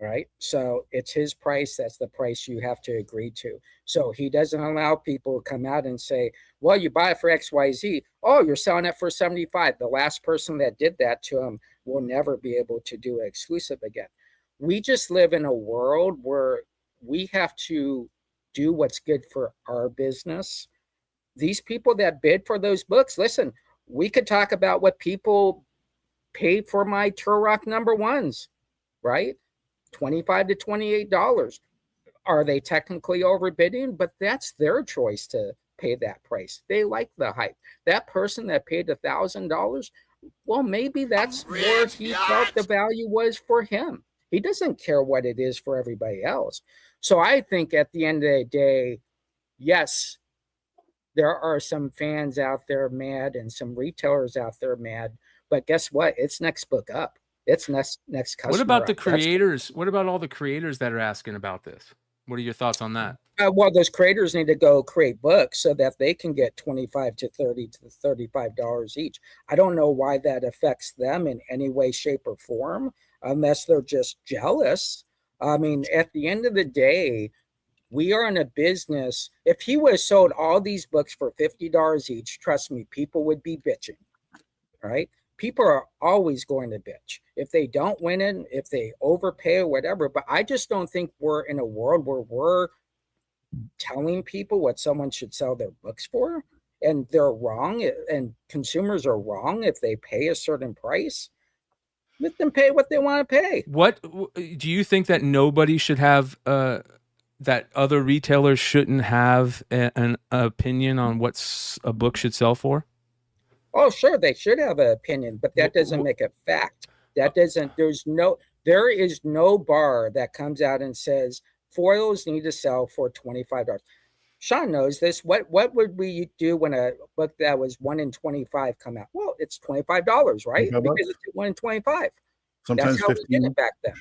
right? So it's his price. That's the price you have to agree to. So he doesn't allow people to come out and say, well, you buy it for XYZ. Oh, you're selling it for 75. The last person that did that to him will never be able to do it exclusive again. We just live in a world where we have to do what's good for our business. These people that bid for those books, listen, we could talk about what people paid for my Turok #1s, right? $25 to $28. Are they technically overbidding? But that's their choice to pay that price. They like the hype. That person that paid $1,000, well, maybe that's where he felt the value was for him. He doesn't care what it is for everybody else. So I think at the end of the day, yes, there are some fans out there mad and some retailers out there mad, but guess what? It's next book up. It's next customer. What about the up. creators? What about all the creators that are asking about this? What are your thoughts on that? Well, those creators need to go create books so that they can get $25 to $30 to $35 each. I don't know why that affects them in any way, shape, or form, unless they're just jealous. I mean, at the end of the day, we are in a business. If he would have sold all these books for $50 each, trust me, people would be bitching, right? People are always going to bitch if they don't win it, if they overpay or whatever. But I just don't think we're in a world where we're telling people what someone should sell their books for, and they're wrong, and consumers are wrong if they pay a certain price. Let them pay what they want to pay. What do you think that nobody should have? That other retailers shouldn't have an opinion on what a book should sell for? Oh, sure, they should have an opinion, but that doesn't make it fact. That doesn't. There is no bar that comes out and says foils need to sell for $25. Shawn knows this. What would we do when a book that was 1 in 25 come out? Well, it's $25, right? $25? Because it's 1 in 25. Sometimes That's how 15. we did it back then.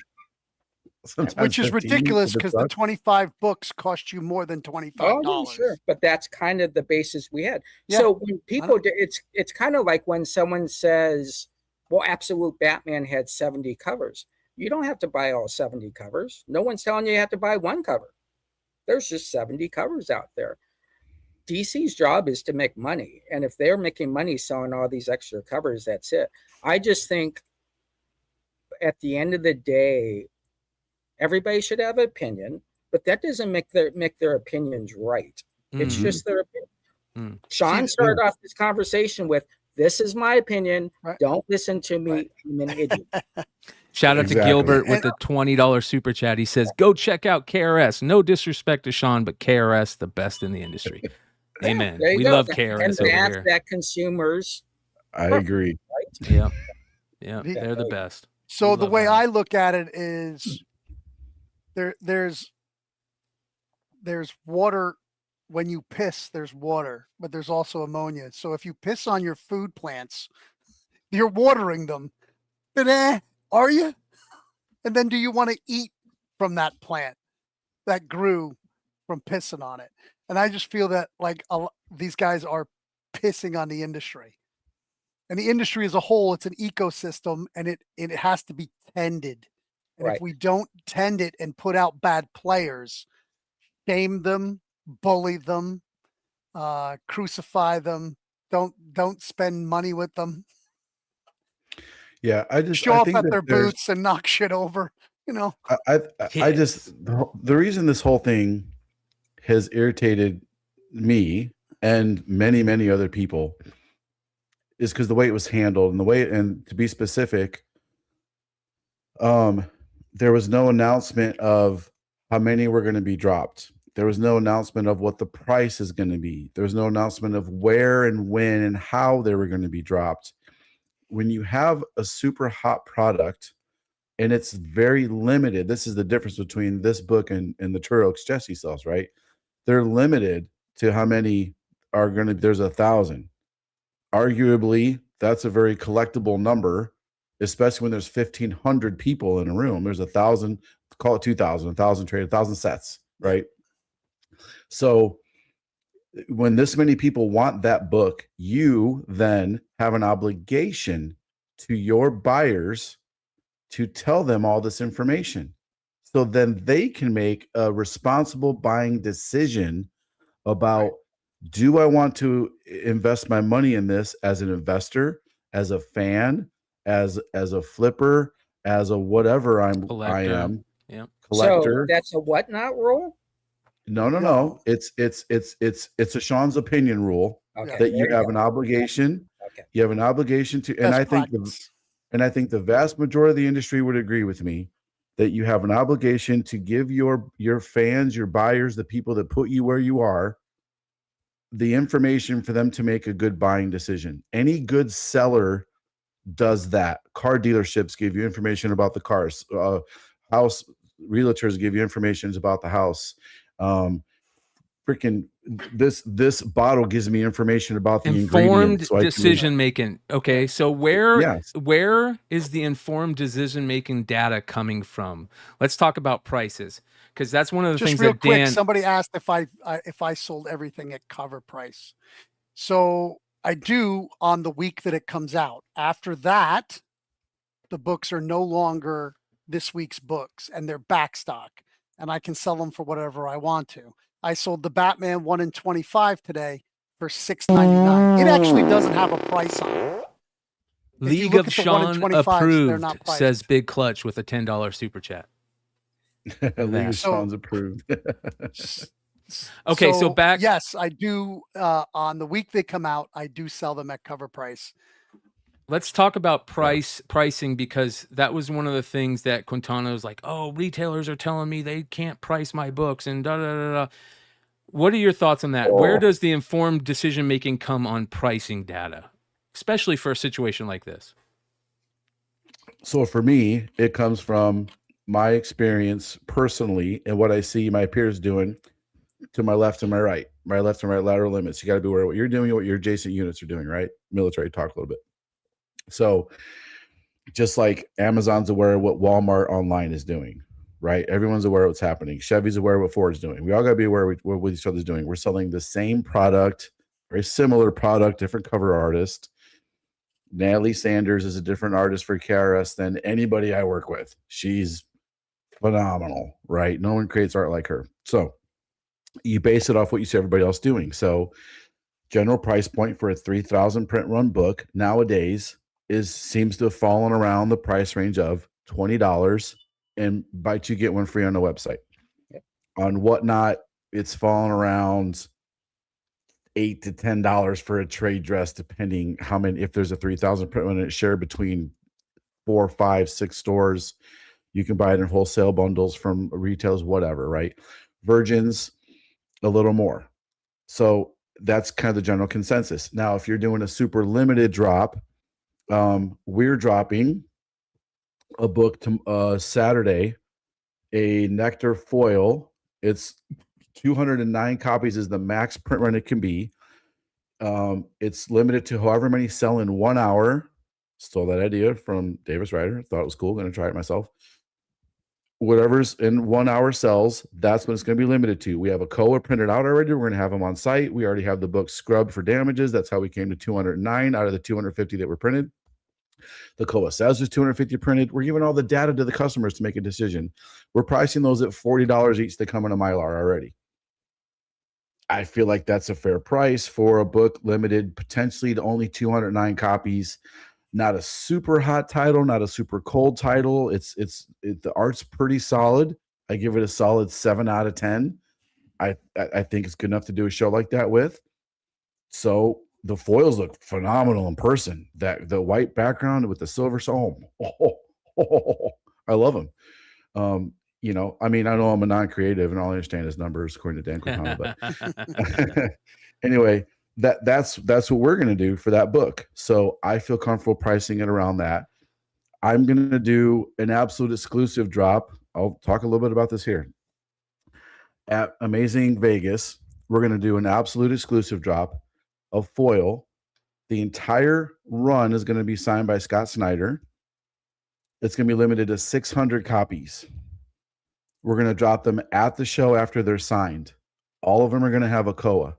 Sometimes Which is 15 ridiculous for because the the book. 25 books cost you more than $25. Oh, yeah, sure, but that's kind of the basis we had. Yeah. So when people, it's kind of like when someone says, "Well, Absolute Batman had 70 covers." You don't have to buy all 70 covers. No one's telling you have to buy one cover. There's just 70 covers out there. DC's job is to make money, and if they're making money selling all these extra covers, that's it. I just think at the end of the day, everybody should have an opinion, but that doesn't make their opinions right. It's just their opinion. Shawn started off this conversation with, "This is my opinion. Right. Don't listen to me. Right. I'm an idiot." Shout out to Exactly. Gilbert with the $20 super chat. He says, "Go check out KRS. No disrespect to Shawn, but KRS the best in the industry." Amen. There you We go. love And KRS over that's here. that consumers. I agree. Yeah, yeah, The- they're the best. So We the love way them. I look at it is there's water. When you piss, there's water, but there's also ammonia. So if you piss on your food plants, you're watering them. But are you? And then do you want to eat from that plant that grew from pissing on it? And I just feel that like these guys are pissing on the industry. And the industry as a whole, it's an ecosystem, and it has to be tended. And Right. if we don't tend it and put out bad players, shame them, bully them, crucify them, don't spend money with them, Yeah, I show up think at that their there's- booths and knock shit over. You know, I just the reason this whole thing has irritated me and many other people is because the way it was handled and to be specific, there was no announcement of how many were going to be dropped. There was no announcement of what the price is going to be. There was no announcement of where and when and how they were going to be dropped. When you have a super hot product and it's very limited, this is the difference between this book and the Tur Oaks Jesse sells, right? They're limited to how many are going to, there's 1,000. Arguably, that's a very collectible number, especially when there's 1,500 people in a room. There's 1,000, call it 2,000, 1,000 trade, 1,000 sets, right? So when this many people want that book, you then have an obligation to your buyers to tell them all this information. So then they can make a responsible buying decision about, do I want to invest my money in this as an investor, as a fan, as a flipper, as a whatever I am, collector. So that's a what not rule? No. It's a Shawn's opinion rule that you have an obligation. You have an obligation to, and I think the vast majority of the industry would agree with me that you have an obligation to give your fans, your buyers, the people that put you where you are, the information for them to make a good buying decision. Any good seller does that. Car dealerships give you information about the cars. House realtors give you information about the house. Freaking this bottle gives me information about the informed ingredients. So decision making. Okay, so where is the informed decision making data coming from? Let's talk about prices, because that's one of the things real that quick, Dan. Somebody asked if I sold everything at cover price. So I do on the week that it comes out. After that, the books are no longer this week's books and they're back stock, and I can sell them for whatever I want to. I sold the Batman 1 in 25 today for $6.99. It actually doesn't have a price on it. League of Shawn approved, says Big Clutch with a $10 super chat. League of Shawn's approved. Okay, so back. Yes, I do. On the week they come out, I do sell them at cover price. Let's talk about pricing, because that was one of the things that Quintana was like, oh, retailers are telling me they can't price my books and da da da da. What are your thoughts on that? Where does the informed decision making come on pricing data, especially for a situation like this? So for me, it comes from my experience personally and what I see my peers doing to my left and my right lateral limits. You got to be aware of what you're doing, what your adjacent units are doing, right? Military talk a little bit. So just like Amazon's aware of what Walmart online is doing, right? Everyone's aware of what's happening. Chevy's aware of what Ford's doing. We all got to be aware of what each other's doing. We're selling the same product, very similar product, different cover artist. Natalie Sanders is a different artist for KRS than anybody I work with. She's phenomenal, right? No one creates art like her. So you base it off what you see everybody else doing. So general price point for a 3,000 print run book nowadays seems to have fallen around the price range of $20, and buy two get one free on the website. Yep. On Whatnot, it's fallen around $8 to $10 for a trade dress, depending how many. If there's a 3,000 print run, it's shared between 4, 5, 6 stores. You can buy it in wholesale bundles from retailers, whatever, right? Virgins, a little more. So that's kind of the general consensus. Now, if you're doing a super limited drop, we're dropping a book to Saturday, a Nectar foil. It's 209 copies is the max print run it can be. It's limited to however many sell in 1 hour. Stole that idea from Davis Ryder. Thought it was cool. Going to try it myself. Whatever's in 1 hour sells, that's what it's going to be limited to. We have a COA printed out already. We're going to have them on site. We already have the book scrubbed for damages. That's how we came to 209 out of the 250 that were printed. The COA says there's 250 printed. We're giving all the data to the customers to make a decision. We're pricing those at $40 each. They come in a Mylar already. I feel like that's a fair price for a book limited potentially to only 209 copies. Not a super hot title, not a super cold title. The art's pretty solid. I give it a solid 7 out of 10. I think it's good enough to do a show like that with. So the foils look phenomenal in person. The white background with the silver soul. I love them. you know, I mean, I know I'm a non-creative and all I understand is numbers according to Dan Quintana, but anyway, that's what we're going to do for that book. So I feel comfortable pricing it around that. I'm going to do an absolute exclusive drop. I'll talk a little bit about this here. At Amazing Vegas, we're going to do an absolute exclusive drop of foil. The entire run is going to be signed by Scott Snyder. It's going to be limited to 600 copies. We're going to drop them at the show after they're signed. All of them are going to have a COA.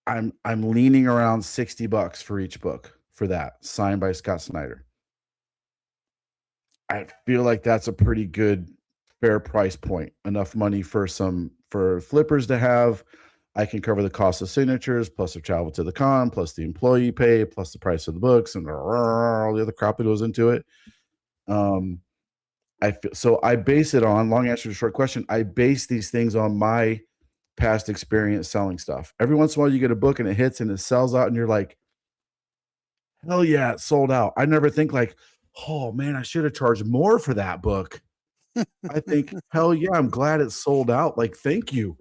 I'm leaning around $60 for each book for that, signed by Scott Snyder. I feel like that's a pretty good, fair price point. Enough money for flippers to have. I can cover the cost of signatures, plus the travel to the con, plus the employee pay, plus the price of the books, and all the other crap that goes into it. I base it on, long answer to short question, I base these things on my past experience selling stuff. Every once in a while you get a book and it hits and it sells out and you're like, hell yeah, it sold out. I never think like, oh man, I should have charged more for that book. I think, hell yeah, I'm glad it sold out. Like, thank you.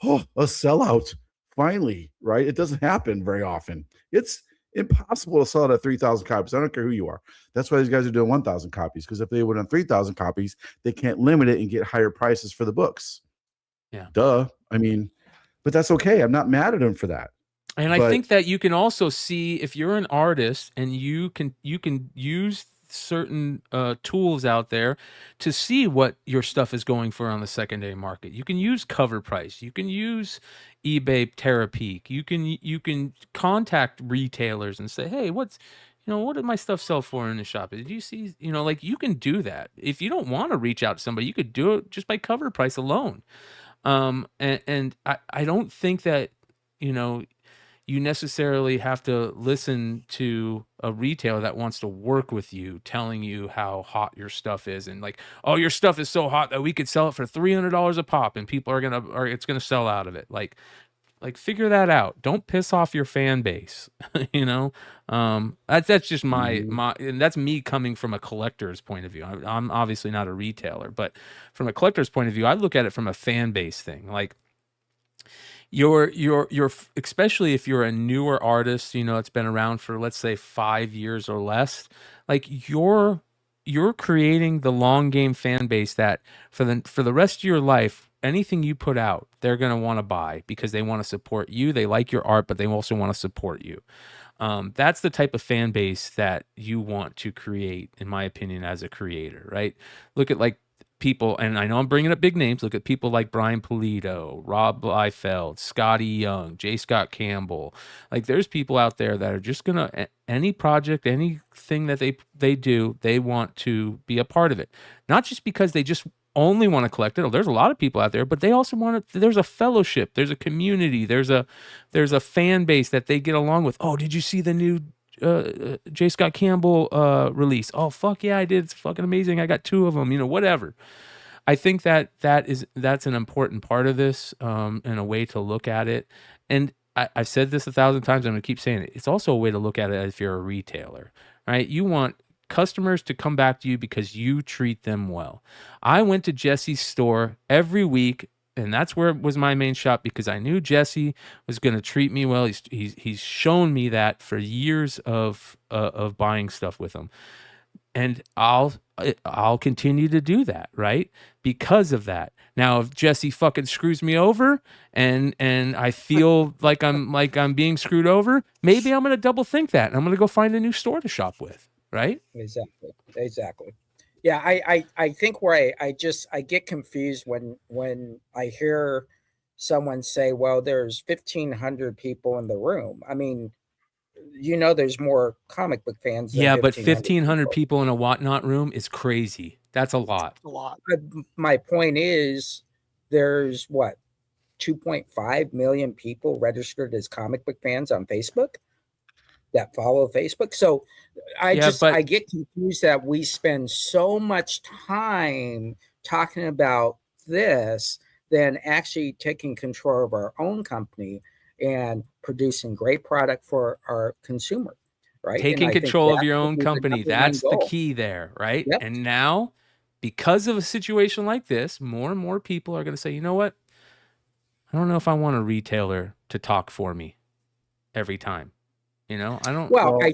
Oh, a sellout. Finally, right? It doesn't happen very often. It's impossible to sell it at 3,000 copies. I don't care who you are. That's why these guys are doing 1,000 copies, because if they would have 3,000 copies, they can't limit it and get higher prices for the books. Yeah. Duh. I mean, but that's okay. I'm not mad at them for that. And I think that you can also see, if you're an artist and you can use certain tools out there to see what your stuff is going for on the secondary market. You can use cover price. You can use eBay Terapeak. You can contact retailers and say, hey, what did my stuff sell for in the shop? Did you see, like, you can do that. If you don't want to reach out to somebody, you could do it just by cover price alone. And I don't think that, you necessarily have to listen to a retailer that wants to work with you, telling you how hot your stuff is, and like, oh, your stuff is so hot that we could sell it for $300 a pop, and people it's gonna sell out of it. Like figure that out. Don't piss off your fan base. That's just my and that's me coming from a collector's point of view. I'm obviously not a retailer, but from a collector's point of view, I look at it from a fan base thing. Like, you're especially if you're a newer artist, it's been around for, let's say, 5 years or less, like you're creating the long game fan base that for the rest of your life, anything you put out, they're going to want to buy because they want to support you. They like your art, but they also want to support you. That's the type of fan base that you want to create, in my opinion, as a creator, right? Look at, like, people, and I know I'm bringing up big names. Look at people like Brian Pulido, Rob Liefeld, Scotty Young, J. Scott Campbell. Like, there's people out there that are just gonna, any project, anything that they do, they want to be a part of it. Not just because they just only want to collect it. There's a lot of people out there, but they also want to, there's a fellowship, there's a community, there's a fan base that they get along with. Oh, did you see the new J. Scott Campbell release? Oh, fuck yeah, I did. It's fucking amazing. I got 2 of them, whatever. I think that's an important part of this, and a way to look at it. And I've said this 1,000 times, I'm going to keep saying it. It's also a way to look at it if you're a retailer, right? You want customers to come back to you because you treat them well. I went to Jesse's store every week, and that's where it was my main shop, because I knew Jesse was going to treat me well. He's shown me that for years of buying stuff with him, and I'll continue to do that, right? Because of that. Now, if Jesse fucking screws me over, and I feel like I'm being screwed over, maybe I'm going to double think that, and I'm going to go find a new store to shop with, right? Exactly. Yeah, I think where I get confused when I hear someone say, well, there's 1,500 people in the room. I mean, there's more comic book fans than but 1,500 people in a whatnot room is crazy. That's a lot. But my point is, there's 2.5 million people registered as comic book fans on Facebook that follow Facebook. So I get confused that we spend so much time talking about this than actually taking control of our own company and producing great product for our consumer, right? Taking control of your own company. That's the key there, right? Yep. And now because of a situation like this, more and more people are going to say, you know what? I don't know if I want a retailer to talk for me every time. I don't. Well, I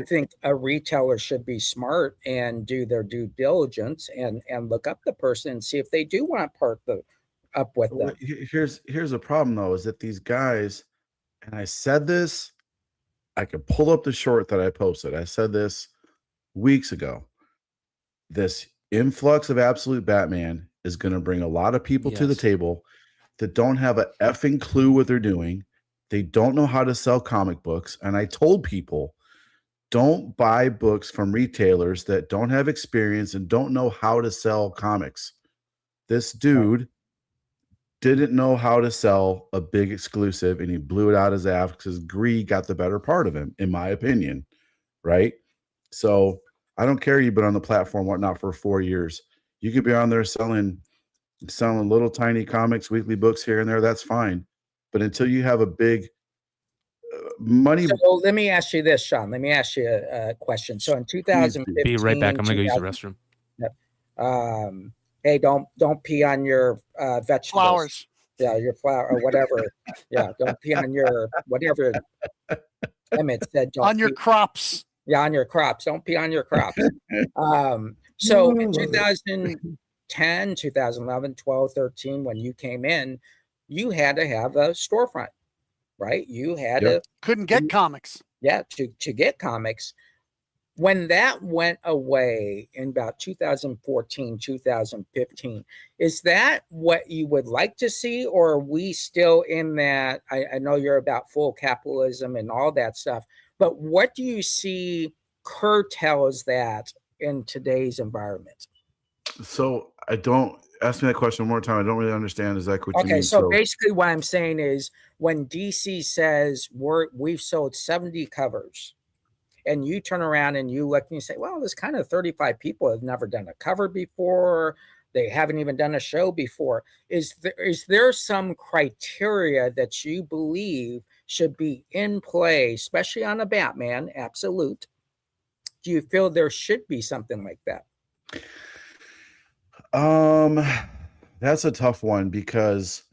think a retailer should be smart and do their due diligence and look up the person and see if they do want to partner up with them. Here's a problem though, is that these guys, and I said this, I could pull up the short that I posted. I said this weeks ago. This influx of Absolute Batman is going to bring a lot of people to the table that don't have a effing clue what they're doing. They don't know how to sell comic books. And I told people, don't buy books from retailers that don't have experience and don't know how to sell comics. This dude didn't know how to sell a big exclusive, and he blew it out his ass because greed got the better part of him, in my opinion. Right? So I don't care you've been on the platform, whatnot, for 4 years. You could be on there selling little tiny comics, weekly books here and there. That's fine. But until you have a big money. So let me ask you this, Shawn. Let me ask you a question. So in 2015, be right back. I'm gonna go use the restroom. Hey, don't pee on your vegetables. Flowers. Yeah, your flower or whatever. Yeah, don't pee on your whatever. Emmet said, don't on your crops. Yeah, on your crops. Don't pee on your crops. So in 2010, 2011, 12, 13, when you came in, you had to have a storefront, right? You had to couldn't get comics. Yeah, to get comics. When that went away in about 2014, 2015, is that what you would like to see, or are we still in that? I know you're about full capitalism and all that stuff, but what do you see curtails that in today's environment? So I don't ask me that question one more time. I don't really understand exactly what you mean. Okay, so basically what I'm saying is when DC says we've sold 70 covers, and you turn around and you look and you say, well, there's kind of 35 people have never done a cover before. They haven't even done a show before. Is there some criteria that you believe should be in play, especially on a Batman Absolute? Do you feel there should be something like that? That's a tough one because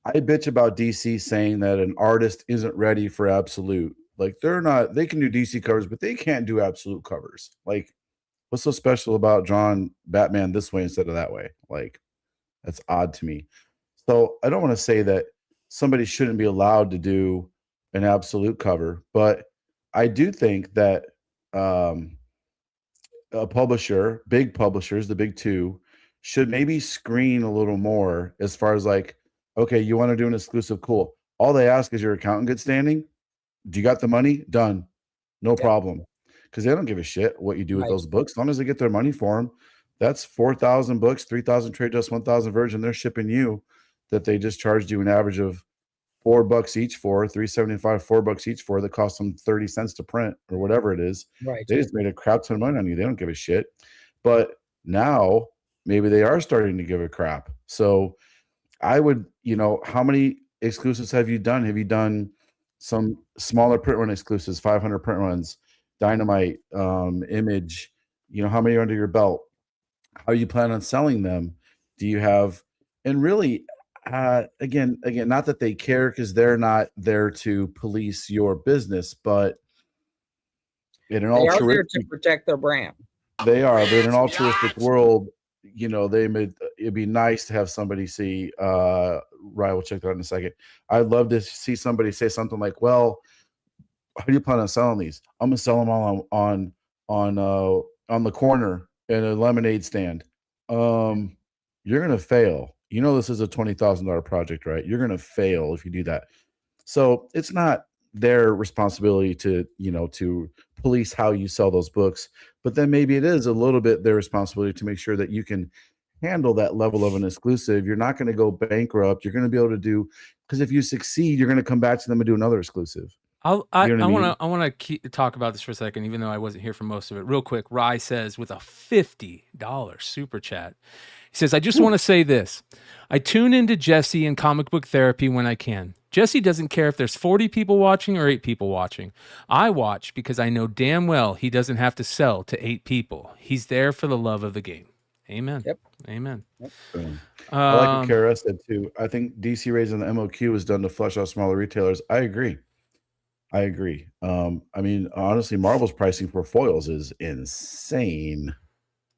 I bitch about DC saying that an artist isn't ready for Absolute. Like they can do DC covers, but they can't do Absolute covers. Like, what's so special about drawing Batman this way instead of that way? Like, that's odd to me. So I don't want to say that somebody shouldn't be allowed to do an Absolute cover, but I do think that a publisher, big publishers, the big two, should maybe screen a little more as far as like, okay, you want to do an exclusive, cool. All they ask is your account in good standing. Do you got the money? Done. No problem. Because they don't give a shit what you do with those books. As long as they get their money for them, that's 4,000 books, 3,000 trade dust, 1,000 virgin. They're shipping you that they just charged you an average of $4 each for, $3.75, $4 each for, that cost them 30 cents to print or whatever it is. Right. They just made a crap ton of money on you. They don't give a shit. But now maybe they are starting to give a crap. So I would, how many exclusives have you done? Have you done some smaller print run exclusives, 500 print runs, Dynamite, Image? How many are under your belt? How you plan on selling them? Do you have, and really, again, not that they care because they're not there to police your business, but in an altruistic, are there to protect their brand. They are, but in an altruistic world, it'd be nice to have somebody see, Ryan, we'll check that out in a second. I'd love to see somebody say something like, well, how do you plan on selling these? I'm gonna sell them all on the corner in a lemonade stand. You're gonna fail. This is a $20,000 project, right? You're gonna fail if you do that. So it's not their responsibility to police how you sell those books, but then maybe it is a little bit their responsibility to make sure that you can handle that level of an exclusive. You're not going to go bankrupt. You're going to be able to do, because if you succeed, you're going to come back to them and do another exclusive. I want to talk about this for a second, even though I wasn't here for most of it. Real quick, Rye says with a $50 super chat, he says, I just want to say this. I tune into Jesse and Comic Book Therapy when I can. Jesse doesn't care if there's 40 people watching or 8 people watching. I watch because I know damn well he doesn't have to sell to 8 people. He's there for the love of the game. Amen. Yep. Amen. I like what Kara said too. I think DC raising the MOQ was done to flush out smaller retailers. I agree. I mean, honestly, Marvel's pricing for foils is insane.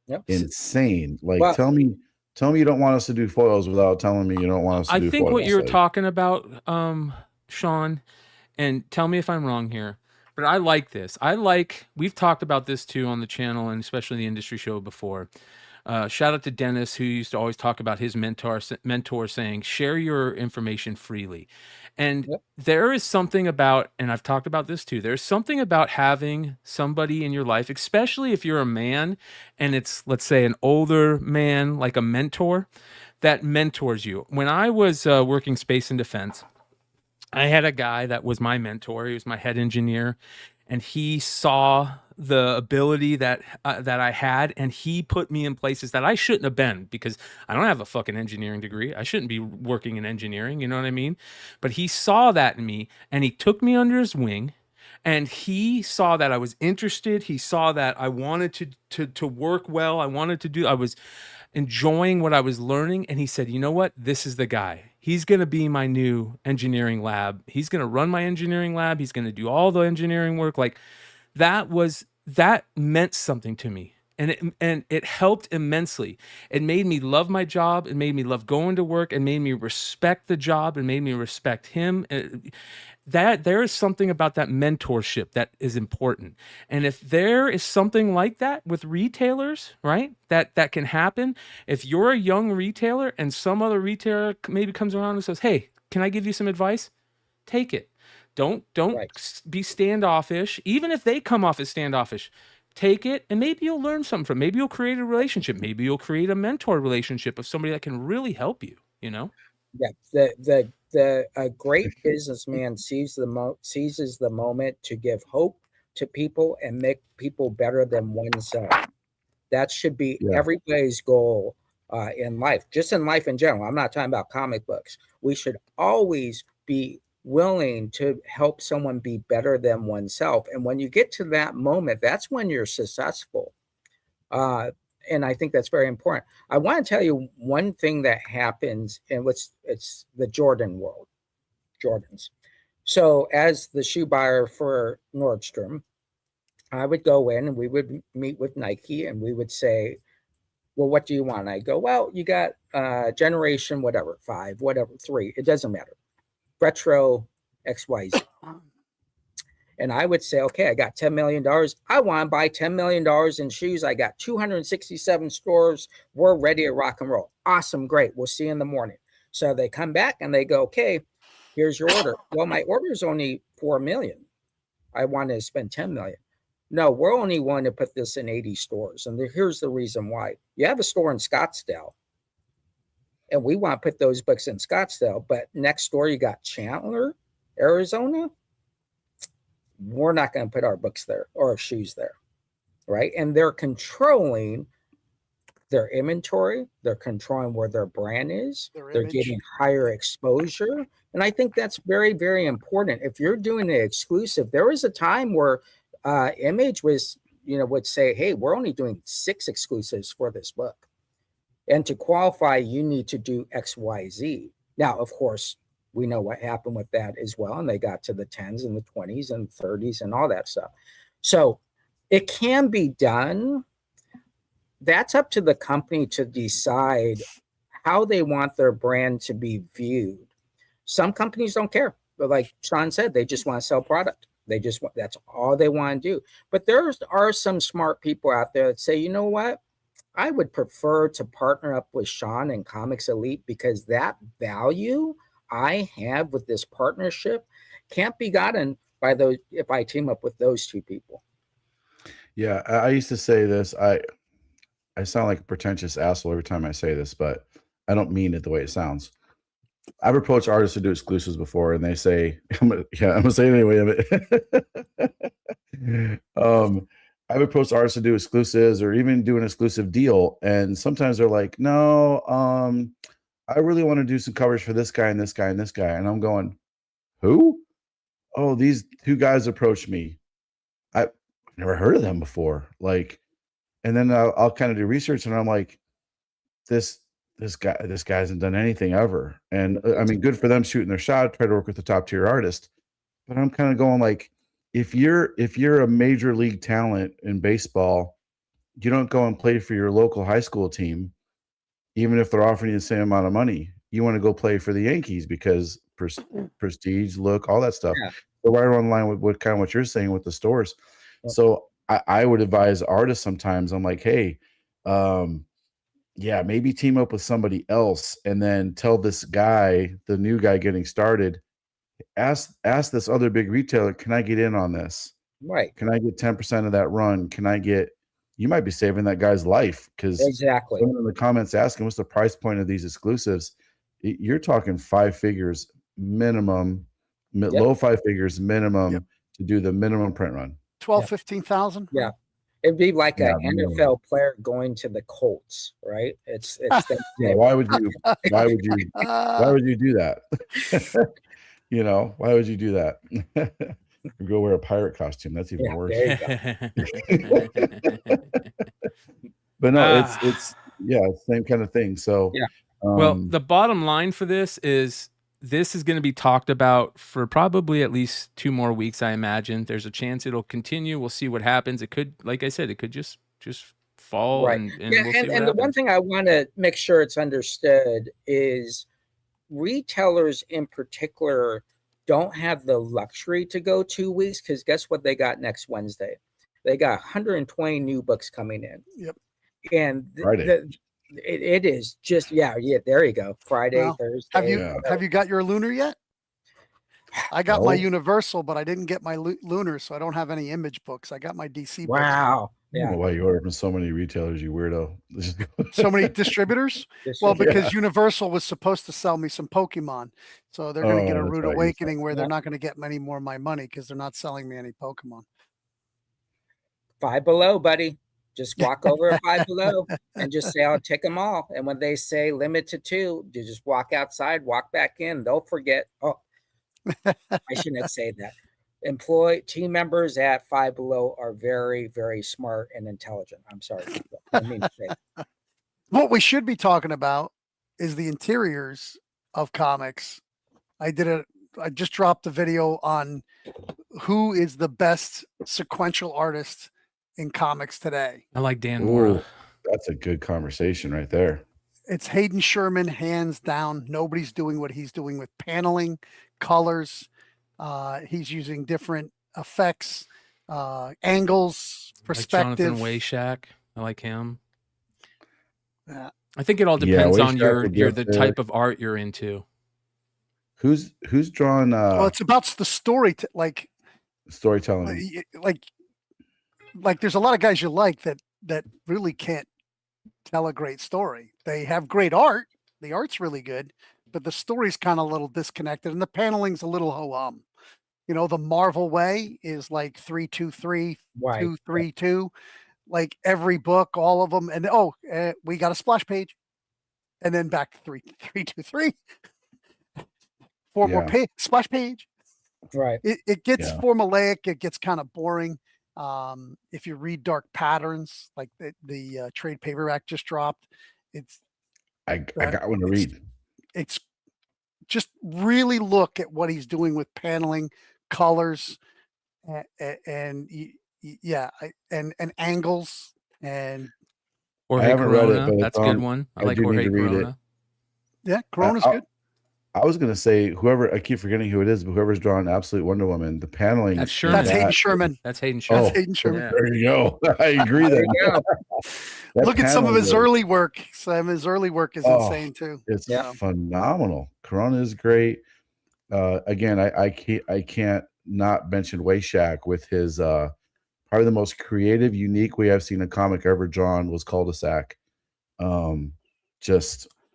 Yep. Insane. Like, Well, tell me you don't want us to do foils without telling me you don't want us to do foils. I think what you're Like, talking about, Shawn, and tell me if I'm wrong here, but I like this. We've talked about this too on the channel and especially the industry show before. Shout out to Dennis, who used to always talk about his mentor saying, share your information freely. And there is something about, and I've talked about this too, there's something about having somebody in your life, especially if you're a man and it's, let's say, an older man, like a mentor that mentors you. When I was working space and defense, I had a guy that was my mentor. He was my head engineer, and he saw the ability that I had, and he put me in places that I shouldn't have been because I don't have a fucking engineering degree. I shouldn't be working in engineering, you know what I mean? But he saw that in me, and he took me under his wing, and he saw that I was interested. He saw that I wanted to work well. I was enjoying what I was learning. And he said, you know what? This is the guy. He's going to be my new engineering lab. He's going to run my engineering lab. He's going to do all the engineering work. Like that meant something to me. And it helped immensely. It made me love my job. It made me love going to work. It made me respect the job. It made me respect him. That there is something about that mentorship that is important. And if there is something like that with retailers, right, that can happen, if you're a young retailer and some other retailer maybe comes around and says, hey, can I give you some advice? Take it. Don't be standoffish. Even if they come off as standoffish, take it, and maybe you'll learn something from it. Maybe you'll create a relationship. Maybe you'll create a mentor relationship of somebody that can really help you, you know? Yeah, a great businessman seizes the moment to give hope to people and make people better than oneself. That should be everybody's goal in life, just in life in general. I'm not talking about comic books. We should always be willing to help someone be better than oneself. And when you get to that moment, that's when you're successful. And I think that's very important. I want to tell you one thing that happens, and it's the Jordan world, Jordans. So as the shoe buyer for Nordstrom, I would go in and we would meet with Nike and we would say, well, what do you want? I go, well, you got generation, whatever, 5, whatever, 3, it doesn't matter. Retro XYZ. And I would say, okay, I got $10 million. I want to buy $10 million in shoes. I got 267 stores. We're ready to rock and roll. Awesome. Great. We'll see you in the morning. So they come back and they go, okay, here's your order. Well, my order is only 4 million. I wanted to spend 10 million. No, we're only wanting to put this in 80 stores. And here's the reason why. You have a store in Scottsdale, and we want to put those books in Scottsdale, but next door you got Chandler, Arizona. We're not going to put our books there or our shoes there, right? And they're controlling their inventory. They're controlling where their brand is. They're getting higher exposure. And I think that's very, very important. If you're doing an exclusive, there was a time where Image was, would say, hey, we're only doing 6 exclusives for this book. And to qualify, you need to do X, Y, Z. Now, of course, we know what happened with that as well. And they got to the 10s and the 20s and 30s and all that stuff. So it can be done. That's up to the company to decide how they want their brand to be viewed. Some companies don't care. But like Shawn said, they just want to sell product. That's all they want to do. But there are some smart people out there that say, you know what? I would prefer to partner up with Shawn and Comics Elite because that value I have with this partnership can't be gotten by those if I team up with those 2 people. Yeah, I used to say this. I sound like a pretentious asshole every time I say this, but I don't mean it the way it sounds. I've approached artists to do exclusives before, and they say, I'm gonna say it anyway. I've approached artists to do exclusives or even do an exclusive deal, and sometimes they're like, no, I really want to do some coverage for this guy and this guy and this guy. And I'm going, who? Oh, these 2 guys approached me. I've never heard of them before. Like, and then I'll kind of do research and I'm like, this guy hasn't done anything ever. And I mean, good for them shooting their shot, try to work with the top tier artist. But I'm kind of going like, if you're a major league talent in baseball, you don't go and play for your local high school team, even if they're offering you the same amount of money. You want to go play for the Yankees because prestige, look, all that stuff. Yeah. So right on line with what you're saying with the stores. So I would advise artists sometimes. I'm like, hey, yeah, maybe team up with somebody else and then tell this guy, the new guy getting started, ask this other big retailer, can I get in on this? Right. Can I get 10% of that run? You might be saving that guy's life, because Exactly. someone in the comments asking what's the price point of these exclusives. You're talking 5 figures minimum, low 5 figures minimum to do the minimum print run. 12, 15,000. Yeah. It'd be like Yeah, an NFL player going to the Colts, right? It's Yeah, why would you do that? You know, why would you do that? Go wear a pirate costume. That's even worse. There you go. But no, it's same kind of thing. So yeah. Well, the bottom line for this is going to be talked about for probably at least 2 more weeks, I imagine. There's a chance it'll continue. We'll see what happens. It could, like I said, it could just fall. Right. And yeah, we'll see what and the one happens. thing I want to make sure it's understood is retailers in particular don't have the luxury to go 2 weeks, because guess what they got next Wednesday? They got 120 new books coming in. Yep. And it is just there you go. Friday, Well, Thursday. Have you got your lunar yet? I got my Universal, but I didn't get my lunar, so I don't have any image books. I got my DC books. Wow. I don't know why you order from so many retailers, you weirdo. So many distributors? Well, because Universal was supposed to sell me some Pokemon. So they're going to get a rude awakening where they're not going to get many more of my money because they're not selling me any Pokemon. Five Below, buddy. Just walk over to Five Below and just say, I'll take them all. And when they say limit to 2, you just walk outside, walk back in. They'll forget. Oh, I shouldn't say that. Team members at Five Below are very, very smart and intelligent. I'm sorry. I didn't mean to say that. What we should be talking about is the interiors of comics. I just dropped a video on who is the best sequential artist in comics today. I like Dan Mora. That's a good conversation right there. It's Hayden Sherman, hands down. Nobody's doing what he's doing with paneling, colors. He's using different effects, angles, perspective. Like Jonathan Wayshak. I like him. I think it all depends on the type of art you're into. Who's drawn? Well, it's about the story, storytelling. Like there's a lot of guys you like that really can't tell a great story. They have great art. The art's really good, but the story's kind of a little disconnected, and the paneling's a little ho-hum. You know, the Marvel way is like 3-2-3, 2-3-2, like every book, all of them, and we got a splash page, and then back to 3-2-3, 4 more splash page. Right. It gets formulaic. It gets kind of boring. If you read Dark Patterns, like the trade paperback just dropped, I got one to read. It's just really look at what he's doing with paneling, colors, and angles. And Jorge Corona, that's a good one. I like Jorge Corona. Yeah, Corona's good. I was going to say, I keep forgetting who it is, but whoever's drawn Absolute Wonder Woman, the paneling. That's Sherman. That's Hayden Sherman. That's Hayden Sherman. That's Hayden Sherman. Yeah. There you go. I agree there. Look at some of his early work. Some of his early work is insane too. It's phenomenal. Corona is great. Again, I can't not mention Wayshak with his probably the most creative, unique way I've seen a comic ever drawn was Cul-de-sac.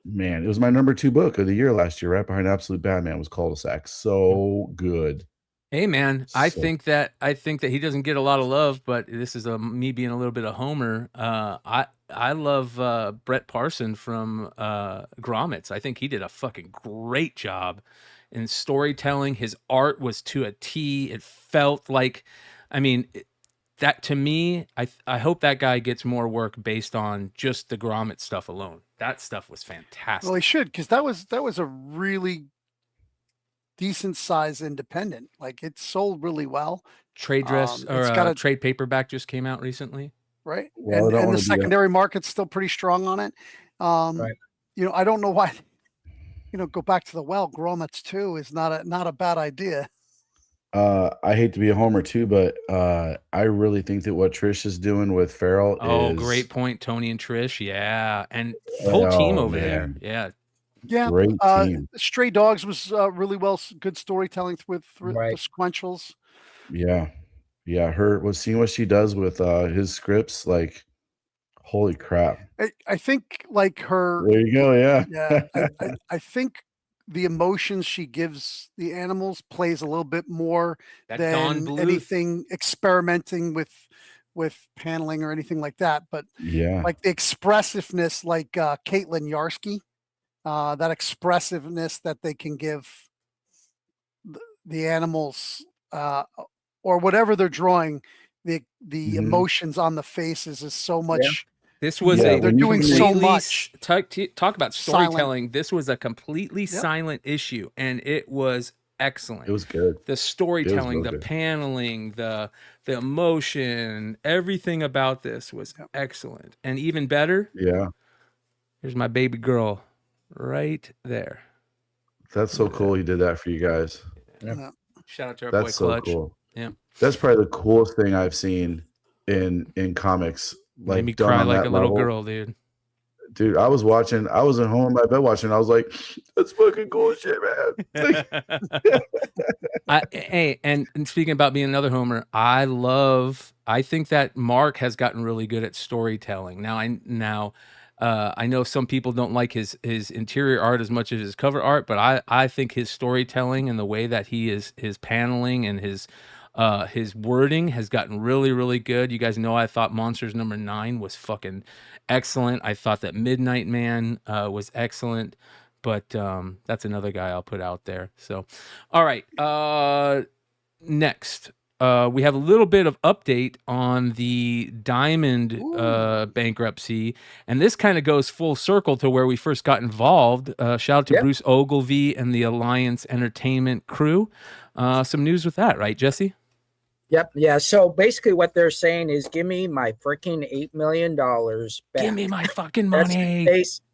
Man, it was my number 2 book of the year last year, right behind Absolute Batman was Cul-de-sac. So good. Hey man, I think that he doesn't get a lot of love, but this is me being a little bit of homer. I love Brett Parson from Grommets. I think he did a fucking great job in storytelling. His art was to a T. It felt like, that to me, I hope that guy gets more work based on just the Grommet stuff alone. that stuff was fantastic. Well, he should, because that was a really decent size independent. Like it sold really well. Trade dress or It's got a trade paperback just came out recently. right, Well, I don't and wanna the be that- secondary market's still pretty strong on it. Right. You know, I don't know why. You know, go back to the well. Grommets too is not a bad idea. I hate to be a homer too, but I really think that what Trish is doing with Farrell Oh, is great point, Tony and Trish. Yeah, and the whole team Oh, over there. man. Yeah, Yeah, great team. Stray Dogs was really well, good storytelling with Right. the sequentials. Yeah. Yeah. Seeing what she does with his scripts, like, holy crap. I think like her. There you go. Yeah. Yeah, I think the emotions she gives the animals plays a little bit more that Dawn than Bluth. anything experimenting with paneling or anything like that. But Yeah. like the expressiveness, like Caitlin Yarsky, that expressiveness that they can give the animals or whatever they're drawing, the Mhm. emotions on the faces is so much. This was Yeah, a They're doing so completely much. Talk about Silent. storytelling. This was a completely Yep. silent issue, and it was excellent. It was good. The storytelling, real the good. paneling, the emotion, everything about this was Yep. excellent. And even better, Yeah. here's my baby girl right there. That's so cool. He did that for you guys. Yeah. Shout out to our That's boy so Clutch. cool. Yeah. That's probably the coolest thing I've seen in comics. Made Like me done cry on like that a little level. girl, dude. Dude, I was at home in my bed watching. I was like, that's fucking cool shit, man. Hey, and speaking about being another homer, I think that Mark has gotten really good at storytelling. Now I know some people don't like his interior art as much as his cover art, but I think his storytelling and the way that his paneling and his wording has gotten really, really good. You guys know I thought Monsters #9 was fucking excellent. I thought that Midnight Man was excellent, but that's another guy I'll put out there. So, all right. Next, we have a little bit of update on the Diamond bankruptcy, and this kind of goes full circle to where we first got involved. Shout out to Bruce Ogilvy and the Alliance Entertainment crew. Some news with that, right, Jesse? Yep. Yeah. So basically, what they're saying is, give me my freaking $8 million back. Give me my fucking That's money.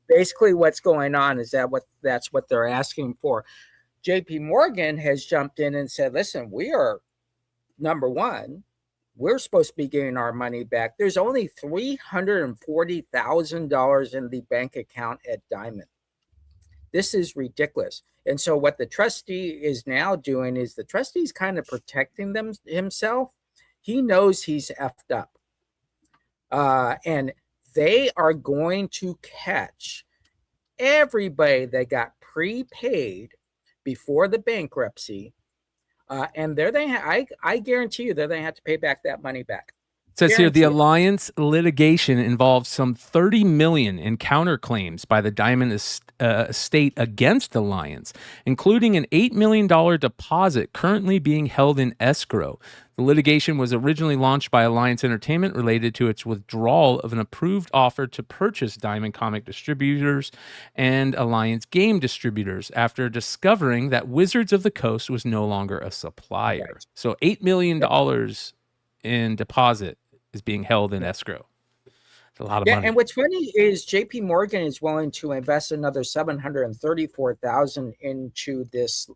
basically what's going on. That's what they're asking for. JP Morgan has jumped in and said, listen, we are number one. We're supposed to be getting our money back. There's only $340,000 in the bank account at Diamond. This is ridiculous. And so what the trustee is now doing is the trustee's kind of protecting himself. He knows he's effed up. And they are going to catch everybody that got prepaid before the bankruptcy. And I guarantee you they're going to have to pay back that money back. It says here the Guarantee it. Alliance litigation involves some $30 million in counterclaims by the Diamond estate against Alliance, including an $8 million deposit currently being held in escrow. The litigation was originally launched by Alliance Entertainment related to its withdrawal of an approved offer to purchase Diamond Comic Distributors and Alliance Game Distributors after discovering that Wizards of the Coast was no longer a supplier. Right. So $8 million in deposit is being held in escrow. It's a lot of money. And what's funny is JP Morgan is willing to invest another $734,000 into this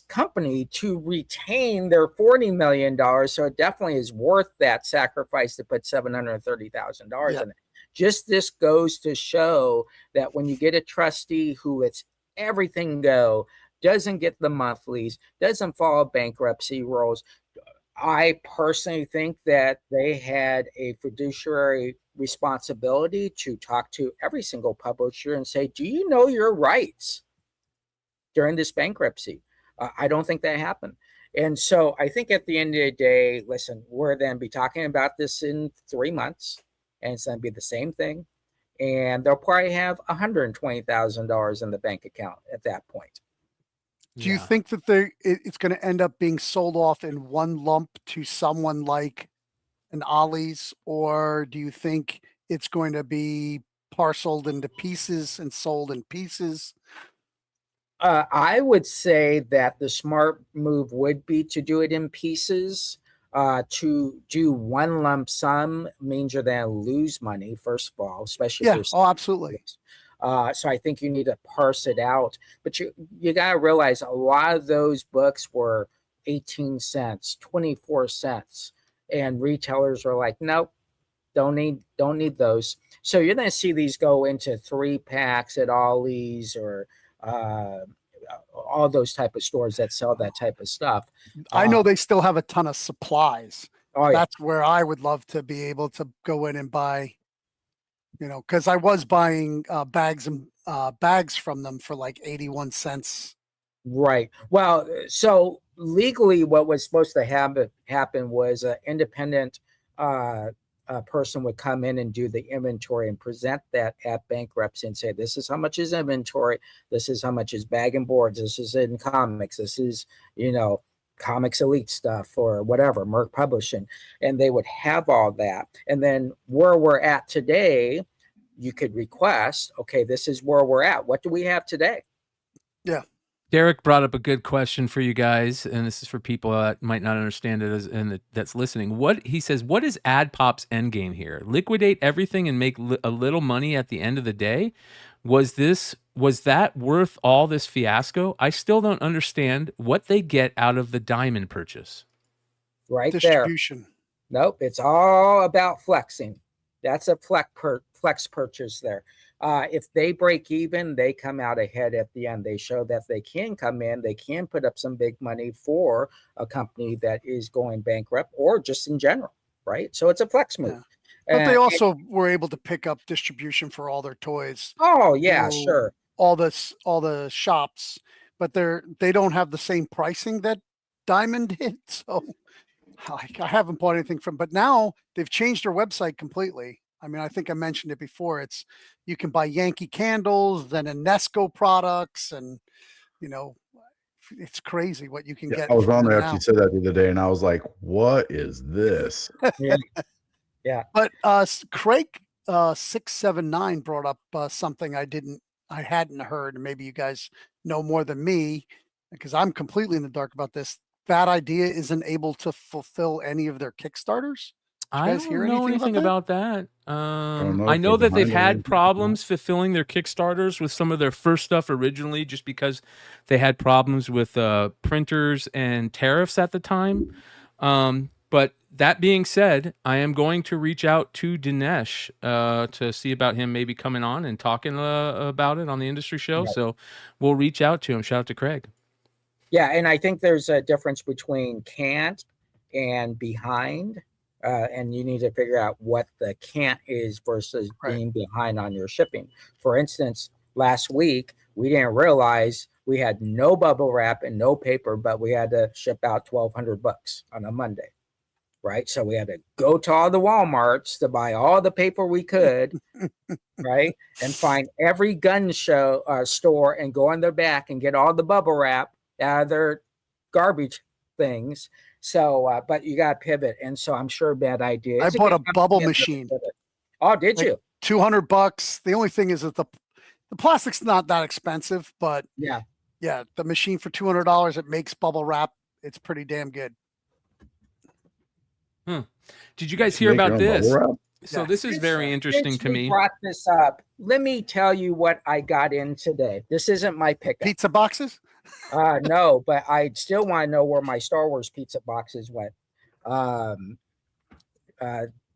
company to retain their $40 million. So it definitely is worth that sacrifice to put $730,000 in it. Just this goes to show that when you get a trustee who lets everything go, doesn't get the monthlies, doesn't follow bankruptcy rules, I personally think that they had a fiduciary responsibility to talk to every single publisher and say, do you know your rights during this bankruptcy? I don't think that happened. And so I think at the end of the day, listen, we're then be talking about this in 3 months, and it's going to be the same thing. And they'll probably have $120,000 in the bank account at that point. Do you think that it's going to end up being sold off in one lump to someone like an Ollie's, or do you think it's going to be parceled into pieces and sold in pieces? I would say that the smart move would be to do it in pieces. To do one lump sum means you're going to lose money, first of all, especially if Yeah. you're Oh, absolutely. so I think you need to parse it out. But you got to realize a lot of those books were 18 cents, 24 cents. And retailers are like, nope, don't need those. So you're going to see these go into 3-packs at Ollie's or all those type of stores that sell that type of stuff. I know they still have a ton of supplies. Oh, yeah. That's where I would love to be able to go in and buy, because I was buying bags from them for like 81 cents. Right. Well, so legally what was supposed to happen was an independent person would come in and do the inventory and present that at bankruptcy and say, this is how much is inventory. This is how much is bag and boards. This is in comics. This is, Comics Elite stuff or whatever, Merck Publishing. And they would have all that. And then where we're at today, you could request, okay, this is where we're at. What do we have today? Yeah. Derek brought up a good question for you guys, and this is for people that might not understand it that's listening. He says, what is AdPop's end game here? Liquidate everything and make a little money at the end of the day? Was that worth all this fiasco? I still don't understand what they get out of the diamond purchase. Right Distribution. There. Nope, it's all about flexing. That's a flex purchase there. If they break even, they come out ahead at the end. They show that they can come in, they can put up some big money for a company that is going bankrupt or just in general, right? So it's a flex move. Yeah. But they also were able to pick up distribution for all their toys. Oh yeah, sure. All the shops, but they don't have the same pricing that Diamond did. So I haven't bought anything from, but now they've changed their website completely. I mean, I think I mentioned it before. You can buy Yankee candles, then Enesco products, and it's crazy what you can get. I was on there after you said that the other day, and I was like, "What is this?" Yeah. But Craig 679 brought up something I hadn't heard, and maybe you guys know more than me because I'm completely in the dark about this. Bad Idea isn't able to fulfill any of their Kickstarters. I don't know anything about that. I know that they've had problems fulfilling their Kickstarters with some of their first stuff originally, just because they had problems with printers and tariffs at the time. But that being said, I am going to reach out to Dinesh to see about him maybe coming on and talking about it on the industry show. Right. So we'll reach out to him. Shout out to Craig. Yeah, and I think there's a difference between can't and behind. And you need to figure out what the can't is versus being behind on your shipping. For instance, last week, we didn't realize we had no bubble wrap and no paper, but we had to ship out $1,200 on a Monday, right? So we had to go to all the Walmarts to buy all the paper we could, right? And find every gun show store and go on their back and get all the bubble wrap out of their garbage things. So, but you got to pivot. And so I'm sure Bad Idea. I bought a bubble machine. Oh, did you? $200. The only thing is that the plastic's not that expensive, but yeah, the machine for $200, it makes bubble wrap. It's pretty damn good. Did you guys hear about this? So this is very interesting to me. Brought this up. Let me tell you what I got in today. This isn't my pickup. Pizza boxes? No, but I still want to know where my Star Wars pizza boxes went.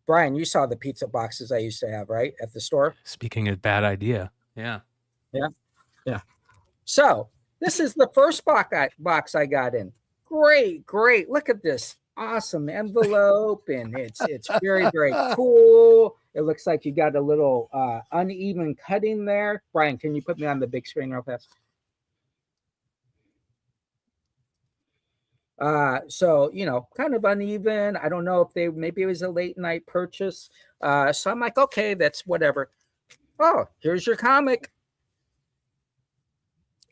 Brian, you saw the pizza boxes I used to have, right, at the store? Speaking of Bad Idea. Yeah. So this is the first box I got in. Great. Look at this. Awesome envelope, and it's very, very cool. It looks like you got a little uneven cutting there. Brian, can you put me on the big screen real fast? So kind of uneven. I don't know if maybe it was a late night purchase. So I'm like, okay, that's whatever. Oh, here's your comic.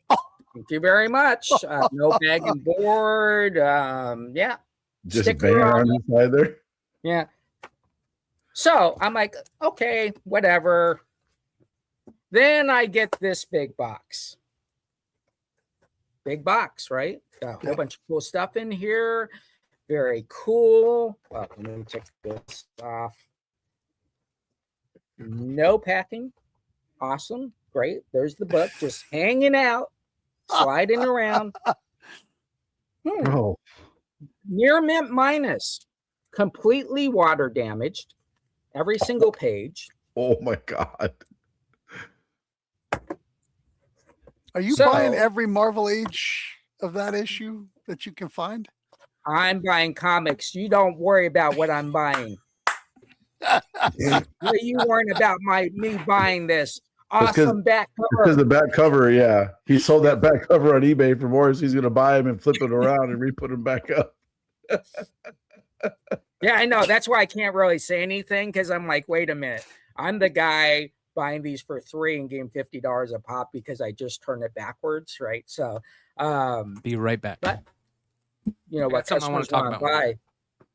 Thank you very much. No bag and board. Yeah. Just a banner on the side there. Yeah. So I'm like, okay, whatever. Then I get this big box. Big box, right? Got a whole bunch of cool stuff in here. Very cool. Well, let me take this off. No packing. Awesome. Great. There's the book just hanging out, sliding around. Bro. Near mint minus. Completely water damaged. Every single page. Oh my God. Are you buying every Marvel Age of that issue that you can find? I'm buying comics. You don't worry about what I'm buying. What are you worrying about me buying this awesome back cover? Because the back cover, yeah. He sold that back cover on eBay for more, so he's going to buy them and flip it around and re-put them back up. Yeah, I know. That's why I can't really say anything, because I'm like, wait a minute. I'm the guy buying these for $3 and getting $50 a pop because I just turned it backwards, right? So, be right back. But you know what? I want to talk about. Buy.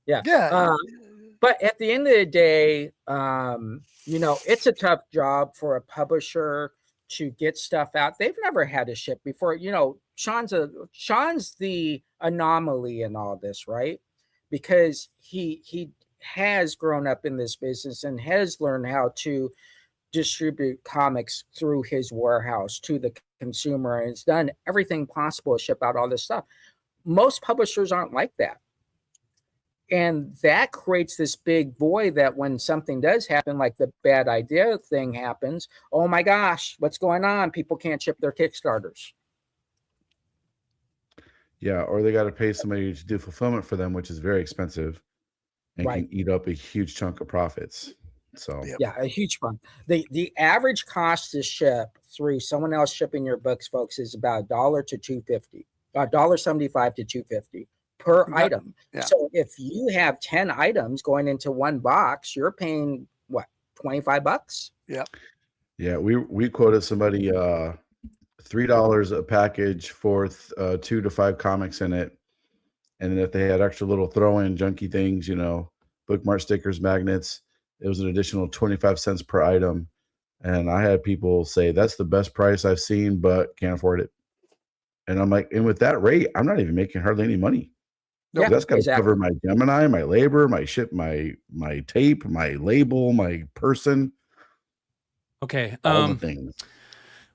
Yeah, yeah. But at the end of the day, you know, it's a tough job for a publisher to get stuff out. They've never had to ship before. You know, Shawn's the anomaly in all this, right? Because he has grown up in this business and has learned how to distribute comics through his warehouse to the consumer, and it's done everything possible to ship out all this stuff. Most publishers aren't like that. And that creates this big void that when something does happen, like the bad idea thing happens, oh my gosh, what's going on? People can't ship their Kickstarters. Yeah, or they got to pay somebody to do fulfillment for them, which is very expensive and can eat up a huge chunk of profits. So yeah, a huge one. The average cost to ship through someone else shipping your books, folks, is about $1 to $2.50, $1.75 to $2.50 per item. Yeah. So if you have 10 items going into one box, you're paying what, $25? Yeah. Yeah, we quoted somebody $3 a package for 2 to 5 comics in it, and then if they had extra little throw-in junky things, you know, bookmark stickers, magnets, it was an additional 25 cents per item. And I had people say, that's the best price I've seen, but can't afford it. And I'm like, and with that rate, I'm not even making hardly any money. Yeah, that's got to cover my Gemini, my labor, my ship, my tape, my label, my person. Okay. All the things.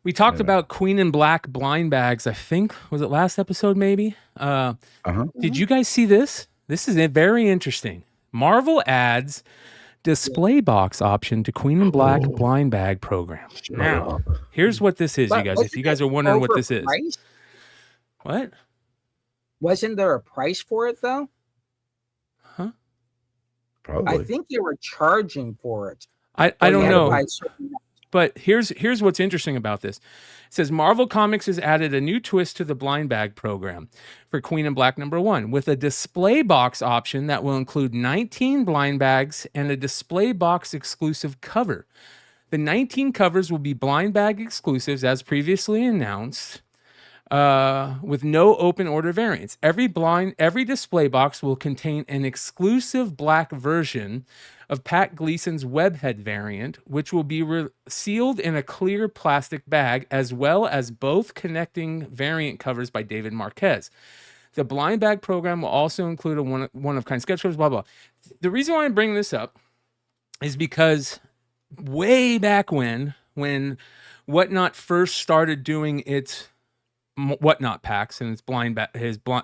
We talked about Queen in Black blind bags. I think, was it last episode? Maybe. Did you guys see this? This is very interesting. Marvel adds display box option to Queen in Black blind bag program. Now, here's what this is, you guys. If you guys are wondering what this is. What? Wasn't there a price for it, though? Huh? Probably. I think they were charging for it. I don't know. But here's what's interesting about this. It says Marvel Comics has added a new twist to the blind bag program for Queen in Black #1 with a display box option that will include 19 blind bags and a display box exclusive cover. The 19 covers will be blind bag exclusives as previously announced, with no open order variants. Every display box will contain an exclusive black version of Pat Gleason's Webhead variant, which will be sealed in a clear plastic bag, as well as both connecting variant covers by David Marquez. The blind bag program will also include a one-of-kind sketch covers, blah, blah. The reason why I'm bringing this up is because way back when Whatnot first started doing its Whatnot packs and its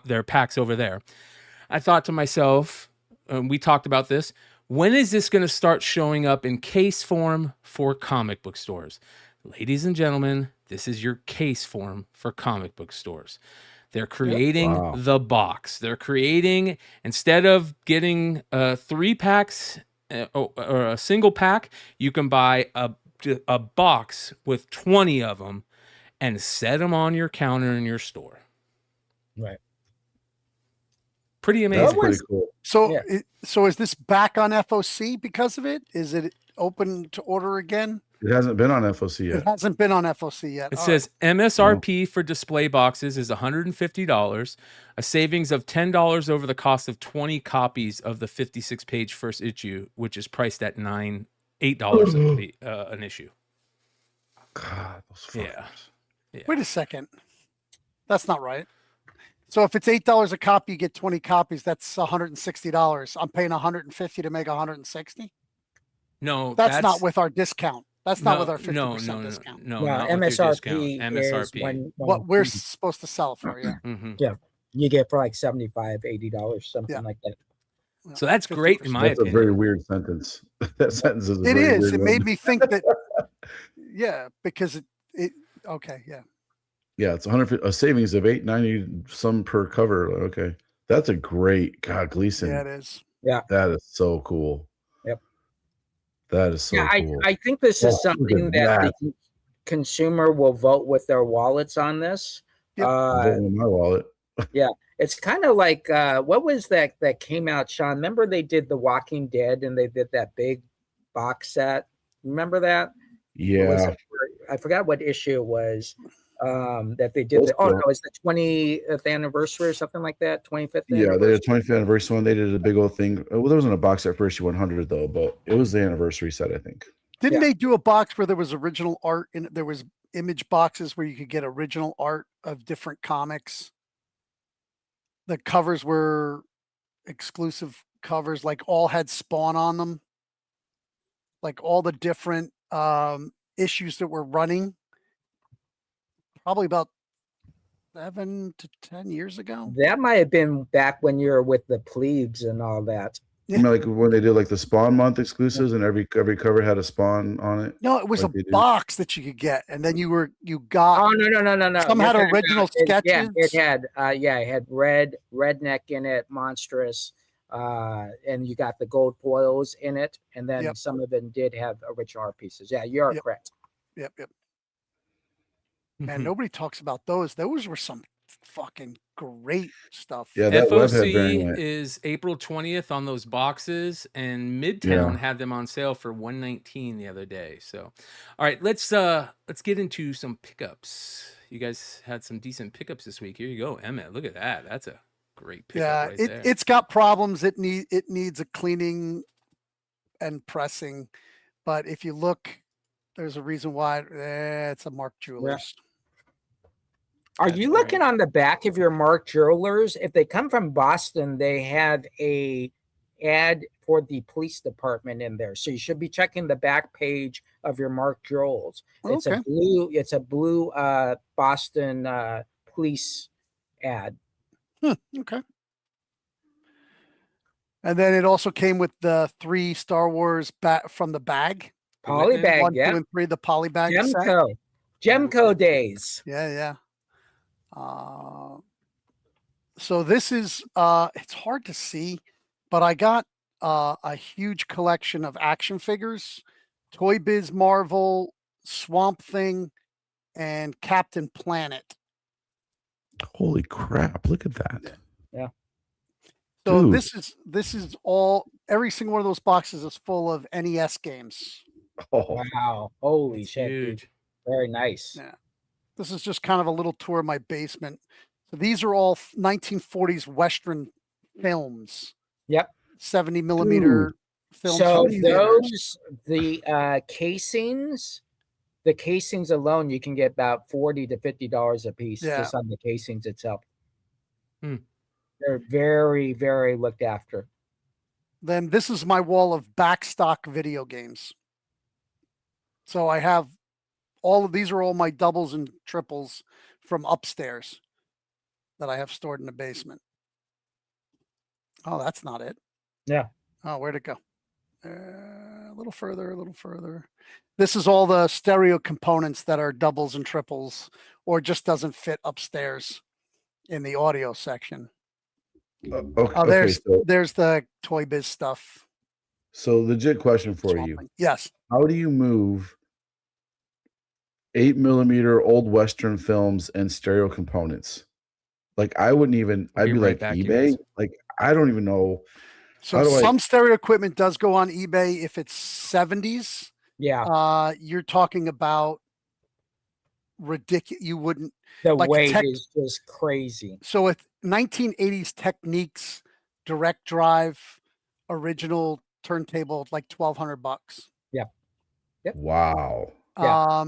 their packs over there, I thought to myself, we talked about this, when is this going to start showing up in case form for comic book stores? Ladies and gentlemen, this is your case form for comic book stores. They're creating the box. They're creating, instead of getting 3 packs or a single pack, you can buy a box with 20 of them and set them on your counter in your store. Right. Pretty amazing. That's pretty cool. So, so is this back on FOC because of it? Is it open to order again? It hasn't been on FOC yet. It hasn't been on FOC yet. It says MSRP for display boxes is $150, a savings of $10 over the cost of 20 copies of the 56-page first issue, which is priced at $8 an issue. God, those Yeah. fuckers. Yeah. Wait a second. That's not right. So if it's $8 a copy, you get 20 copies. That's $160. I'm paying $150 to make 160. No, That's not with our discount. That's not with no, our 50% discount. no, Yeah, not with your discount. MSRP is MSRP. when What we're supposed to sell it for, yeah. Mm-hmm. yeah, you get for like $75, $80, something Yeah. like that. So that's great in my That's a opinion. very weird sentence. That sentence is a It very is. weird It one. made me think that, yeah, because it okay, yeah. Yeah, it's a savings of $8.90 some per cover. Okay, that's a great God, Gleason. Yeah, it is. Yeah, that is so cool. Yep. That is so yeah, cool. I think this is look something at that the consumer will vote with their wallets on this. Yep. Vote with my wallet. Yeah, it's kind of like what was that came out, Shawn? Remember they did The Walking Dead and they did that big box set. Remember that? Yeah. I forgot what issue it was that they did. No, it's the 20th anniversary or something like that. 25th. Yeah, they did a 25th anniversary one. They did a big old thing. Well, there wasn't a box set for issue 100 though, but it was the anniversary set, I think. Didn't they do a box where there was original art and there was image boxes where you could get original art of different comics? The covers were exclusive covers, like all had Spawn on them. Like all the different issues that were running. Probably about 7 to 10 years ago. That might have been back when you were with the plebes and all that. Yeah. You know, like when they did like the Spawn month exclusives and every cover had a Spawn on it. No, it was like a box that you could get, and then you got. Oh no! Some had original sketches. It had it had redneck in it, monstrous, and you got the gold foils in it, and then some of them did have original art pieces. Yeah, you're correct. Yep. Man, nobody talks about those. Those were some fucking great stuff. Yeah, that FOC is April 20th on those boxes, and Midtown had them on sale for $119 the other day. So, all right, let's get into some pickups. You guys had some decent pickups this week. Here you go, Emmet. Look at that. That's a great pickup. Yeah, it's got problems. It needs a cleaning and pressing, but if you look, there's a reason why. It's a Mark Jewelers. Yeah. Are you looking on the back of your Mark Jewelers? If they come from Boston, they had a ad for the police department in there. So you should be checking the back page of your Mark Jewels. It's a blue Boston police ad. Okay. And then it also came with the 3 Star Wars from the bag. Poly bag, 1, 2, and 3, the poly bag. Gemco days. Yeah. So this is it's hard to see, but I got a huge collection of action figures, Toy Biz Marvel, Swamp Thing, and Captain Planet. Holy crap, look at that. Yeah. So Dude. this is all, every single one of those boxes is full of NES games. Oh wow. Holy shit. Huge. Very nice. Yeah. This is just kind of a little tour of my basement. So these are all 1940s Western films. Yep. 70 millimeter films. So those, the casings alone, you can get about $40 to $50 a piece just on the casings itself. They're very, very looked after. Then this is my wall of backstock video games. So I have all of these are all my doubles and triples from upstairs that I have stored in the basement. Oh, that's not it. Yeah. Oh, where'd it go? A little further, a little further. This is all the stereo components that are doubles and triples or just doesn't fit upstairs in the audio section. There's the Toy Biz stuff. So legit question for you. Yes. How do you move 8 millimeter old Western films and stereo components? Like I wouldn't even, I'd be like eBay. Like, I don't even know. So some stereo equipment does go on eBay if it's 70s. Yeah. You're talking about ridiculous. You wouldn't. The weight is just crazy. So with 1980s Techniques direct drive original turntable, like $1,200. Yeah. Yep. Wow. Yeah.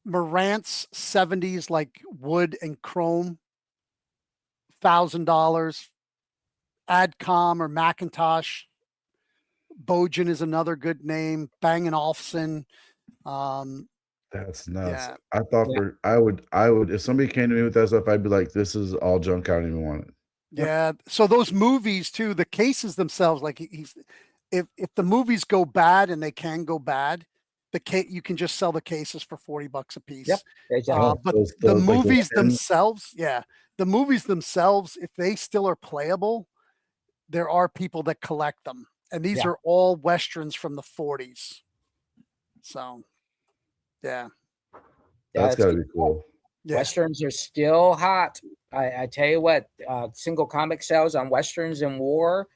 Marantz 70s, like wood and chrome, $1,000. Adcom or Macintosh. Bojan is another good name. Bang & Olufsen. That's nuts. Yeah. I thought I would if somebody came to me with that stuff, I'd be like, this is all junk. I don't even want it. Yeah. So those movies too, the cases themselves, like if the movies go bad, and they can go bad, you can just sell the cases for $40 a piece. Yep. Exactly. But Those the like movies themselves, the movies themselves, if they still are playable, there are people that collect them. And these are all Westerns from the 40s. So, yeah. That's got to be cool. Yeah. Westerns are still hot. I tell you what, single comic sales on Westerns and war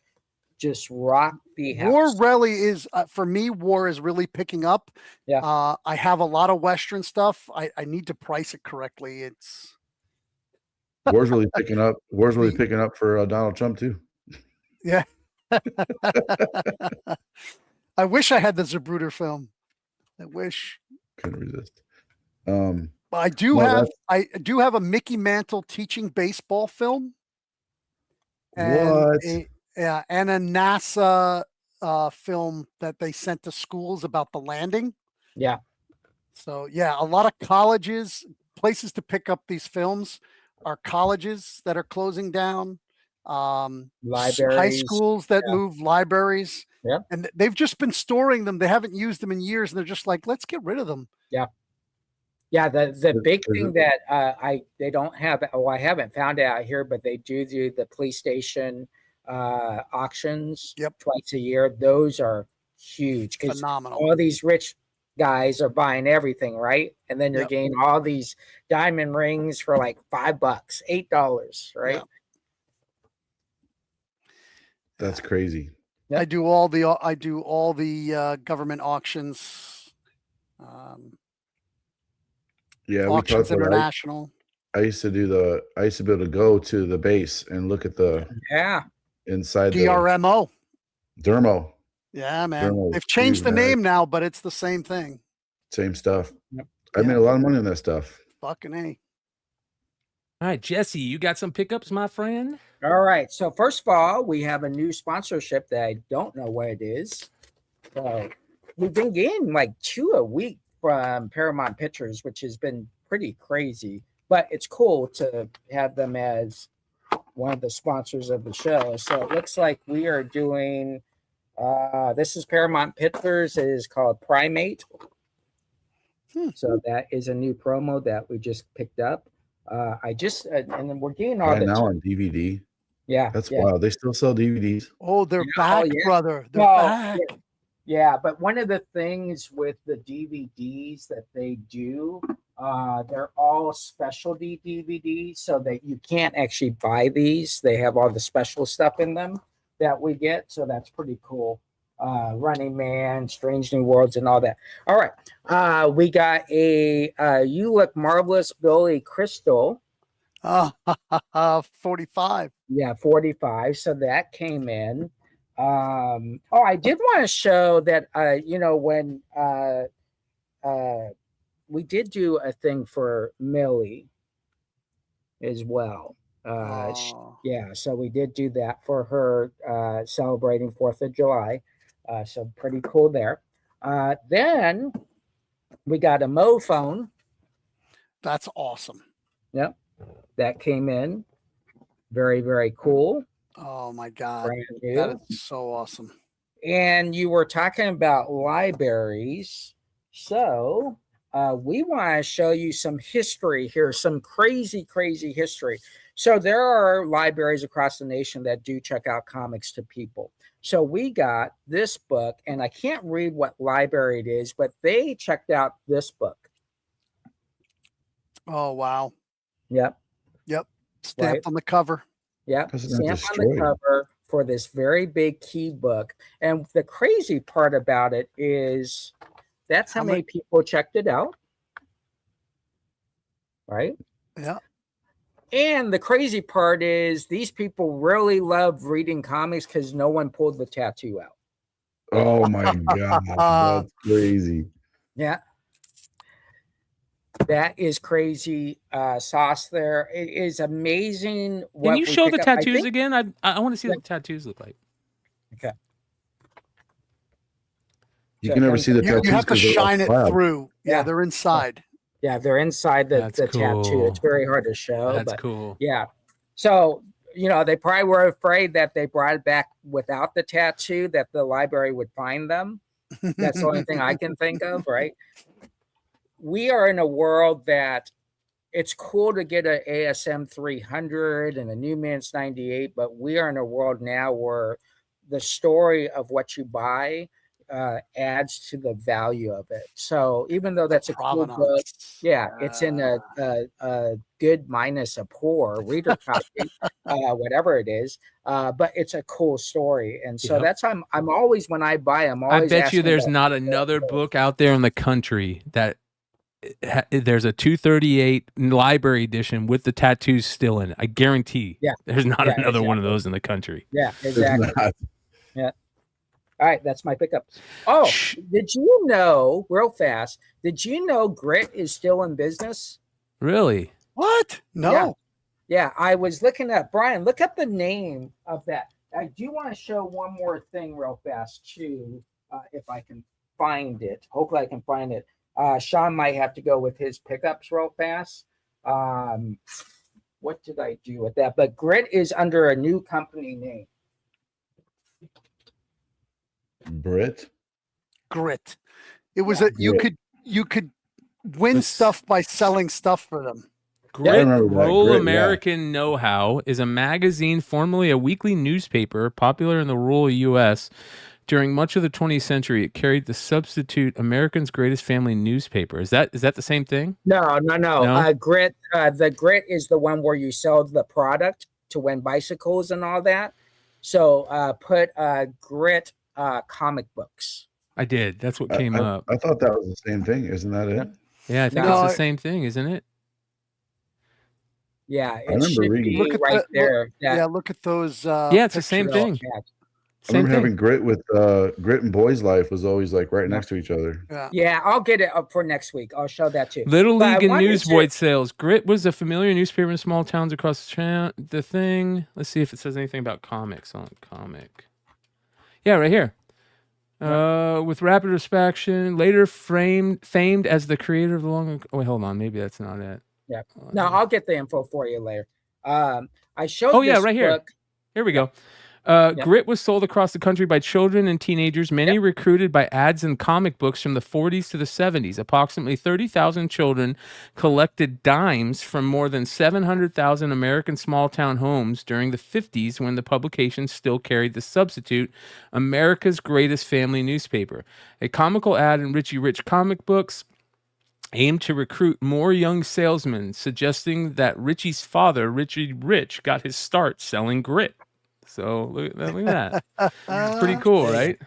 just rock the house. War really is, for me, war is really picking up. Yeah. I have a lot of Western stuff. I need to price it correctly. War's really picking up. War's really picking up for Donald Trump too. Yeah. I wish I had the Zapruder film. I wish. Couldn't resist. I do have a Mickey Mantle teaching baseball film. And and a NASA film that they sent to schools about the landing. Yeah. So yeah, a lot of colleges, places to pick up these films are colleges that are closing down, libraries, high schools that move libraries. Yeah. And they've just been storing them. They haven't used them in years, and they're just like, let's get rid of them. Yeah. Yeah, the big thing that they don't have, I haven't found it out here, but they do the police station auctions twice a year. Those are huge because phenomenal. All these rich guys are buying everything, right? And then you're getting all these diamond rings for like $5, $8, right? Yep. That's crazy. Yep. I do all the government auctions. Yeah, Auctions International. I used to be able to go to the base and look at the inside DRMO. Dermo. Yeah, man. Dermo, they've changed the name now, but it's the same thing. Same stuff. Yep. I made a lot of money on that stuff. Fucking A. All right, Jesse, you got some pickups, my friend? All right. So first of all, we have a new sponsorship that I don't know what it is. So we've been getting like 2 a week from Paramount Pictures, which has been pretty crazy, but it's cool to have them as one of the sponsors of the show. So it looks like we are doing, this is Paramount Pictures. It is called Primate. So that is a new promo that we just picked up. And then we're getting all now on DVD. Yeah. That's wild. They still sell DVDs. Oh, they're back, brother. They're back. Yeah, but one of the things with the DVDs that they do, they're all specialty DVDs, so that you can't actually buy these. They have all the special stuff in them that we get, so that's pretty cool. Running Man, Strange New Worlds, and all that. All right, we got a You Look Marvelous Billy Crystal. 45. Yeah, 45. So that came in. I did want to show that when we did do a thing for Millie as well. So we did do that for her celebrating 4th of July. So pretty cool there. Then we got a Mo phone. That's awesome. Yep. That came in. Very, very cool. Oh my God. That is so awesome. And you were talking about libraries. So we want to show you some history here, some crazy, crazy history. So there are libraries across the nation that do check out comics to people. So we got this book, and I can't read what library it is, but they checked out this book. Oh, wow. Yep. Stamped on the cover. Yep. Stamped on the cover for this very big key book. And the crazy part about it is that's how many people checked it out. Right? Yeah. And the crazy part is these people really love reading comics because no one pulled the tattoo out. Oh my God. That's crazy. Yeah. That is crazy sauce there. It is amazing. Can you show the tattoos think, again? I want to see what the tattoos look like. Okay. You can never see the tattoos. You have to 'cause they're all shine it flat. through. Yeah, they're inside. Yeah, they're inside the cool. tattoo. It's very hard to show. That's but cool. Yeah. So, they probably were afraid that they brought it back without the tattoo, that the library would find them. That's the only thing I can think of, right? We are in a world that it's cool to get an ASM 300 and a Newman's 98, but we are in a world now where the story of what you buy adds to the value of it. So even though that's a cool book, it's in a good minus a poor reader copy, whatever it is, but it's a cool story. And so that's I'm always, when I buy, I'm always I bet you there's about not another book out there in the country that there's a 238 library edition with the tattoos still in it. I guarantee. Yeah, there's not another one of those in the country. Yeah, exactly. Yeah. All right, that's my pickups. Oh, did you know, real fast, did you know Grit is still in business? Really? What? No. Yeah, I was looking up. Brian, look up the name of that. I do want to show one more thing real fast, too, if I can find it. Hopefully I can find it. Shawn might have to go with his pickups real fast. What did I do with that? But Grit is under a new company name. Grit. It was you could win stuff by selling stuff for them. Grit, Rural American Know-How is a magazine, formerly a weekly newspaper, popular in the rural U.S. During much of the 20th century, it carried the substitute American's Greatest Family newspaper. Is that the same thing? No. Grit. The Grit is the one where you sell the product to win bicycles and all that. So put Grit comic books. I did. That's what came up. I thought that was the same thing. Isn't that it? Yeah, I think it's the same thing, isn't it? Yeah, I remember reading. Look at right there. Look at those. Yeah, it's the same thing. I remember having Grit with Grit and Boys Life was always like right next to each other. Yeah, I'll get it up for next week. I'll show that too. Little League and Newsboy sales. Grit was a familiar newspaper in small towns across the thing. Let's see if it says anything about comics on comic. Yeah, right here. With rapid expansion, later famed as the creator of the long. Oh, wait, hold on. Maybe that's not it. Yeah. No, I'll get the info for you later. I showed. Oh yeah, right here. Here we go. Grit was sold across the country by children and teenagers, many recruited by ads and comic books from the 40s to the 70s. Approximately 30,000 children collected dimes from more than 700,000 American small-town homes during the 50s when the publication still carried the substitute America's Greatest Family newspaper. A comical ad in Richie Rich comic books aimed to recruit more young salesmen, suggesting that Richie's father, Richie Rich, got his start selling Grit. So look at that. Pretty cool, right?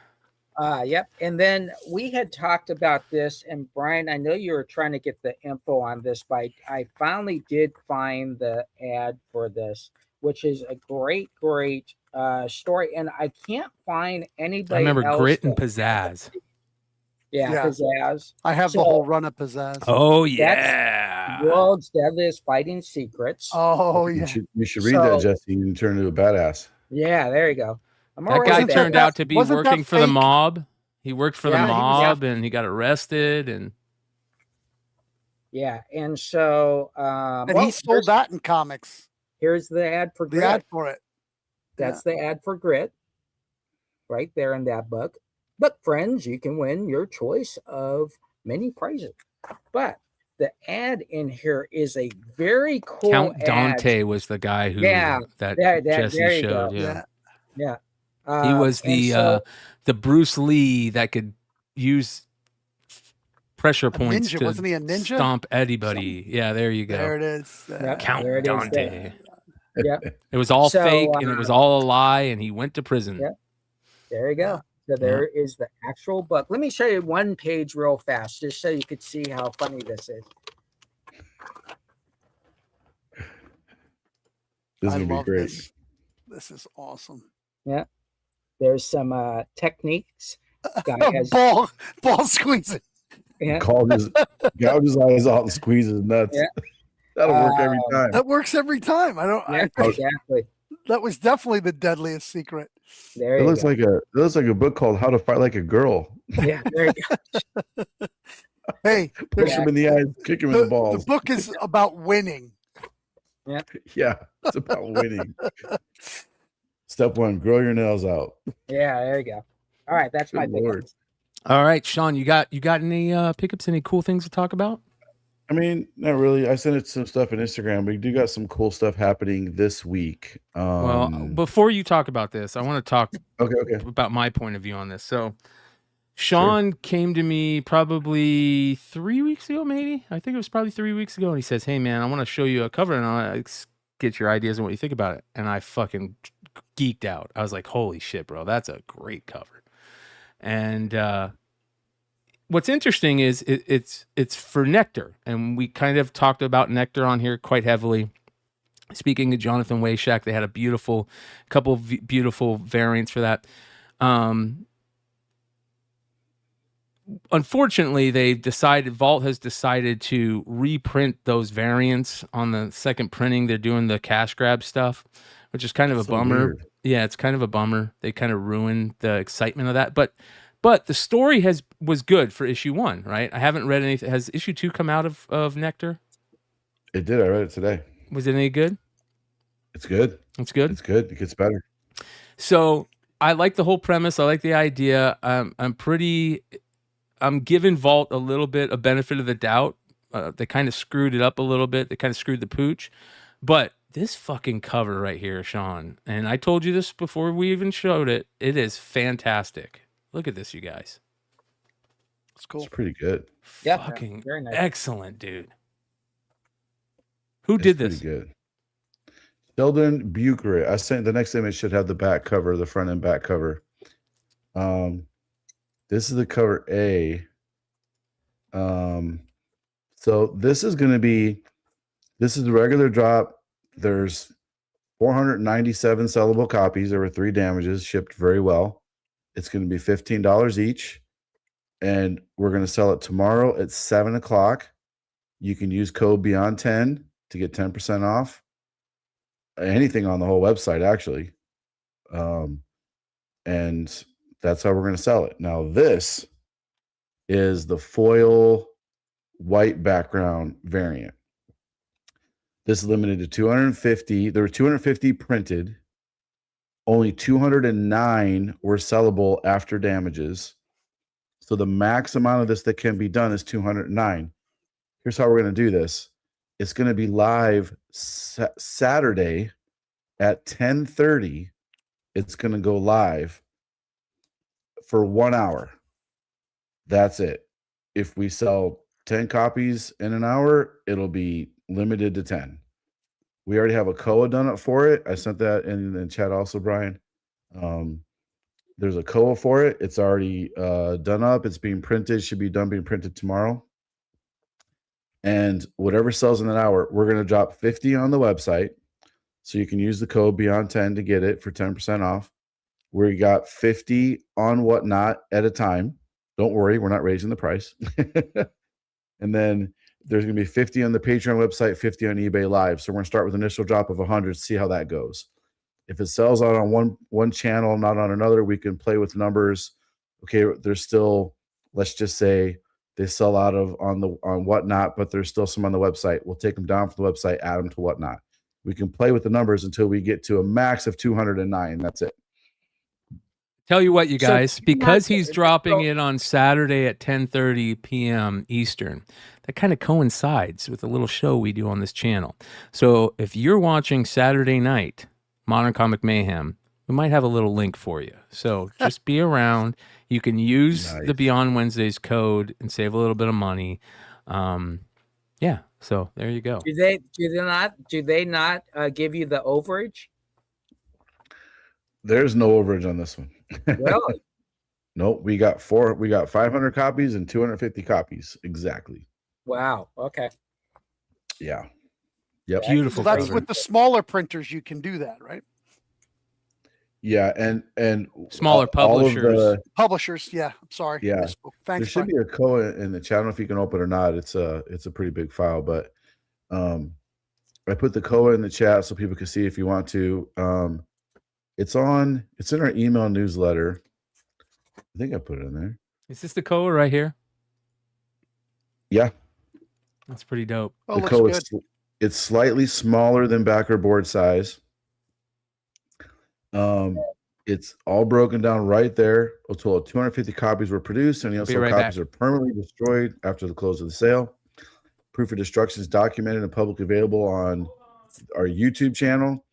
Yep. And then we had talked about this, and Brian, I know you were trying to get the info on this, but I finally did find the ad for this, which is a great story. And I can't find anybody. I remember else Grit and Pizzazz. Yeah, Pizzazz. I have the whole run of Pizzazz. Oh yeah, World's Deadliest Fighting Secrets. Oh yeah, you should read that, Jesse, and turn into a badass. Yeah, there you go. That guy turned out to be working for the mob. He worked for the mob, and he got arrested. And and so and he sold that in comics. Here's the ad for Grit. The ad for it. That's the ad for Grit, right there in that book. But friends, you can win your choice of many prizes. But the ad in here is a very cool Count Dante was the guy who that Jesse showed. Yeah. He was the Bruce Lee that could use pressure points ninja. to Wasn't he a ninja? Stomp anybody. Yeah, there you go. There it is. Count Dante. It was all fake and it was all a lie, and he went to prison. Yeah. There you go. So there is the actual book. Let me show you one page real fast, just so you could see how funny this is. This would be great. This is awesome. Yeah. There's some techniques. Ball squeezing. Yeah. Gouge his eyes out and squeeze his nuts. Yeah. That'll work every time. That works every time. Yeah, exactly. That was definitely the deadliest secret. There It you looks go. like a book called How to Fight Like a Girl. Yeah, there you go. Hey, Push him in the eyes, kick him in the the balls. book is about winning. Yeah. Yeah, it's about winning. Step 1, grow your nails out. Yeah, there you go. All right, that's my Good pickup. Lord. All right, Shawn, you got any pickups? Any cool things to talk about? I mean, not really. I sent it some stuff on Instagram. We do got some cool stuff happening this week. Well, before you talk about this, I want to talk okay. about my point of view on this. So, Shawn came to me probably 3 weeks ago, maybe. I think it was probably 3 weeks ago, and he says, "Hey, man, I want to show you a cover, and I want to get your ideas and what you think about it." And I fucking geeked out. I was like, "Holy shit, bro, that's a great cover!" And what's interesting is it's for Nectar, and we kind of talked about Nectar on here quite heavily. Speaking of Jonathan Wayshak, they had a couple of beautiful variants for that. Unfortunately, Vault has decided to reprint those variants on the second printing. They're doing the cash grab stuff, which is kind of a bummer. Weird. Yeah, it's kind of a bummer. They kind of ruined the excitement of that. But the story was good for issue 1, right? I haven't read anything. Has issue 2 come out of Nectar? It did. I read it today. Was it any good? It's good. It's good. It's good. It gets better. So I like the whole premise. I like the idea. I'm giving Vault a little bit a benefit of the doubt. They kind of screwed it up a little bit. They kind of screwed the pooch. But this fucking cover right here, Shawn, and I told you this before we even showed it, it is fantastic. Look at this, you guys. It's cool. It's pretty good. Yeah, Fucking very nice. excellent, dude. Who did this? Pretty good. Sheldon Bucher. I sent the next image should have the back cover, the front and back cover. This is the cover A. So this is the regular drop. There's 497 sellable copies. There were 3 damages, shipped very well. It's going to be $15 each. And we're going to sell it tomorrow at 7:00. You can use code Beyond10 to get 10% off anything on the whole website, actually. And that's how we're going to sell it. Now, this is the foil white background variant. This is limited to 250. There were 250 printed. Only 209 were sellable after damages. So the max amount of this that can be done is 209. Here's how we're going to do this. It's going to be live Saturday at 10:30. It's going to go live for 1 hour. That's it. If we sell 10 copies in an hour, it'll be limited to 10. We already have a COA done up for it. I sent that in the chat also, Brian. There's a COA for it. It's already done up. It's being printed. Should be done being printed tomorrow. And whatever sells in an hour, we're going to drop 50 on the website. So you can use the code Beyond10 to get it for 10% off. We got 50 on Whatnot at a time. Don't worry, we're not raising the price. And then there's going to be 50 on the Patreon website, 50 on eBay Live. So we're going to start with an initial drop of 100, see how that goes. If it sells out on one channel, not on another, we can play with numbers. Okay, there's still, let's just say they sell out on Whatnot, but there's still some on the website. We'll take them down from the website, add them to Whatnot. We can play with the numbers until we get to a max of 209. That's it. Tell you what, you guys, because he's dropping it on Saturday at 10:30 p.m. Eastern, that kind of coincides with a little show we do on this channel. So if you're watching Saturday night, Modern Comic Mayhem, we might have a little link for you. So just be around. You can use the Beyond Wednesdays code and save a little bit of money. Yeah, so there you go. Do they not give you the overage? There's no overage on this one. Really? Nope. We got 500 copies and 250 copies. Exactly. Wow. Okay. Yeah. Yep. Beautiful. So that's with the smaller printers, you can do that, right? Yeah, and Smaller all of publishers. the Publishers, yeah. I'm sorry. yeah. Misspoke. There Thanks, should Brian. be a COA in the chat. I don't know if you can open it or not. It's a pretty big file, but I put the COA in the chat so people can see if you want to. It's in our email newsletter. I think I put it in there. Is this the COA right here? Yeah. That's pretty dope. Oh, The looks good. It's slightly smaller than backer board size. It's all broken down right there. A total of 250 copies were produced, and also right copies back. are permanently destroyed after the close of the sale. Proof of destruction is documented and publicly available on our YouTube channel.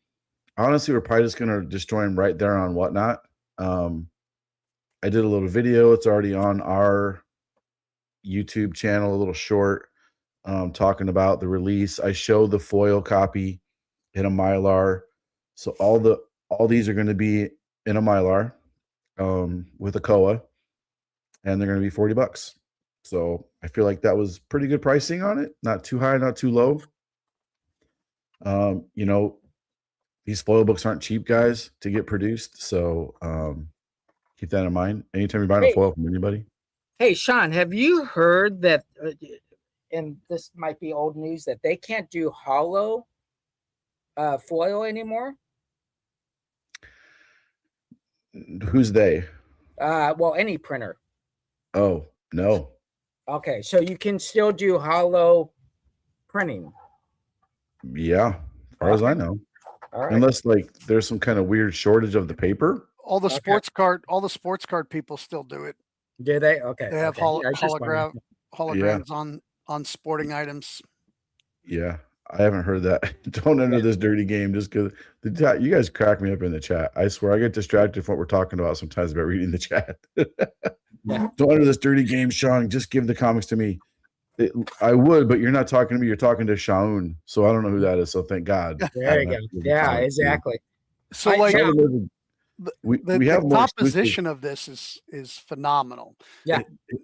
Honestly, we're probably just going to destroy them right there on Whatnot. I did a little video. It's already on our YouTube channel, a little short, talking about the release. I showed the foil copy in a Mylar. So all these are going to be in a Mylar with a COA, and they're going to be $40. So I feel like that was pretty good pricing on it. Not too high, not too low. You know, these foil books aren't cheap, guys, to get produced. So keep that in mind. Anytime you're buying a foil from anybody. Hey, Shawn, have you heard that, and this might be old news, that they can't do hollow foil anymore? Who's they? Well, any printer. Oh, no. Okay, so you can still do hollow printing. Yeah, as far as I know. All right. Unless like there's some kind of weird shortage of the paper. All the sports card people still do it. Do they? Okay. They have okay. holograms on sporting items. Yeah, I haven't heard that. Don't enter this dirty game just because you guys crack me up in the chat. I swear I get distracted from what we're talking about sometimes about reading the chat. Don't enter this dirty game, Shawn. Just give the comics to me. I would, but you're not talking to me. You're talking to Shawn. So I don't know who that is. So thank God. There you go. Yeah, exactly. So like we have the composition of this is phenomenal. Yeah,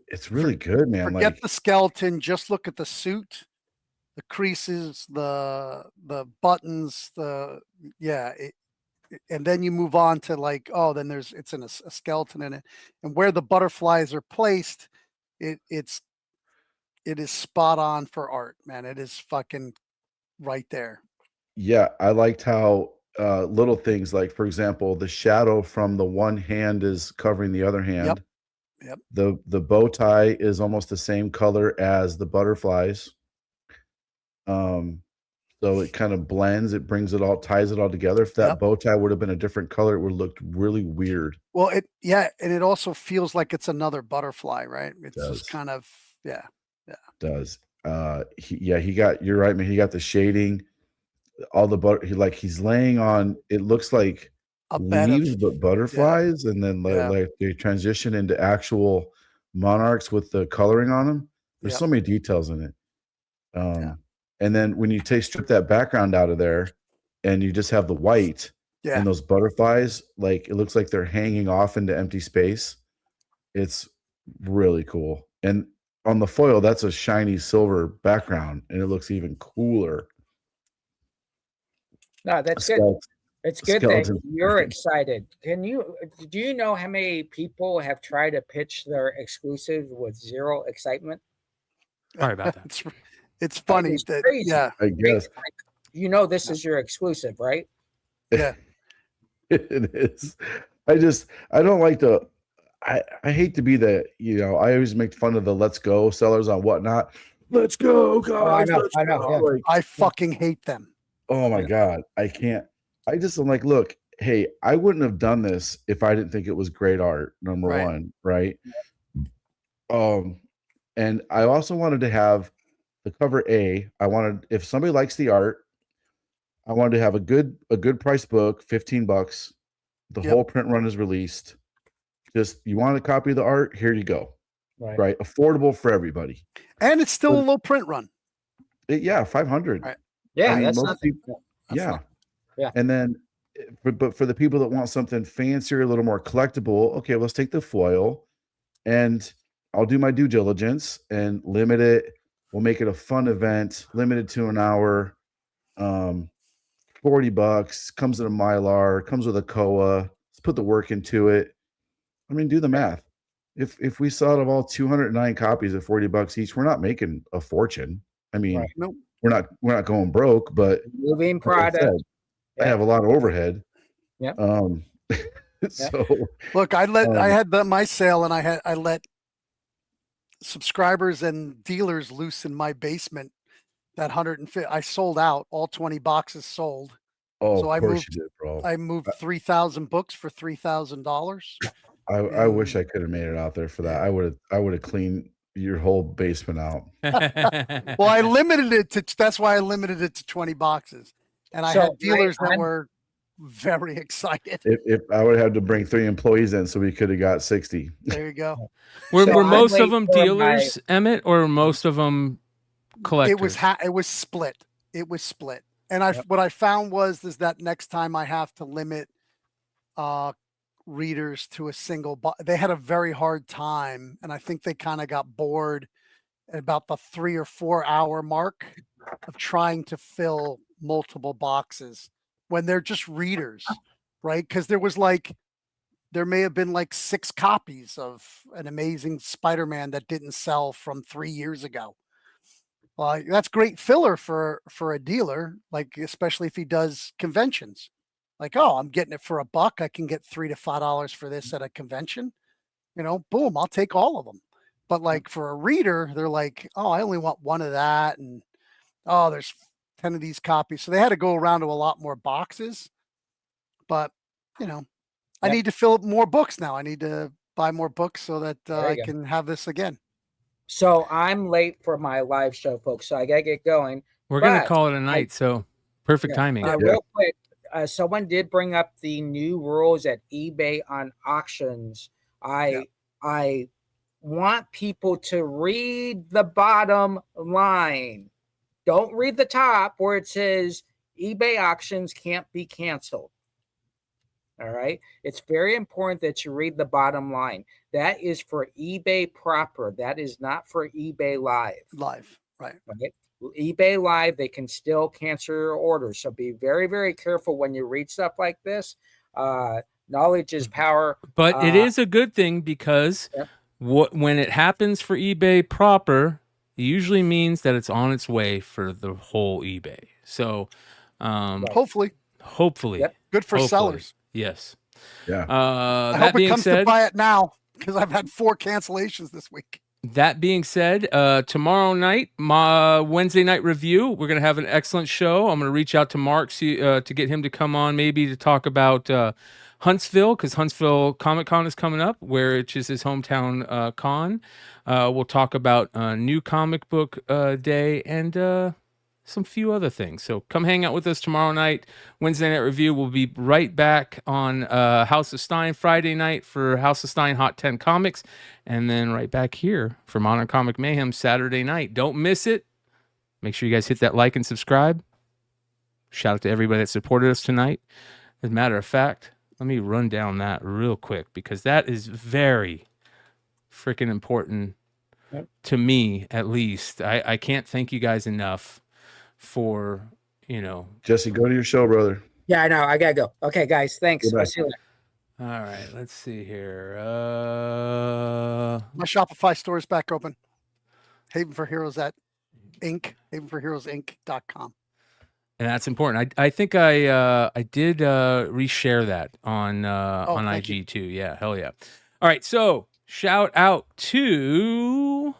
it's really good, man. Forget like the skeleton. Just look at the suit, the creases, the buttons, and then you move on to like, oh, then it's in a skeleton in it, and where the butterflies are placed, it is spot on for art, man. It is fucking right there. Yeah, I liked how little things like, for example, the shadow from the one hand is covering the other hand. Yep. The bow tie is almost the same color as the butterflies. So it kind of blends, it brings it all, ties it all together. If that bow tie would have been a different color, it would have looked really weird. Well, and it also feels like it's another butterfly, right? It's just kind of, yeah. Does. He got, you're right, man. He got the shading, all the he's laying on, it looks like leaves, but butterflies, and then like they transition into actual monarchs with the coloring on them. There's so many details in it. And then when you strip that background out of there and you just have the white and those butterflies, like it looks like they're hanging off into empty space. It's really cool. And on the foil, that's a shiny silver background, and it looks even cooler. No, that's good. It's good that you're excited. Do you know how many people have tried to pitch their exclusive with zero excitement? Sorry about that. It's funny that crazy. I guess this is your exclusive, right? Yeah. It is. I don't like to. I hate to be the, I always make fun of the let's go sellers on Whatnot. Let's go, guys. I know. Like, I fucking hate them. Oh my God. I can't. I just am like, look, hey, I wouldn't have done this if I didn't think it was great art, number one, right? And I also wanted to have the cover A. I wanted, if somebody likes the art, I wanted to have a good price book, $15. The whole print run is released. Just, you want a copy of the art? Here you go. Right. Affordable for everybody. And it's still a low print run. 500. Right. Yeah, that's not people, yeah. And then, but for the people that want something fancier, a little more collectible, okay, let's take the foil, and I'll do my due diligence and limit it. We'll make it a fun event, limited to an hour. $40, comes in a Mylar, comes with a COA. Let's put the work into it. I mean, do the math. If we sold all 209 copies at $40 each, we're not making a fortune. I mean, Right. Nope. we're not going broke, but Moving like I product. said, I have a lot of overhead. Yeah. So Look, I had my sale, and I let subscribers and dealers loose in my basement. That 150, I sold out. All 20 boxes sold. oh, So of course you did, bro. I moved 3,000 books for $3,000. I wish I could have made it out there for that. I would have cleaned your whole basement out. Well, I limited it to. That's why I limited it to 20 boxes, and I had dealers that were very excited. If I would have had to bring 3 employees in, so we could have got 60. There you go. Were So most I'm of them late for dealers, Emmett, or most of them collectors? It was split. It was split. And what I found is that next time I have to limit readers to a single they had a very hard time, and I think they kind of got bored at about the 3 or 4 hour mark of trying to fill multiple boxes when they're just readers, right? Because there may have been like 6 copies of an Amazing Spider-Man that didn't sell from 3 years ago. Well, that's great filler for a dealer, like especially if he does conventions. Like, oh, I'm getting it for $1. I can get $3 to $5 for this at a convention. Boom, I'll take all of them. But like for a reader, they're like, oh, I only want 1 of that, and oh, there's 10 of these copies. So they had to go around to a lot more boxes. But I need to fill up more books now. I need to buy more books so that I can have this again. So I'm late for my live show, folks. So I gotta get going. We're gonna call it a night. So perfect timing. Real quick, someone did bring up the new rules at eBay on auctions. I want people to read the bottom line. Don't read the top where it says eBay auctions can't be canceled. All right. It's very important that you read the bottom line. That is for eBay proper. That is not for eBay Live. Right. eBay Live, they can still cancel your orders. So be very, very careful when you read stuff like this. Knowledge is power. But it is a good thing because when it happens for eBay proper, it usually means that it's on its way for the whole eBay. So hopefully. Good for sellers. Yes. Yeah. I hope it comes to buy it now, because I've had 4 cancellations this week. That being said, tomorrow night, my Wednesday night review, we're going to have an excellent show. I'm going to reach out to Mark to get him to come on, maybe to talk about Huntsville, because Huntsville Comic Con is coming up, which is his hometown con. We'll talk about New Comic Book Day and some few other things. So come hang out with us tomorrow night. Wednesday night review. We'll be right back on House of Stein Friday night for House of Stein Hot 10 Comics, and then right back here for Modern Comic Mayhem Saturday night. Don't miss it. Make sure you guys hit that like and subscribe. Shout out to everybody that supported us tonight. As a matter of fact, let me run down that real quick, because that is very freaking important to me, at least. I can't thank you guys enough for, Jesse, go to your show, brother. Yeah, I know. I gotta go. Okay, guys. Thanks. I'll see you later. All right, let's see here. My Shopify store is back open. Haven for Heroes Inc. havenforheroesinc.com. And that's important. I think I did reshare that on IG too. Yeah, hell yeah. All right, so shout out to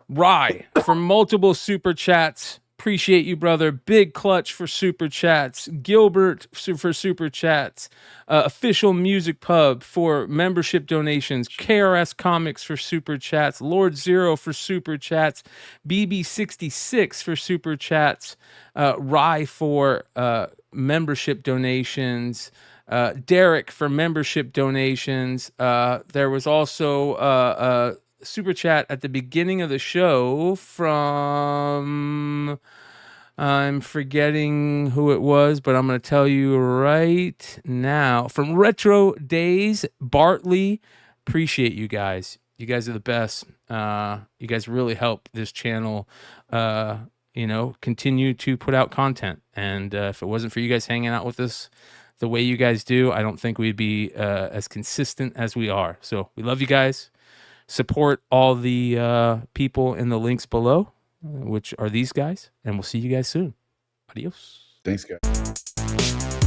Rye for multiple super chats. Appreciate you, brother. Big Clutch for super chats. Gilbert for super chats. Official Music Pub for membership donations. KRS Comics for super chats. Lord Zero for super chats. BB66 for super chats. Rye for membership donations. Derek for membership donations. There was also super chat at the beginning of the show from, I'm forgetting who it was, but I'm going to tell you right now, from Retro Days, Bartley. Appreciate you guys. You guys are the best. You guys really help this channel, continue to put out content. And if it wasn't for you guys hanging out with us the way you guys do, I don't think we'd be as consistent as we are. So we love you guys. Support all the people in the links below, which are these guys, and we'll see you guys soon. Adios. Thanks, guys.